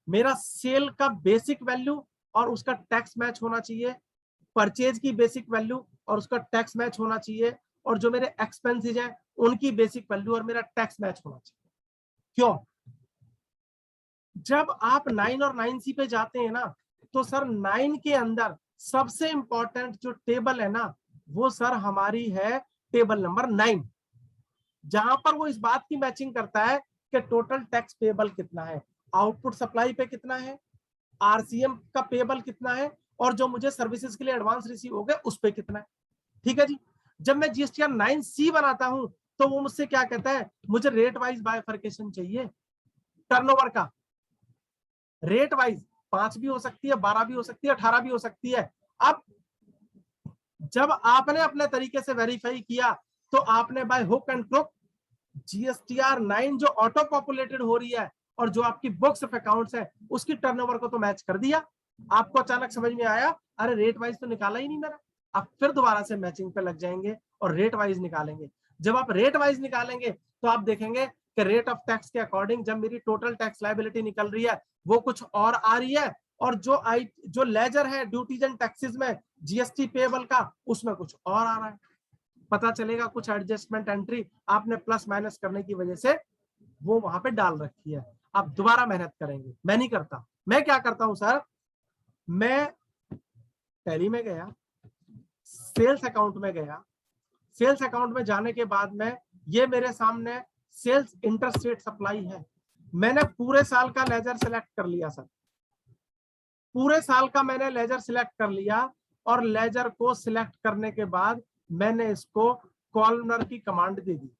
मेरा सेल का बेसिक वैल्यू और उसका टैक्स मैच होना चाहिए, परचेज की बेसिक वैल्यू और उसका टैक्स मैच होना चाहिए, और जो मेरे एक्सपेंसेस हैं उनकी बेसिक वैल्यू और मेरा टैक्स मैच होना चाहिए। क्यों? जब आप 9 और 9C पे जाते हैं ना, तो सर 9 के अंदर सबसे इंपॉर्टेंट जो टेबल है ना, वो सर हमारी है टेबल नंबर 9, जहां पर वो इस बात की मैचिंग करता है कि टोटल टैक्स पेबल कितना है, आउटपुट सप्लाई पे कितना है, आरसीएम का पेबल कितना है, और जो मुझे सर्विसेज के लिए एडवांस रिसीव हो गए उस पे कितना है। ठीक है जी। जब मैं जीएसटीआर 9C बनाता हूं, तो वो मुझसे क्या कहता है, मुझे रेट वाइज बाइफरकेशन चाहिए, टर्नओवर का रेट वाइज 5 भी हो सकती है, 12 भी हो सकती है, 18 भी हो सकती है। अब जब आपने अपने तरीके से वेरीफाई किया, तो आपने by hook and crook GSTR 9 जो ऑटो पॉपुलेटेड हो रही है और जो आपकी बुक्स ऑफ अकाउंट्स है उसकी टर्नओवर को तो मैच कर दिया। आपको अचानक समझ में आया, अरे रेट वाइज तो निकाला ही नहीं मेरा। आप फिर दोबारा से मैचिंग पे लग जाएंगे और रेट वाइज निकालेंगे। जब आप रेट वाइज निकालेंगे तो आप देखेंगे कि रेट ऑफ टैक्स के अकॉर्डिंग जब मेरी टोटल टैक्स लायबिलिटी निकल रही है वो कुछ और आ रही है, और जो लेजर है ड्यूटीज एंड टैक्सेस में जीएसटी पेबल का, उसमें कुछ और आ रहा है। पता चलेगा कुछ एडजस्टमेंट एंट्री आपने प्लस माइनस करने की वजह से वो वहां पे डाल रखी है। आप दोबारा मेहनत करेंगे। मैं नहीं करता। मैं क्या करता हूं सर, मैं टैली में गया, सेल्स अकाउंट में गया, सेल्स अकाउंट में जाने के बाद में ये मेरे सामने सेल्स इंटरस्टेट सप्लाई है। मैंने पूरे साल का लेजर सिलेक्ट कर लिया सर, पूरे साल का मैंने लेजर सिलेक्ट कर लिया, और लेजर को सिलेक्ट करने के बाद मैंने इसको कॉलमर की कमांड दे दी।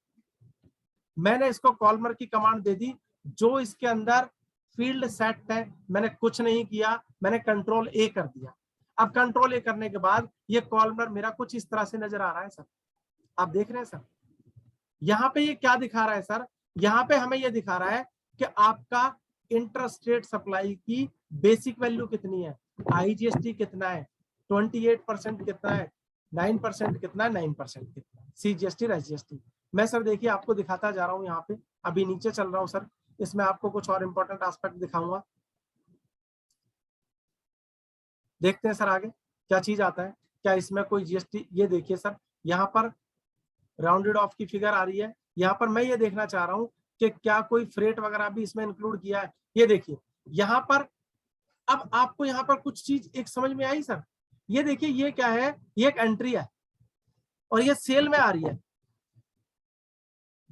मैंने इसको कॉलमर की कमांड दे दी, जो इसके अंदर फील्ड सेट है। मैंने कुछ नहीं किया, मैंने कंट्रोल ए कर दिया। अब कंट्रोल ए करने के बाद ये कॉलमर मेरा कुछ इस तरह से नजर आ रहा है सर। आप देख रहे हैं सर, यहाँ पे ये क्या दिखा रहा है सर, यहाँ पे हमें ये दिखा रहा है कि आपका इंटरस्टेट सप्लाई की बेसिक वैल्यू कितनी है, आईजीएसटी कितना है, 28% कितना है, 9% कितना है, 9% कितना है, सीजीएसटी एसजीएसटी। मैं सर देखिए आपको दिखाता जा रहा हूँ, यहाँ पे अभी नीचे चल रहा हूँ सर, इसमें आपको कुछ और इंपॉर्टेंट एस्पेक्ट दिखाऊंगा। देखते हैं सर आगे क्या चीज आता है, क्या इसमें कोई जीएसटी। ये देखिए सर, यहाँ पर राउंडेड ऑफ की फिगर आ रही है। यहाँ पर मैं ये देखना चाह रहा हूँ कि क्या कोई फ्रेट वगैरह भी इसमें इंक्लूड किया है। ये देखिए यहाँ पर, अब आपको यहाँ पर कुछ चीज एक समझ में आई सर। ये देखिए ये क्या है, ये एक एंट्री है और ये सेल में आ रही है,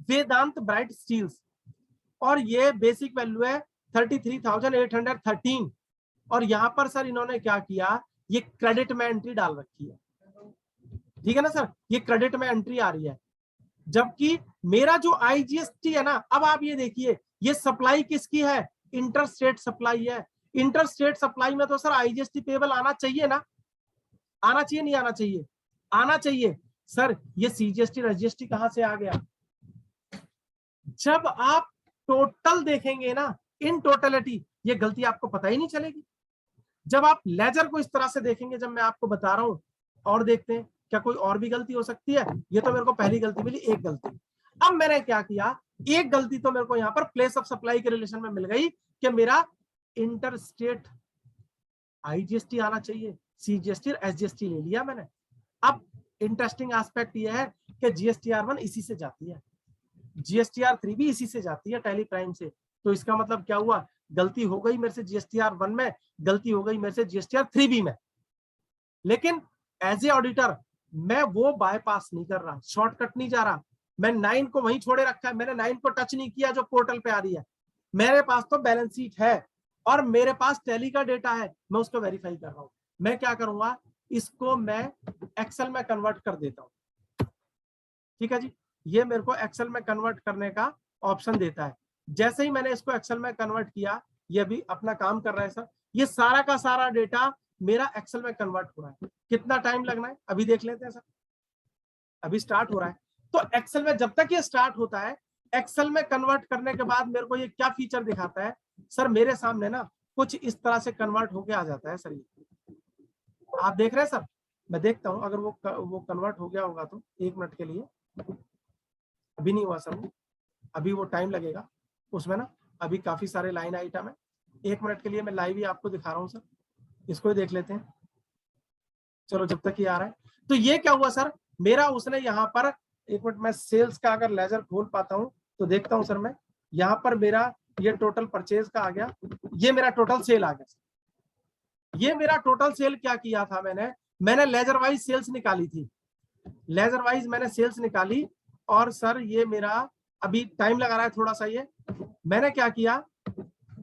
वेदांत ब्राइट स्टील्स, और ये बेसिक वैल्यू है 33,813। और यहां पर सर इन्होंने क्या किया, ये क्रेडिट में एंट्री डाल रखी है, ठीक है ना सर, ये क्रेडिट में एंट्री आ रही है, जबकि मेरा जो आईजीएसटी है ना, अब आप ये देखिए ये सप्लाई किसकी है, इंटर स्टेट सप्लाई है। इंटर स्टेट सप्लाई में तो सर आईजीएसटी पेबल आना चाहिए ना, आना चाहिए नहीं आना चाहिए, आना चाहिए सर। ये सीजीएसटी रजीएसटी कहां से आ गया, जब आप टोटल देखेंगे ना, इन टोटलिटी, ये गलती आपको पता ही नहीं चलेगी। जब आप लेजर को इस तरह से देखेंगे, जब मैं आपको बता रहा हूं, और देखते हैं क्या कोई और भी गलती हो सकती है। ये तो मेरे को पहली गलती मिली, एक गलती। अब मैंने क्या किया, एक गलती तो मेरे को यहाँ पर प्लेस ऑफ सप्लाई के रिलेशन में मिल गई कि मेरा इंटर स्टेट आईजीएसटी आना चाहिए, सीजीएसटी और एसजीएसटी ले लिया मैंने। अब इंटरेस्टिंग एस्पेक्ट ये है कि जीएसटीआर1 इसी से जाती है, जीएसटीआर3 भी इसी से जाती है, टैली प्राइम से। तो इसका मतलब क्या हुआ, गलती हो गई मेरे से जीएसटीआर1 में, गलती हो गई मेरे से जीएसटीआर3 भी में। लेकिन एज ए ऑडिटर मैं वो बायपास नहीं कर रहा, शॉर्टकट नहीं जा रहा। मैं 9 को वहीं छोड़े रखा है, मैंने 9 को टच नहीं किया जो पोर्टल पे आ रही है। मेरे पास तो बैलेंस शीट है और मेरे पास टैली का डेटा है, मैं उसको वेरीफाई कर रहा हूं। मैं क्या करूंगा, इसको मैं एक्सेल में कन्वर्ट कर देता हूं, ठीक है जी। ये मेरे को एक्सेल में कन्वर्ट करने का ऑप्शन देता है। जैसे ही मैंने इसको एक्सेल में कन्वर्ट किया, ये भी अपना काम कर रहा है सर। ये सारा का सारा डेटा मेरा एक्सेल में कन्वर्ट हो रहा है। कितना टाइम लगना है अभी देख लेते हैं सर, अभी स्टार्ट हो रहा है। तो एक्सेल में जब तक ये स्टार्ट होता है, एक्सेल में कन्वर्ट करने के बाद मेरे को ये क्या फीचर दिखाता है सर, मेरे सामने ना कुछ इस तरह से कन्वर्ट होके आ जाता है सर। ये आप देख रहे हैं सर, मैं देखता हूं अगर वो कन्वर्ट हो गया होगा तो। 1 मिनट के लिए, अभी नहीं हुआ सर, अभी वो टाइम लगेगा उसमें ना, अभी काफी सारे लाइन आइटम है। 1 मिनट के लिए मैं लाइव ही आपको दिखा रहा हूँ सर, इसको ही देख लेते हैं। चलो जब तक ये आ रहा है, तो ये क्या हुआ सर, मेरा उसने यहाँ पर, 1 मिनट मैं सेल्स का अगर लेजर खोल पाता हूँ तो देखता हूँ सर। मैं यहाँ पर मेरा ये टोटल परचेज का आ गया, ये मेरा टोटल सेल आ गया। ये मेरा टोटल सेल क्या किया था, मैंने लेजर वाइज सेल्स निकाली थी, लेजर वाइज मैंने सेल्स निकाली। और सर ये मेरा अभी टाइम लगा रहा है थोड़ा सा, ये मैंने क्या किया,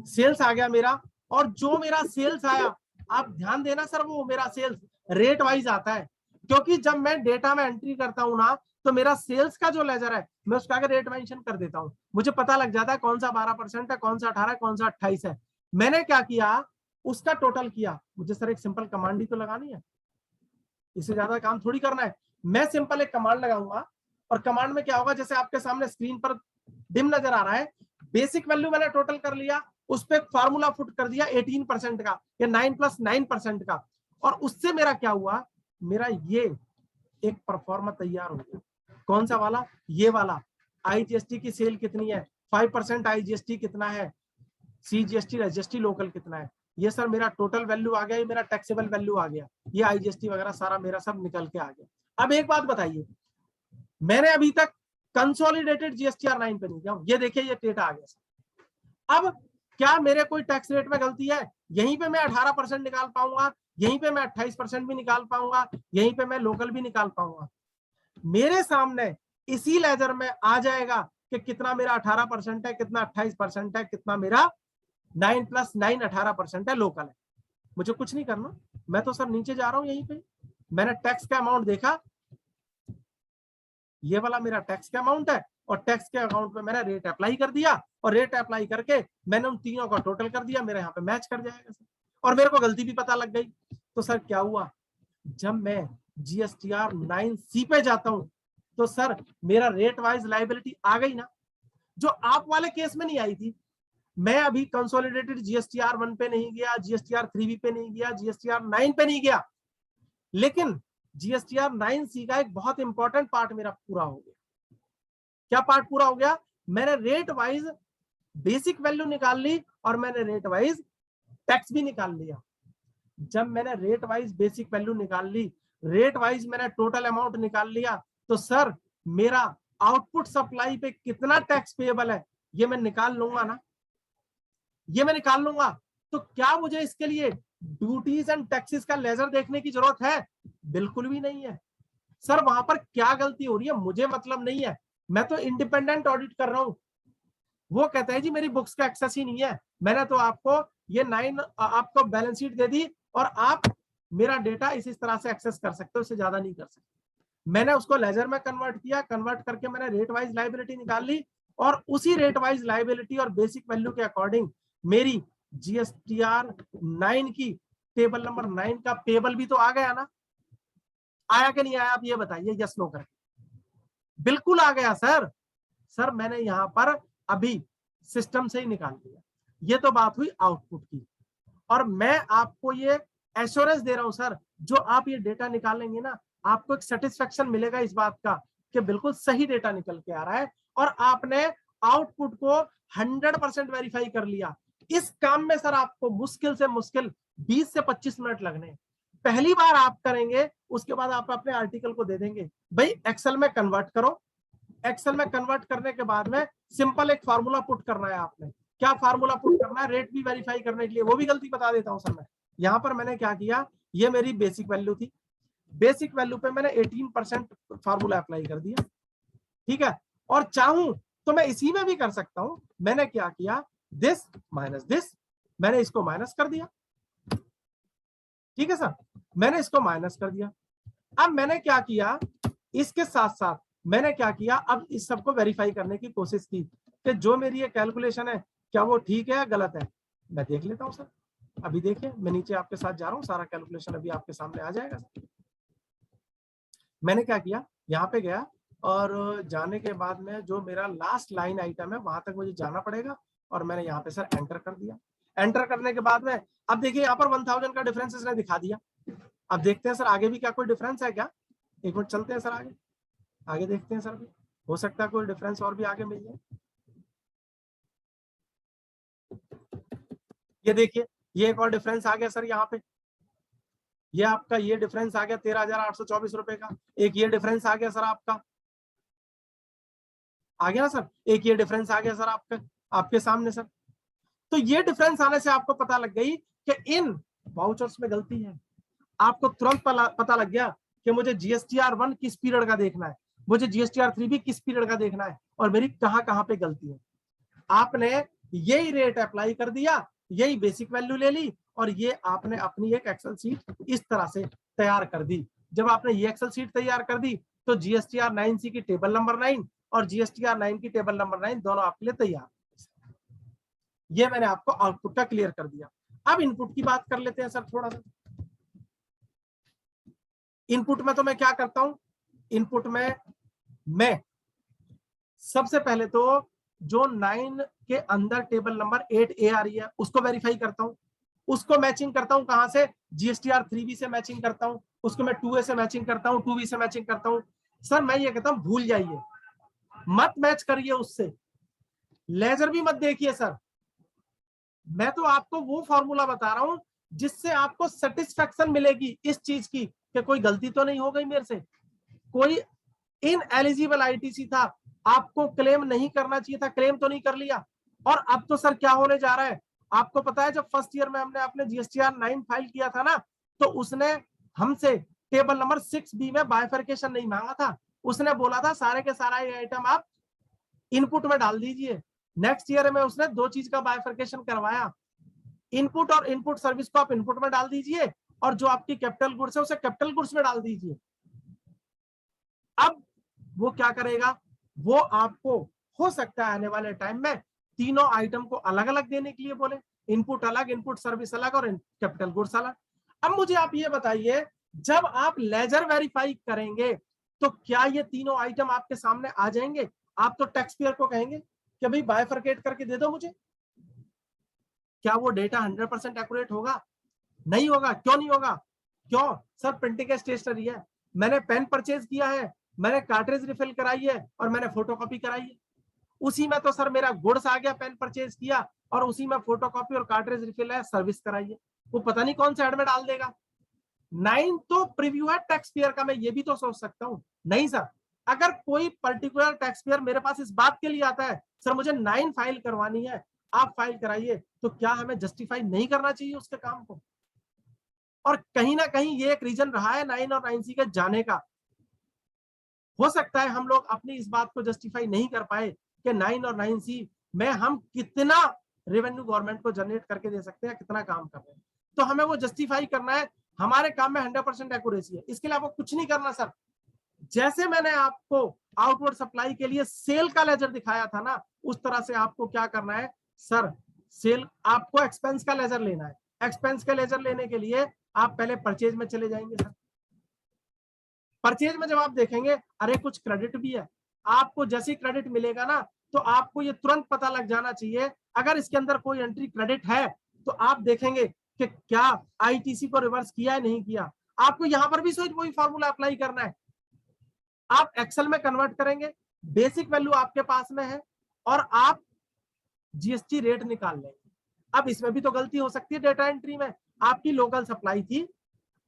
सेल्स आ गया मेरा। और जो मेरा सेल्स आया, आप ध्यान देना सर, वो मेरा सेल्स रेट वाइज आता है, क्योंकि जब मैं डेटा में एंट्री करता हूं ना, तो मेरा सेल्स का जो लेजर है मैं उसका आगे रेट मेंशन कर देता हूं, मुझे पता लग जाता है कौन सा 12% है, कौन सा 18 है, कौन सा 28 है। मैंने क्या किया, उसका टोटल किया। मुझे सर एक सिंपल कमांड ही तो लगानी है, इससे ज्यादा काम थोड़ी करना है। मैं सिंपल एक कमांड लगाऊंगा, और कमांड में क्या होगा, जैसे आपके सामने स्क्रीन पर डिम नजर आ रहा है, बेसिक वैल्यू मैंने टोटल कर लिया, उस पर फार्मूला फुट कर दिया 18% का या 9 + 9% का, और उससे मेरा क्या हुआ, मेरा ये एक परफॉर्मा तैयार हो गया। कौन सा वाला, ये वाला। आईजीएसटी की सेल कितनी है, 5% आईजीएसटी कितना है, सीजीएसटी एसजीएसटी लोकल कितना है, ये सर मेरा टोटल वैल्यू आ गया, ये मेरा टैक्सेबल वैल्यू आ गया, ये आईजीएसटी वगैरह सारा मेरा सब निकल के आ गया। अब एक बात बताइए, मैंने अभी तक कंसोलिडेटेड जीएसटीआर9 पे नहीं गया, ये देखिए ये डेटा आ गया। अब क्या मेरे कोई टैक्स रेट में गलती है, यहीं पे मैं 18% निकाल पाऊंगा, यहीं पे मैं 28% भी निकाल पाऊंगा, यहीं पे मैं लोकल भी निकाल पाऊंगा। मेरे सामने इसी लेजर में आ जाएगा कि कितना मेरा 18% है, कितना 28% है, कितना मेरा 9 + 9 18% है, लोकल है। मुझे कुछ नहीं करना, मैं तो सर नीचे जा रहा हूं, यहीं पे मैंने टैक्स का अमाउंट देखा, ये वाला मेरा टैक्स का अमाउंट है, और टैक्स के अकाउंट पे मैंने रेट अप्लाई कर दिया, और रेट अप्लाई करके मैंने उन तीनों का टोटल कर दिया, मेरे यहाँ पे मैच कर जाएगा सर, और मेरे को गलती भी पता लग गई। तो सर क्या हुआ, जब मैं जीएसटीआर9C पे जाता हूं, तो सर मेरा रेट वाइज लायबिलिटी आ गई ना, जो आप वाले केस में नहीं आई थी। मैं अभी कंसोलिडेटेड जीएसटीआर1 पे नहीं गया, जीएसटीआर3 पे नहीं गया, जीएसटीआर9 पे नहीं गया, लेकिन जीएसटीआर9C का एक बहुत इंपॉर्टेंट पार्ट मेरा पूरा हो गया। क्या पार्ट पूरा हो गया, मैंने रेट वाइज बेसिक वैल्यू निकाल ली, और मैंने रेट वाइज टैक्स भी निकाल लिया। जब मैंने रेट वाइज बेसिक वैल्यू निकाल ली, रेट वाइज मैंने टोटल अमाउंट निकाल लिया, तो सर मेरा आउटपुट सप्लाई पे कितना टैक्स पेएबल है ये मैं निकाल लूंगा ना, ये मैं निकाल लूंगा, तो क्या मुझे इसके लिए ड्यूटीज एंड टैक्सेस का लेजर देखने की जरूरत है? बिल्कुल भी नहीं है। सर वहां पर क्या गलती हो रही है मुझे मतलब नहीं है, मैं तो इंडिपेंडेंट ऑडिट कर रहा हूं। वो कहते हैं जी मेरी बुक्स का एक्सेस ही नहीं है, मैंने तो आपको ये 9 आपको बैलेंस शीट दे दी और आप मेरा डेटा इस तरह से एक्सेस कर सकते हो, इससे ज्यादा नहीं कर सकते। मैंने उसको लेजर में कन्वर्ट किया, कन्वर्ट करके मैंने रेट वाइज लाइबिलिटी निकाल ली और उसी रेट वाइज लाइबिलिटी और बेसिक वैल्यू के अकॉर्डिंग मेरी जीएसटीआर 9 की टेबल नंबर 9 का पेबल भी तो आ गया ना, आया कि नहीं आया आप ये बताइए यस नो करके। बिल्कुल आ गया सर। सर मैंने यहां पर अभी सिस्टम से ही निकाल दिया। ये तो बात हुई आउटपुट की, और मैं आपको ये एश्योरेंस दे रहा हूं सर, जो आप ये डेटा निकालेंगे ना आपको एक सेटिस्फेक्शन मिलेगा इस बात का कि बिल्कुल सही डेटा निकल के आ रहा है और आपने आउटपुट को 100% वेरीफाई कर लिया। इस काम में सर आपको मुश्किल से मुश्किल 20 से 25 मिनट लगने हैं। पहली बार आप करेंगे, उसके बाद आप अपने आर्टिकल को दे देंगे, भाई एक्सेल में कन्वर्ट करो। एक्सेल में कन्वर्ट करने के बाद में सिंपल एक फार्मूला पुट करना है आपने। क्या फार्मूला पुट करना है? रेट भी वेरीफाई करने के लिए। वो भी गलती बता देता हूं सर मैं। यहां पर मैंने क्या किया, ये मेरी बेसिक वैल्यू थी, बेसिक वैल्यू पे मैंने 18% फार्मूला अप्लाई कर दिया, ठीक है। और चाहूं तो मैं इसी में भी कर सकता हूं। मैंने क्या किया, दिस माइनस दिस, मैंने इसको माइनस कर दिया, ठीक है सर, मैंने इसको माइनस कर दिया। अब मैंने क्या किया, इसके साथ साथ मैंने क्या किया, अब इस सबको वेरीफाई करने की कोशिश की कि जो मेरी ये कैलकुलेशन है क्या वो ठीक है या गलत है। मैं देख लेता हूं सर, अभी देखिए मैं नीचे आपके साथ जा रहा हूं, सारा कैलकुलेशन अभी आपके सामने आ जाएगा। मैंने क्या किया, यहाँ पे गया और जाने के बाद में जो मेरा लास्ट लाइन आइटम है वहां तक मुझे जाना पड़ेगा, और मैंने यहाँ पे सर एंटर कर दिया। एंटर करने के बाद में अब देखिए यहाँ पर 1000 का डिफरेंस इसने दिखा दिया। अब देखते हैं सर आगे भी क्या कोई डिफरेंस है क्या। एक मिनट चलते हैं सर आगे, आगे देखते हैं सर, भी हो सकता है कोई डिफरेंस और भी आगे मिल जाए। ये देखिए ये एक और डिफरेंस आ गया सर यहाँ पे, ये आपका ये डिफरेंस आ गया 13,824 रुपए का। एक ये डिफरेंस आ गया सर आपका, आ गया ना सर, एक ये डिफरेंस आ गया सर आपके सामने सर। तो ये डिफरेंस आने से आपको पता लग गई कि इन वाउचर्स में गलती है। आपको तुरंत पता लग गया कि मुझे जीएसटीआर 1 किस पीरियड का देखना है, मुझे जीएसटीआर 3 भी किस पीरियड का देखना है, और मेरी कहां पे गलती है। आपने यही रेट अप्लाई कर दिया, यही बेसिक वैल्यू ले ली, और ये आपने अपनी एक एक्सेल सीट इस तरह से तैयार कर दी। जब आपने ये एक्सेल सीट तैयार कर दी तो जीएसटीआर 9C की टेबल नंबर 9 और जीएसटीआर 9 की टेबल नंबर 9 दोनों आपके लिए तैयार। ये मैंने आपको आउटपुट का क्लियर कर दिया। अब इनपुट की बात कर लेते हैं सर थोड़ा सा। इनपुट में तो मैं क्या करता हूं, इनपुट में मैं सबसे पहले तो जो 9 के अंदर टेबल नंबर 8A आ रही है उसको वेरीफाई करता हूं, उसको मैचिंग करता हूं कहां से, जीएसटीआर 3B से मैचिंग करता हूं, उसको मैं 2A से मैचिंग करता हूं, 2B से मैचिंग करता हूं। सर मैं ये कहता हूं भूल जाइए, मत मैच करिए उससे, लेजर भी मत देखिए सर। मैं तो आपको वो फॉर्मूला बता रहा हूं जिससे आपको सेटिस्फेक्शन मिलेगी इस चीज की कि कोई गलती तो नहीं हो गई मेरे से, कोई इन एलिजिबल आईटीसी था, आपको क्लेम नहीं करना चाहिए था, क्लेम तो नहीं कर लिया। और अब तो सर क्या होने जा रहा है, आपको पता है जब फर्स्ट ईयर में हमने अपने जीएसटीआर 9 फाइल किया था ना, तो उसने हमसे टेबल नंबर 6B में बाइफरकेशन नहीं मांगा था, उसने बोला था सारे के सारा ये आइटम आप इनपुट में डाल दीजिए। नेक्स्ट ईयर में उसने दो चीज का बाइफरकेशन करवाया, इनपुट और इनपुट सर्विस को आप इनपुट में डाल दीजिए और जो आपकी कैपिटल गुड्स है उसे कैपिटल गुड्स में डाल दीजिए। अब वो क्या करेगा, वो आपको हो सकता है आने वाले टाइम में तीनों आइटम को अलग अलग देने के लिए बोले, इनपुट अलग, इनपुट सर्विस अलग और कैपिटल गुड्स अलग। अब मुझे आप ये बताइए, जब आप लेजर वेरीफाई करेंगे तो क्या ये तीनों आइटम आपके सामने आ जाएंगे? आप तो टैक्स पेयर को कहेंगे कि भाई बाइफरकेट करके दे दो मुझे। क्या वो डेटा 100% एक्यूरेट होगा? नहीं होगा। क्यों नहीं होगा? क्यों सर, प्रिंटिंग स्टेशनरी है, मैंने पेन परचेज किया है, मैंने कार्ट्रिज रिफिल कराई है और मैंने फोटोकॉपी कराई है, उसी में तो सर मेरा गुड्स आ गया, पेन परचेज किया और उसी में फोटोकॉपी और कार्ट्रिज रिफिल है, सर्विस कराई है, वो पता नहीं कौन से ऐड में डाल देगा। 9 तो प्रीव्यू है टैक्स पेयर का, मैं ये भी तो सोच सकता हूं। नहीं सर, अगर कोई पर्टिकुलर टैक्स पेयर मेरे पास इस बात के लिए आता है, सर मुझे 9 फाइल करवानी है, आप फाइल कराइए, तो क्या हमें जस्टिफाई नहीं करना चाहिए उसके काम को? और कहीं ना कहीं ये एक रीजन रहा है 9 और 9C के जाने का। हो सकता है हम लोग अपनी इस बात को जस्टिफाई नहीं कर पाए कि 9 और 9C में हम कितना रेवेन्यू गवर्नमेंट को जनरेट करके दे सकते हैं, कितना काम कर रहे हैं, तो हमें वो जस्टिफाई करना है। हमारे काम में 100% एक्यूरेसी है, इसके लिए आपको कुछ नहीं करना सर। जैसे मैंने आपको आउटवर्ड सप्लाई के लिए सेल का लेजर दिखाया था ना, उस तरह से आपको क्या करना है सर, सेल आपको एक्सपेंस का लेजर लेना है। एक्सपेंस का लेजर लेने के लिए आप पहले परचेज में चले जाएंगे सर। परचेज में जब आप देखेंगे अरे कुछ क्रेडिट भी है, आपको जैसे क्रेडिट मिलेगा ना, तो आपको ये तुरंत पता लग जाना चाहिए अगर इसके अंदर कोई एंट्री क्रेडिट है, तो आप देखेंगे कि क्या आईटीसी को रिवर्स किया है नहीं किया। आपको यहां पर भी वही फॉर्मूला अप्लाई करना है। आप एक्सेल में कन्वर्ट करेंगे, बेसिक वैल्यू आपके पास में है, और आप जीएसटी रेट निकाल लेंगे। अब इसमें भी तो गलती हो सकती है डेटा एंट्री में। आपकी लोकल सप्लाई थी,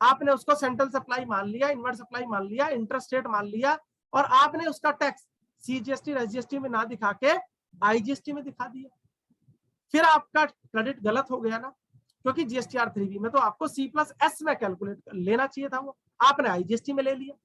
आपने उसको सेंट्रल सप्लाई मान लिया, इनवर्ट सप्लाई मान लिया, इंटरेस्ट रेट मान लिया, और आपने उसका टैक्स सीजीएसटी एसजीएसटी में ना दिखा के आईजीएसटी में दिखा दिया। फिर आपका क्रेडिट गलत हो गया ना, क्योंकि जीएसटीआर 3B में तो आपको C+S में कैलकुलेट लेना चाहिए था, वो आपने आईजीएसटी में ले लिया।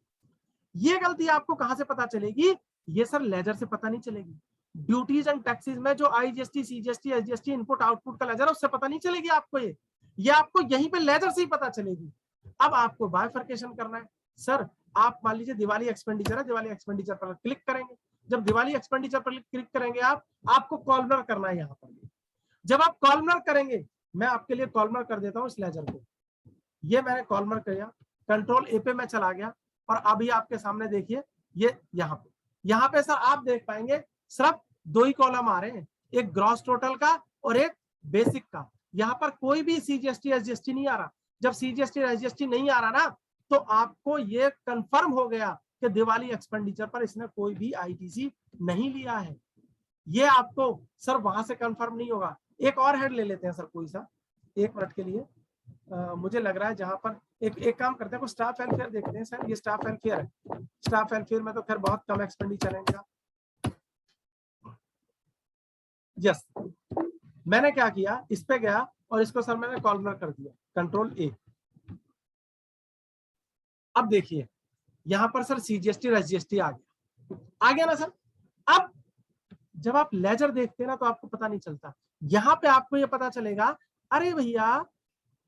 ये गलती आपको कहां से पता चलेगी? ये सर लेजर से पता नहीं चलेगी। ड्यूटीज एंड टैक्सेस में जो IGST CGST SGST input output का लेजर है, उससे पता नहीं चलेगी आपको। ये आपको यहीं पे लेजर से ही पता चलेगी। अब आपको बाइफर्केशन करना है। सर आप मान लीजिए दिवाली एक्सपेंडिचर है, दिवाली एक्सपेंडिचर पर क्लिक करेंगे। जब दिवाली एक्सपेंडिचर पर क्लिक करेंगे आपको कॉलमर करना है यहाँ पर। जब आप कॉलमर करेंगे, मैं आपके लिए कॉलमर कर देता हूँ इस लेजर को। ये मैंने कॉलमर किया, कंट्रोल ए पे मैं चला गया, और अभी आपके सामने देखिए ये यहाँ पे सर आप देख पाएंगे सिर्फ 2 ही कॉलम आ रहे हैं, एक ग्रॉस टोटल का और एक बेसिक का। यहाँ पर कोई भी सीजीएसटी एसजीएसटी नहीं आ रहा। जब सीजीएसटी एसजीएसटी नहीं आ रहा ना, तो आपको ये कंफर्म हो गया कि दिवाली एक्सपेंडिचर पर इसने कोई भी आईटीसी नहीं लिया है। ये आपको सर वहां से कंफर्म नहीं होगा। एक और हेड ले लेते हैं सर, कोई सा 1 मिनट के लिए। मुझे लग रहा है जहां पर एक काम करते हैं, स्टाफ वेलफेयर देखते हैं सर। ये स्टाफ वेलफेयर है। स्टाफ वेलफेयर में तो खैर बहुत कम एक्सपेंडिचर है इनका। यस, मैंने क्या किया, इस पे गया और इसको सर मैंने कॉलमर कर दिया, कंट्रोल ए। अब देखिए यहां पर सर सीजीएसटी एसजीएसटी आ गया ना सर। अब जब आप लेजर देखते हैं ना, तो आपको पता नहीं चलता। यहां पे आपको ये पता चलेगा, अरे भैया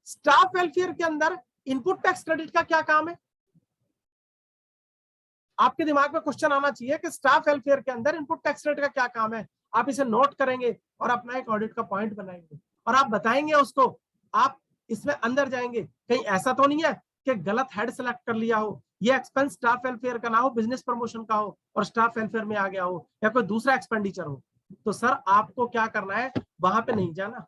स्टाफ वेलफेयर के अंदर इनपुट टैक्स क्रेडिट का क्या काम है। आपके दिमाग में क्वेश्चन आना चाहिए कि स्टाफ वेलफेयर के अंदर इनपुट टैक्स क्रेडिट का क्या काम है। आप इसे नोट करेंगे और अपना एक ऑडिट का पॉइंट बनाएंगे, और आप बताएंगे उसको। आप इसमें अंदर जाएंगे, कहीं ऐसा तो नहीं है कि गलत हेड सेलेक्ट कर लिया हो, ये एक्सपेंस स्टाफ वेलफेयर का ना हो, बिजनेस प्रमोशन का हो, और स्टाफ वेलफेयर में आ गया हो, या कोई दूसरा एक्सपेंडिचर हो। तो सर आपको क्या करना है, वहां पे नहीं जाना,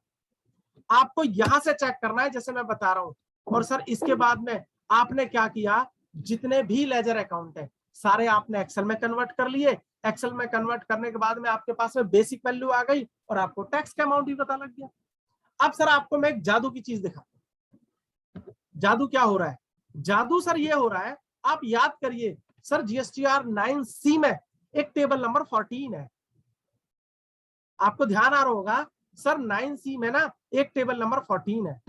आपको यहां से चेक करना है, जैसे मैं बता रहा हूं। और सर इसके बाद में आपने क्या किया, जितने भी लेजर अकाउंट है सारे आपने एक्सेल में कन्वर्ट कर लिए। एक्सेल में कन्वर्ट करने के बाद में आपके पास में बेसिक वैल्यू आ गई, और आपको टैक्स का अमाउंट भी पता लग गया। अब सर आपको मैं एक जादू की चीज दिखाता हूं। जादू क्या हो रहा है? जादू सर ये हो रहा है, आप याद करिए सर, जीएसटीआर 9C में एक टेबल नंबर 14 है। आपको ध्यान आ रहा होगा सर, 9C में ना एक टेबल नंबर 14 है,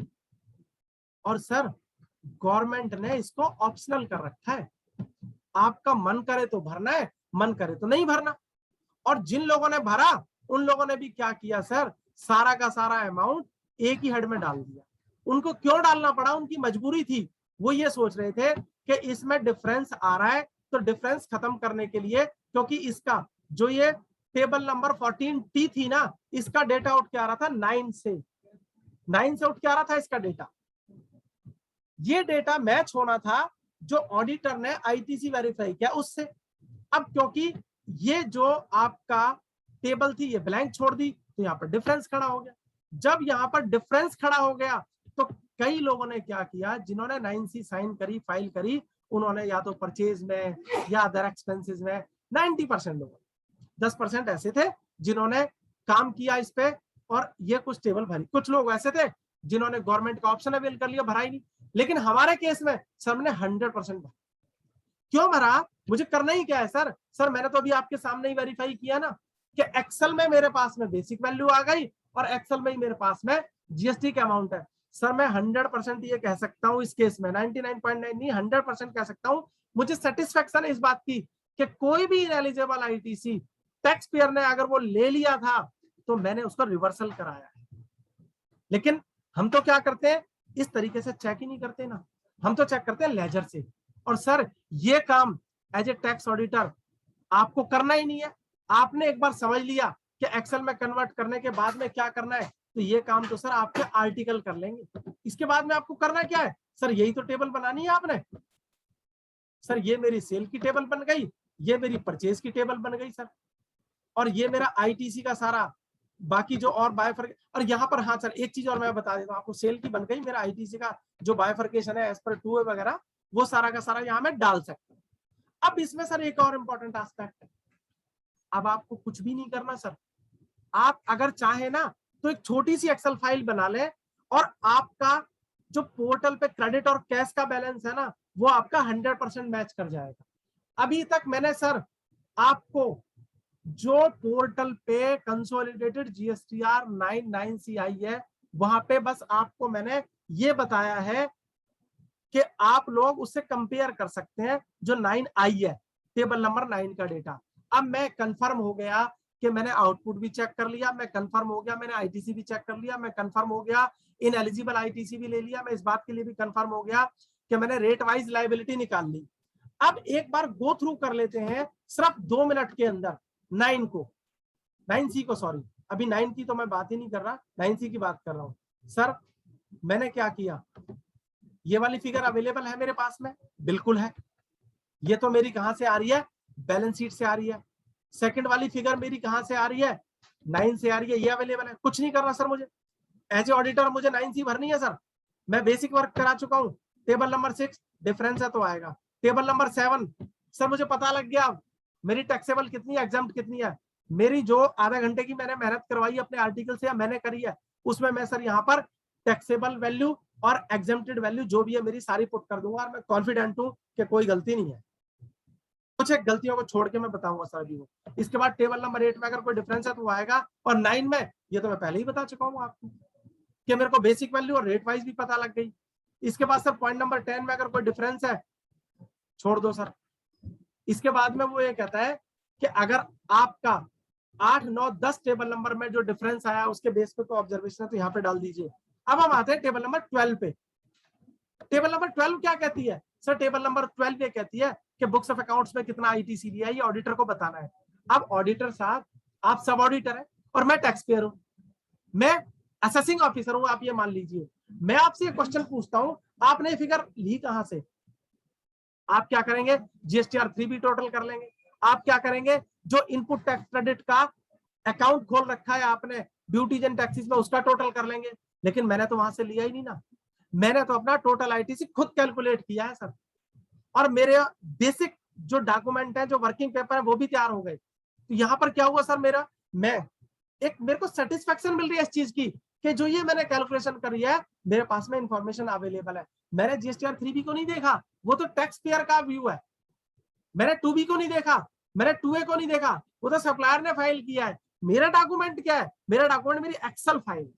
और सर गवर्नमेंट ने इसको ऑप्शनल कर रखा है। आपका मन करे तो भरना है, मन करे तो नहीं भरना। और जिन लोगों ने भरा उन लोगों ने भी क्या किया सर, सारा का सारा अमाउंट एक ही हेड में डाल दिया। उनको क्यों डालना पड़ा? उनकी मजबूरी थी। वो ये सोच रहे थे कि इसमें डिफरेंस आ रहा है, तो डिफरेंस खत्म करने के लिए, क्योंकि इसका जो ये टेबल नंबर 14T थी ना, इसका डेटा आउट क्या आ रहा था, 9 से आउट क्या आ रहा था इसका डेटा। ये डेटा मैच होना था जो ऑडिटर ने आईटीसी वेरीफाई किया उससे। अब क्योंकि ये जो आपका टेबल थी ये ब्लैंक छोड़ दी, तो यहाँ पर डिफरेंस खड़ा हो गया। जब यहाँ पर डिफरेंस खड़ा हो गया, तो कई लोगों ने क्या किया, जिन्होंने 9C साइन करी, फाइल करी, उन्होंने या तो परचेज में या अदर एक्सपेंसेस में 90% लोग, 10% ऐसे थे जिन्होंने काम किया इस पे, और ये कुछ टेबल भरी। कुछ लोग ऐसे थे जिन्होंने गवर्नमेंट का ऑप्शन अवेल कर लिया, भरा ही नहीं। लेकिन हमारे केस में सबने 100% भरा। क्यों भरा, मुझे करना ही क्या है सर? सर मैंने तो अभी आपके सामने ही वेरीफाई किया ना कि एक्सेल में मेरे पास में बेसिक वैल्यू आ गई और एक्सेल में ही मेरे पास में जीएसटी का अमाउंट है। सर मैं 100% ये कह सकता हूं इस केस में, 99.9 नहीं 100% कह सकता हूं, मुझे सेटिस्फेक्शन है इस बात की कि कोई भी इनएलिजिबल आईटीसी टैक्स पेयर ने अगर वो ले लिया था तो मैंने उसको रिवर्सल कराया है। लेकिन हम तो क्या करते हैं, इस तरीके से चेक ही नहीं करते ना, हम तो चेक करते हैं लेजर से। और सर ये काम एज ए टैक्स ऑडिटर आपको करना ही नहीं है। आपने एक बार समझ लिया कि एक्सेल में कन्वर्ट करने के बाद में क्या करना है, तो ये काम तो सर आपके आर्टिकल कर लेंगे। इसके बाद में आपको करना क्या है सर, यही तो टेबल बनानी है आपने। सर ये मेरी सेल की टेबल बन गई, ये मेरी परचेज की टेबल बन गई सर, और ये मेरा आईटीसी का सारा बाकी जो और बायफर, और यहाँ पर हाँ सर एक चीज और मैं बता देता हूँ आपको, सेल की बन गई, मेरा आईटीसी का जो बायफर्केशन है एज पर 2A वगैरह वो सारा का सारा यहाँ मैं डाल सकता हूँ। अब इसमें सर एक और इंपॉर्टेंट एस्पेक्ट है, अब आपको कुछ भी नहीं करना सर, आप अगर चाहे ना तो एक छोटी सी एक्सेल फाइल बना ले और आपका जो पोर्टल पे क्रेडिट और कैश का बैलेंस है ना वो आपका 100% मैच कर जाएगा। अभी तक मैंने सर आपको जो पोर्टल पे कंसोलिडेटेड जीएसटीआर 99C आई है वहां पे बस आपको मैंने ये बताया है कि आप लोग उससे कंपेयर कर सकते हैं जो 9 आई है, टेबल नंबर 9 का डेटा। अब मैं कंफर्म हो गया कि मैंने आउटपुट भी चेक कर लिया, मैं कंफर्म हो गया मैंने आईटीसी भी चेक कर लिया, मैं कंफर्म हो गया इन एलिजिबल आईटीसी भी ले लिया, मैं इस बात के लिए भी कंफर्म हो गया कि मैंने रेट वाइज लायबिलिटी निकाल ली। अब एक बार गो थ्रू कर लेते हैं सिर्फ 2 मिनट के अंदर 9C को, सॉरी अभी 9 की तो मैं बात ही नहीं कर रहा, 9C की बात कर रहा हूं। सर मैंने क्या किया, ये वाली फिगर अवेलेबल है मेरे पास में, बिल्कुल है। ये तो मेरी कहां से आ रही है, बैलेंस शीट से आ रही है। सेकंड वाली फिगर मेरी कहां से आ रही है, 9 से आ रही है, ये अवेलेबल है। कुछ नहीं करना सर मुझे, एज ए ऑडिटर मुझे 9C भरनी है सर, मैं बेसिक वर्क करा चुका हूं। टेबल नंबर 6 डिफरेंस है तो आएगा, टेबल नंबर 7 सर मुझे पता लग गया मेरी टैक्सेबल कितनी है, एग्जाम्प्ट कितनी है। मेरी जो आधे घंटे की मैंने मेहनत करवाई अपने आर्टिकल से या मैंने करी है उसमें मैं सर यहाँ पर टैक्सेबल वैल्यू और एग्जेम्प्टेड वैल्यू जो भी है मेरी सारी पुट कर दूंगा और मैं कॉन्फिडेंट हूं कि कोई गलती नहीं है। कुछ एक गलतियों को छोड़ के मैं बताऊंगा सर अभी वो। इसके बाद टेबल नंबर 8 में अगर कोई डिफरेंस है तो वो आएगा, और 9 में ये तो मैं पहले ही बता चुका हूँ आपको कि मेरे को बेसिक वैल्यू और रेट वाइज भी पता लग गई। इसके बाद सर पॉइंट नंबर 10 में अगर कोई डिफरेंस है छोड़ दो सर। इसके बाद में वो ये कहता है कि अगर आपका 8, 9, 10 टेबल नंबर में जो डिफरेंस आया उसके बेस पे तो ऑब्जर्वेशन है तो यहाँ पे डाल दीजिए। अब हम आते हैं टेबल नंबर 12 पे। टेबल नंबर 12 क्या कहती है सर, टेबल नंबर 12 ये कहती है कि बुक्स ऑफ अकाउंट्स में कितना आईटीसी दिया है ये ऑडिटर को बताना है। अब ऑडिटर साहब आप सब ऑडिटर है और मैं टैक्स पेयर हूं, मैं असेसिंग ऑफिसर हूं, आप ये मान लीजिए। मैं आपसे क्वेश्चन पूछता हूं, आपने ये फिगर ली कहां से? आप क्या करेंगे, जीएसटीआर 3 भी टोटल कर लेंगे। आप क्या करेंगे, जो इनपुट टैक्स क्रेडिट का अकाउंट खोल रखा है आपने ड्यूटीज एंड टैक्सेस में उसका टोटल कर लेंगे। लेकिन मैंने तो वहां से लिया ही नहीं ना, मैंने तो अपना टोटल आईटीसी खुद कैलकुलेट किया है सर, और मेरे बेसिक जो डॉक्यूमेंट है जो वर्किंग पेपर है वो भी तैयार हो गए। तो यहाँ पर क्या हुआ सर, मेरे को सेटिस्फेक्शन मिल रही है इस चीज की कि जो ये मैंने कैलकुलेशन करी है मेरे पास में इंफॉर्मेशन अवेलेबल है। मैंने जीएसटीआर 3B को नहीं देखा, वो तो टैक्स पेयर का व्यू है। मैंने 2B को नहीं देखा, मैंने 2A को नहीं देखा, वो तो सप्लायर ने फाइल किया है। मेरा डॉक्यूमेंट क्या है, मेरा डॉक्यूमेंट मेरी एक्सेल फाइल,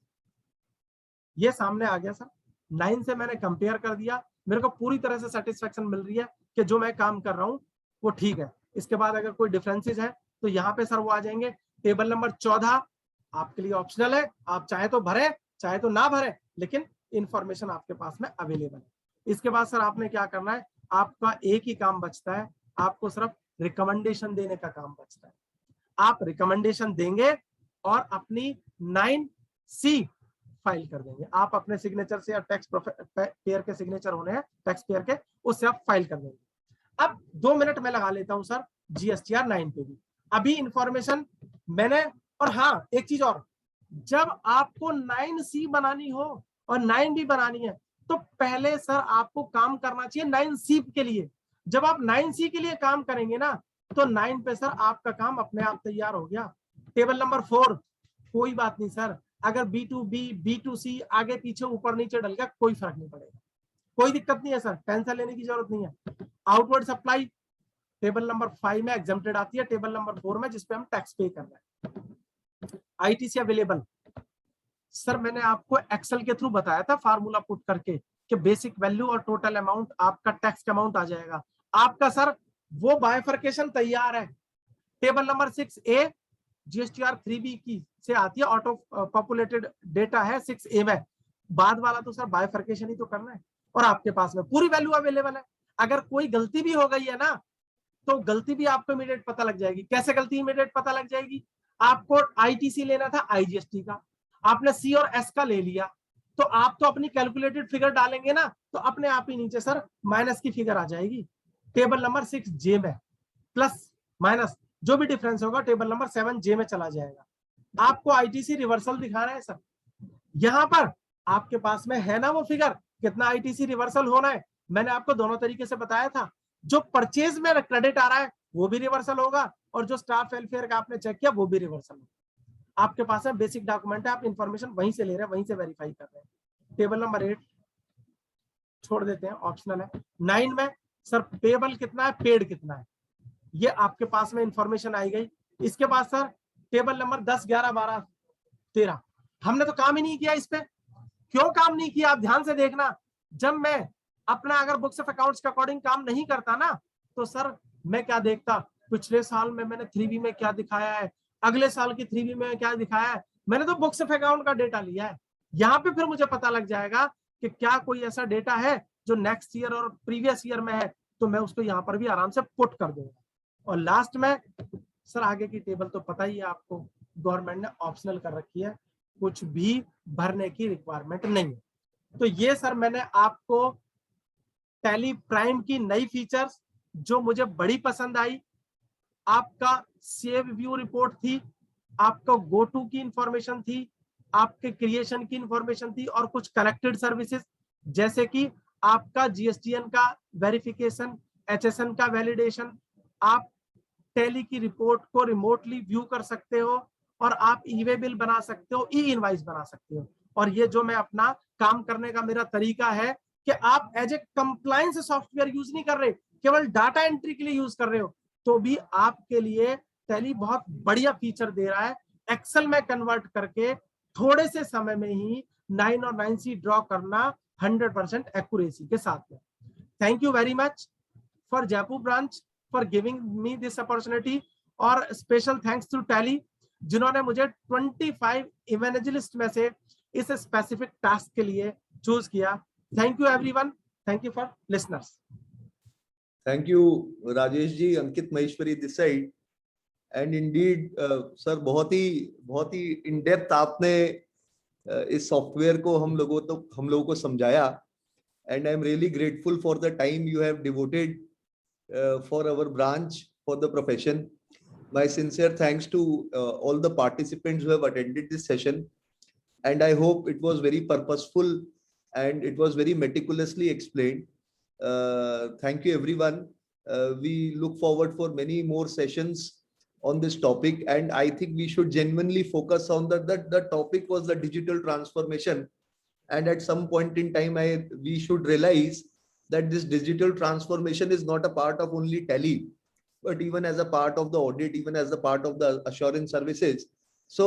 ये सामने आ गया सर। 9 से मैंने कंपेयर कर दिया, मेरे को पूरी तरह से सेटिस्फेक्शन मिल रही है कि जो मैं काम कर रहा हूं वो ठीक है। इसके बाद अगर कोई डिफरेंसेस है तो यहाँ पे सर वो आ जाएंगे। टेबल नंबर 14 आपके लिए ऑप्शनल है, आप चाहे तो भरे चाहे तो ना भरे, लेकिन इंफॉर्मेशन आपके पास में अवेलेबल है। इसके बाद सर आपने क्या करना है, आपका एक ही काम बचता है, आपको सिर्फ रिकमेंडेशन देने का काम बचता है। आप रिकमेंडेशन देंगे और अपनी 9C फाइल कर देंगे। आप अपने सिग्नेचर से या टैक्स पेयर के सिग्नेचर होने हैं टैक्स पेयर के, उससे आप फाइल कर देंगे। अब 2 मिनट में लगा लेता हूं सर जीएसटीआर 9 पे भी। अभी इंफॉर्मेशन मैंने, और हाँ एक चीज और, जब आपको 9C बनानी हो और 9B बनानी है तो पहले सर आपको काम करना चाहिए 9C के लिए। जब आप 9C के लिए काम करेंगे ना तो 9 पे सर आपका काम अपने आप तैयार हो गया। टेबल नंबर 4 कोई बात नहीं सर, अगर B2B B2C आगे पीछे ऊपर नीचे डल गया कोई फर्क नहीं पड़ेगा, कोई दिक्कत नहीं है सर, टेंशन लेने की जरूरत नहीं है। आउटवर्ड सप्लाई टेबल नंबर 5 में एग्जेम्प्टेड आती है, टेबल नंबर 4 में जिसपे हम टैक्स पे कर रहे हैं। आईटीसी अवेलेबल, सर मैंने आपको एक्सेल के थ्रू बताया था फार्मूला पुट करके कि बेसिक वैल्यू और टोटल अमाउंट आपका टैक्स का अमाउंट आ जाएगा आपका। सर वो बाइफर्केशन तैयार है। Table number 6A GSTR 3B की से आती है, ऑटो पॉपुलेटेड डेटा है 6A में। बाद वाला तो सर बाइफर्केशन ही तो करना है, और आपके पास में पूरी वैल्यू अवेलेबल है। अगर कोई गलती भी हो गई है ना, तो गलती भी आपको इमीडिएट पता लग जाएगी। कैसे गलती इमीडिएट पता लग जाएगी? आपको आईटीसी लेना था आईजीएसटी का, आपने सी और एस का ले लिया, तो आप तो अपनी कैलकुलेटेड फिगर डालेंगे ना, तो अपने आप ही नीचे सर माइनस की फिगर आ जाएगी। टेबल नंबर 6J में प्लस माइनस जो भी डिफरेंस होगा टेबल नंबर 7J में चला जाएगा। आपको आईटीसी रिवर्सल दिखाना है सर, यहां पर आपके पास में है ना वो फिगर, कितना आईटीसी रिवर्सल होना है। मैंने आपको दोनों तरीके से बताया था। जो परचेज में क्रेडिट आ रहा है वो भी रिवर्सल होगा, और जो स्टाफ वेलफेयर का आपने चेक किया वो भी रिवर्सल होगा। आपके पास में बेसिक डॉक्यूमेंट है, आप इंफॉर्मेशन वहीं से ले रहे हैं, वहीं से वेरीफाई कर रहे हैं। टेबल नंबर 8 छोड़ देते हैं, ऑप्शनल है। 9 में सर पेबल कितना है, पेड कितना है, ये आपके पास में इंफॉर्मेशन आई गई। इसके बाद सर टेबल नंबर 10, 11, 12, 13 हमने तो काम ही नहीं किया इस पे। क्यों काम नहीं किया, आप ध्यान से देखना। जब मैं अपना अगर बुक्स ऑफ अकाउंट्स के अकॉर्डिंग काम नहीं करता ना, तो सर मैं क्या देखता, पिछले साल में मैंने 3B में क्या दिखाया है, अगले साल की 3B में क्या दिखाया है। मैंने तो बुक्स ऑफ अकाउंट का डेटा लिया है। यहाँ पे फिर मुझे पता लग जाएगा कि क्या कोई ऐसा डेटा है जो नेक्स्ट ईयर और प्रीवियस ईयर में है, तो मैं उसको यहाँ पर भी आराम से पुट कर दूंगा। और लास्ट में सर आगे की टेबल तो पता ही है आपको, गवर्नमेंट ने ऑप्शनल कर रखी है, कुछ भी भरने की रिक्वायरमेंट नहीं है। तो ये सर मैंने आपको टैली प्राइम की नई फीचर्स जो मुझे बड़ी पसंद आई, आपका सेव व्यू रिपोर्ट थी, आपका गो टू की इंफॉर्मेशन थी, आपके क्रिएशन की इंफॉर्मेशन थी, और कुछ कनेक्टेड सर्विसेज जैसे कि आपका जीएसटीएन का वेरिफिकेशन, एचएसएन का वैलिडेशन, आप टैली की रिपोर्ट को रिमोटली व्यू कर सकते हो, और आप ई वे बिल बना सकते हो, ई इनवाइस बना सकते हो। और ये जो मैं अपना काम करने का मेरा तरीका है कि आप as a compliance software use नहीं कर रहे, केवल डाटा एंट्री के लिए यूज कर रहे हो, तो भी आपके लिए टैली बहुत बढ़िया फीचर दे रहा है। एक्सेल में कन्वर्ट करके थोड़े से समय में ही 9 और 9C ड्रॉ करना 100% एक्यूरेसी के साथ में। Thank you very much for Jaipur branch for giving me this opportunity, और स्पेशल थैंक्स टू टैली जिन्होंने मुझे 25 इवेंजलिस्ट में से इस स्पेसिफिक टास्क के लिए चूज किया। Thank you everyone, thank you for listeners. Thank you Rajesh ji, Ankit Maheshwari this side. And indeed sir बहुत ही इन डेप्थ आपने इस सॉफ्टवेयर को हम लोगों को समझाया, and I am really grateful for the time you have devoted for our branch, for the profession. My sincere thanks to all the participants who have attended this session, and I hope it was very purposeful and it was very meticulously explained. Thank you everyone. We look forward for many more sessions on this topic, and I think we should genuinely focus on the topic was the digital transformation, and at some point in time we should realize that this digital transformation is not a part of only Tally, but even as a part of the audit, even as a part of the assurance services. So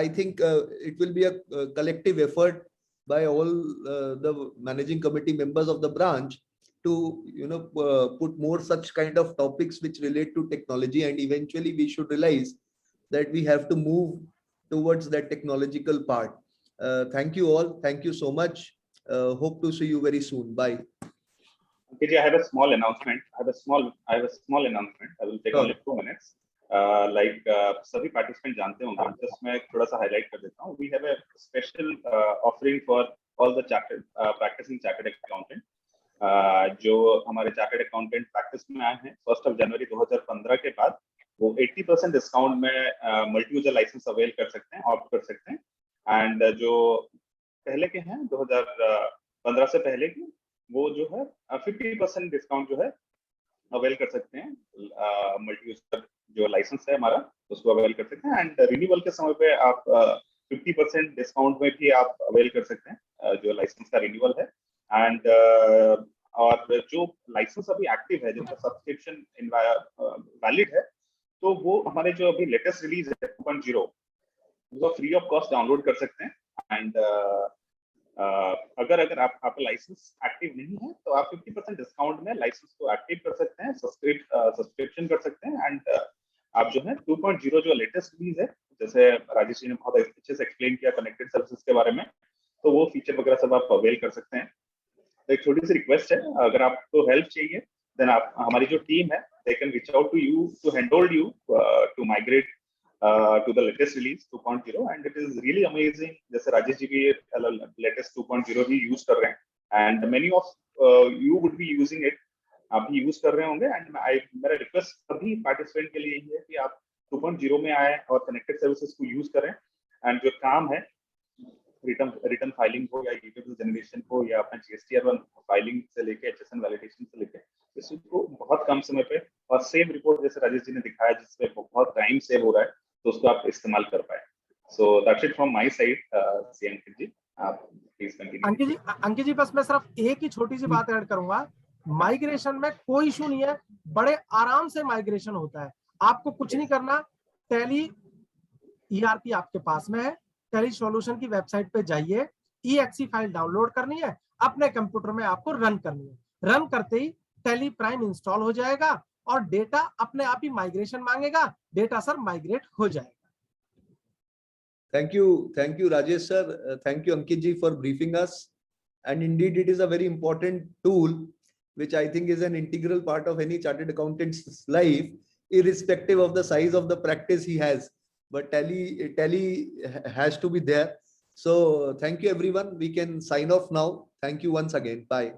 I think it will be a collective effort by all the managing committee members of the branch to put more such kind of topics which relate to technology, and eventually we should realize that we have to move towards that technological part. Thank you all, thank you so much. Hope to see you very soon. Bye. Okay, I have a small announcement. I have a small announcement. I will take only 2 minutes. सभी participant जानते होंगे, just मैं थोड़ा सा highlight कर देता हूँ. We have a special offering for all the practicing chartered accountant. जो हमारे चार्टर्ड अकाउंटेंट प्रैक्टिस में आए हैं 1 जनवरी 2015 के बाद, वो 80% डिस्काउंट में मल्टी यूजर लाइसेंस अवेल कर सकते हैं, ऑप्ट कर सकते हैं. एंड जो पहले के हैं 2015 से पहले की, वो जो है 50% डिस्काउंट जो है अवेल कर सकते हैं. मल्टी यूजर जो लाइसेंस है हमारा, उसको अवेल कर सकते हैं. एंड रिन्यूअल के समय पे आप 50% डिस्काउंट में भी आप अवेल कर सकते हैं जो लाइसेंस का रिन्यूअल है. एंड और जो लाइसेंस अभी एक्टिव है, जिनका सब्सक्रिप्शन वैलिड है, तो वो हमारे जो अभी लेटेस्ट रिलीज है 2.0, वो फ्री ऑफ कॉस्ट डाउनलोड कर सकते हैं। एंड अगर आपका लाइसेंस एक्टिव नहीं है तो आप 50% डिस्काउंट में लाइसेंस को एक्टिव कर सकते हैं, सब्सक्रिप्शन कर सकते हैं। एंड आप जो है 2.0 जो लेटेस्ट रिलीज है, जैसे राजेश जी ने बहुत अच्छे से एक्सप्लेन किया कनेक्टेड सर्विसेज के बारे में, तो वो फीचर वगैरह सब आप अवेल कर सकते हैं। तो एक छोटी सी रिक्वेस्ट है, अगर आपको हेल्प चाहिए देन आप, हमारी जो टीम है, they can reach out to you to handhold you to migrate to the latest release 2.0, and it is really amazing. जैसे राजेश जी भी latest 2.0 ही यूज कर रहे हैं, and many of you would be using it, आप भी use कर रहे होंगे। एंड मेरा रिक्वेस्ट सभी पार्टिसिपेंट के लिए यही है कि आप 2.0 में आए और कनेक्टेड सर्विसेज को यूज करें। एंड जो काम है रिटर्न फाइलिंग हो या यूटिलिटी जनरेशन हो या अपना GSTR1 फाइलिंग से लेके HSN वैलिडेशन से लेके, इसको बहुत कम समय पे और सेम रिपोर्ट जैसे राजेश जी ने दिखाया जिसमें बहुत टाइम सेव हो रहा है, तो उसको आप इस्तेमाल कर पाए। So that's it from my side. See Ankit ji, आप प्लीज कंटिन्यू। अंकित जी बस मैं सिर्फ एक ही छोटी सी बात ऐड करूंगा, माइग्रेशन में कोई इशू नहीं है, बड़े आराम से माइग्रेशन होता है, आपको कुछ नहीं करना। टैली ERP आपके पास में है, टैली सॉल्यूशन की वेबसाइट पे जाइए, EXE फाइल डाउनलोड करनी है, अपने कंप्यूटर में आपको रन करनी है, रन करते ही टैली प्राइम इंस्टॉल हो जाएगा और डेटा अपने आप ही माइग्रेशन मांगेगा, डेटा सर माइग्रेट हो जाएगा। Thank you, Rajesh sir. Thank you, Ankit ji, for briefing us. And indeed, it is a very important tool, which I think is an integral part of any chartered accountant's life, irrespective of the size of the practice he has. But Tally has to be there. So thank you, everyone. We can sign off now. Thank you once again. Bye.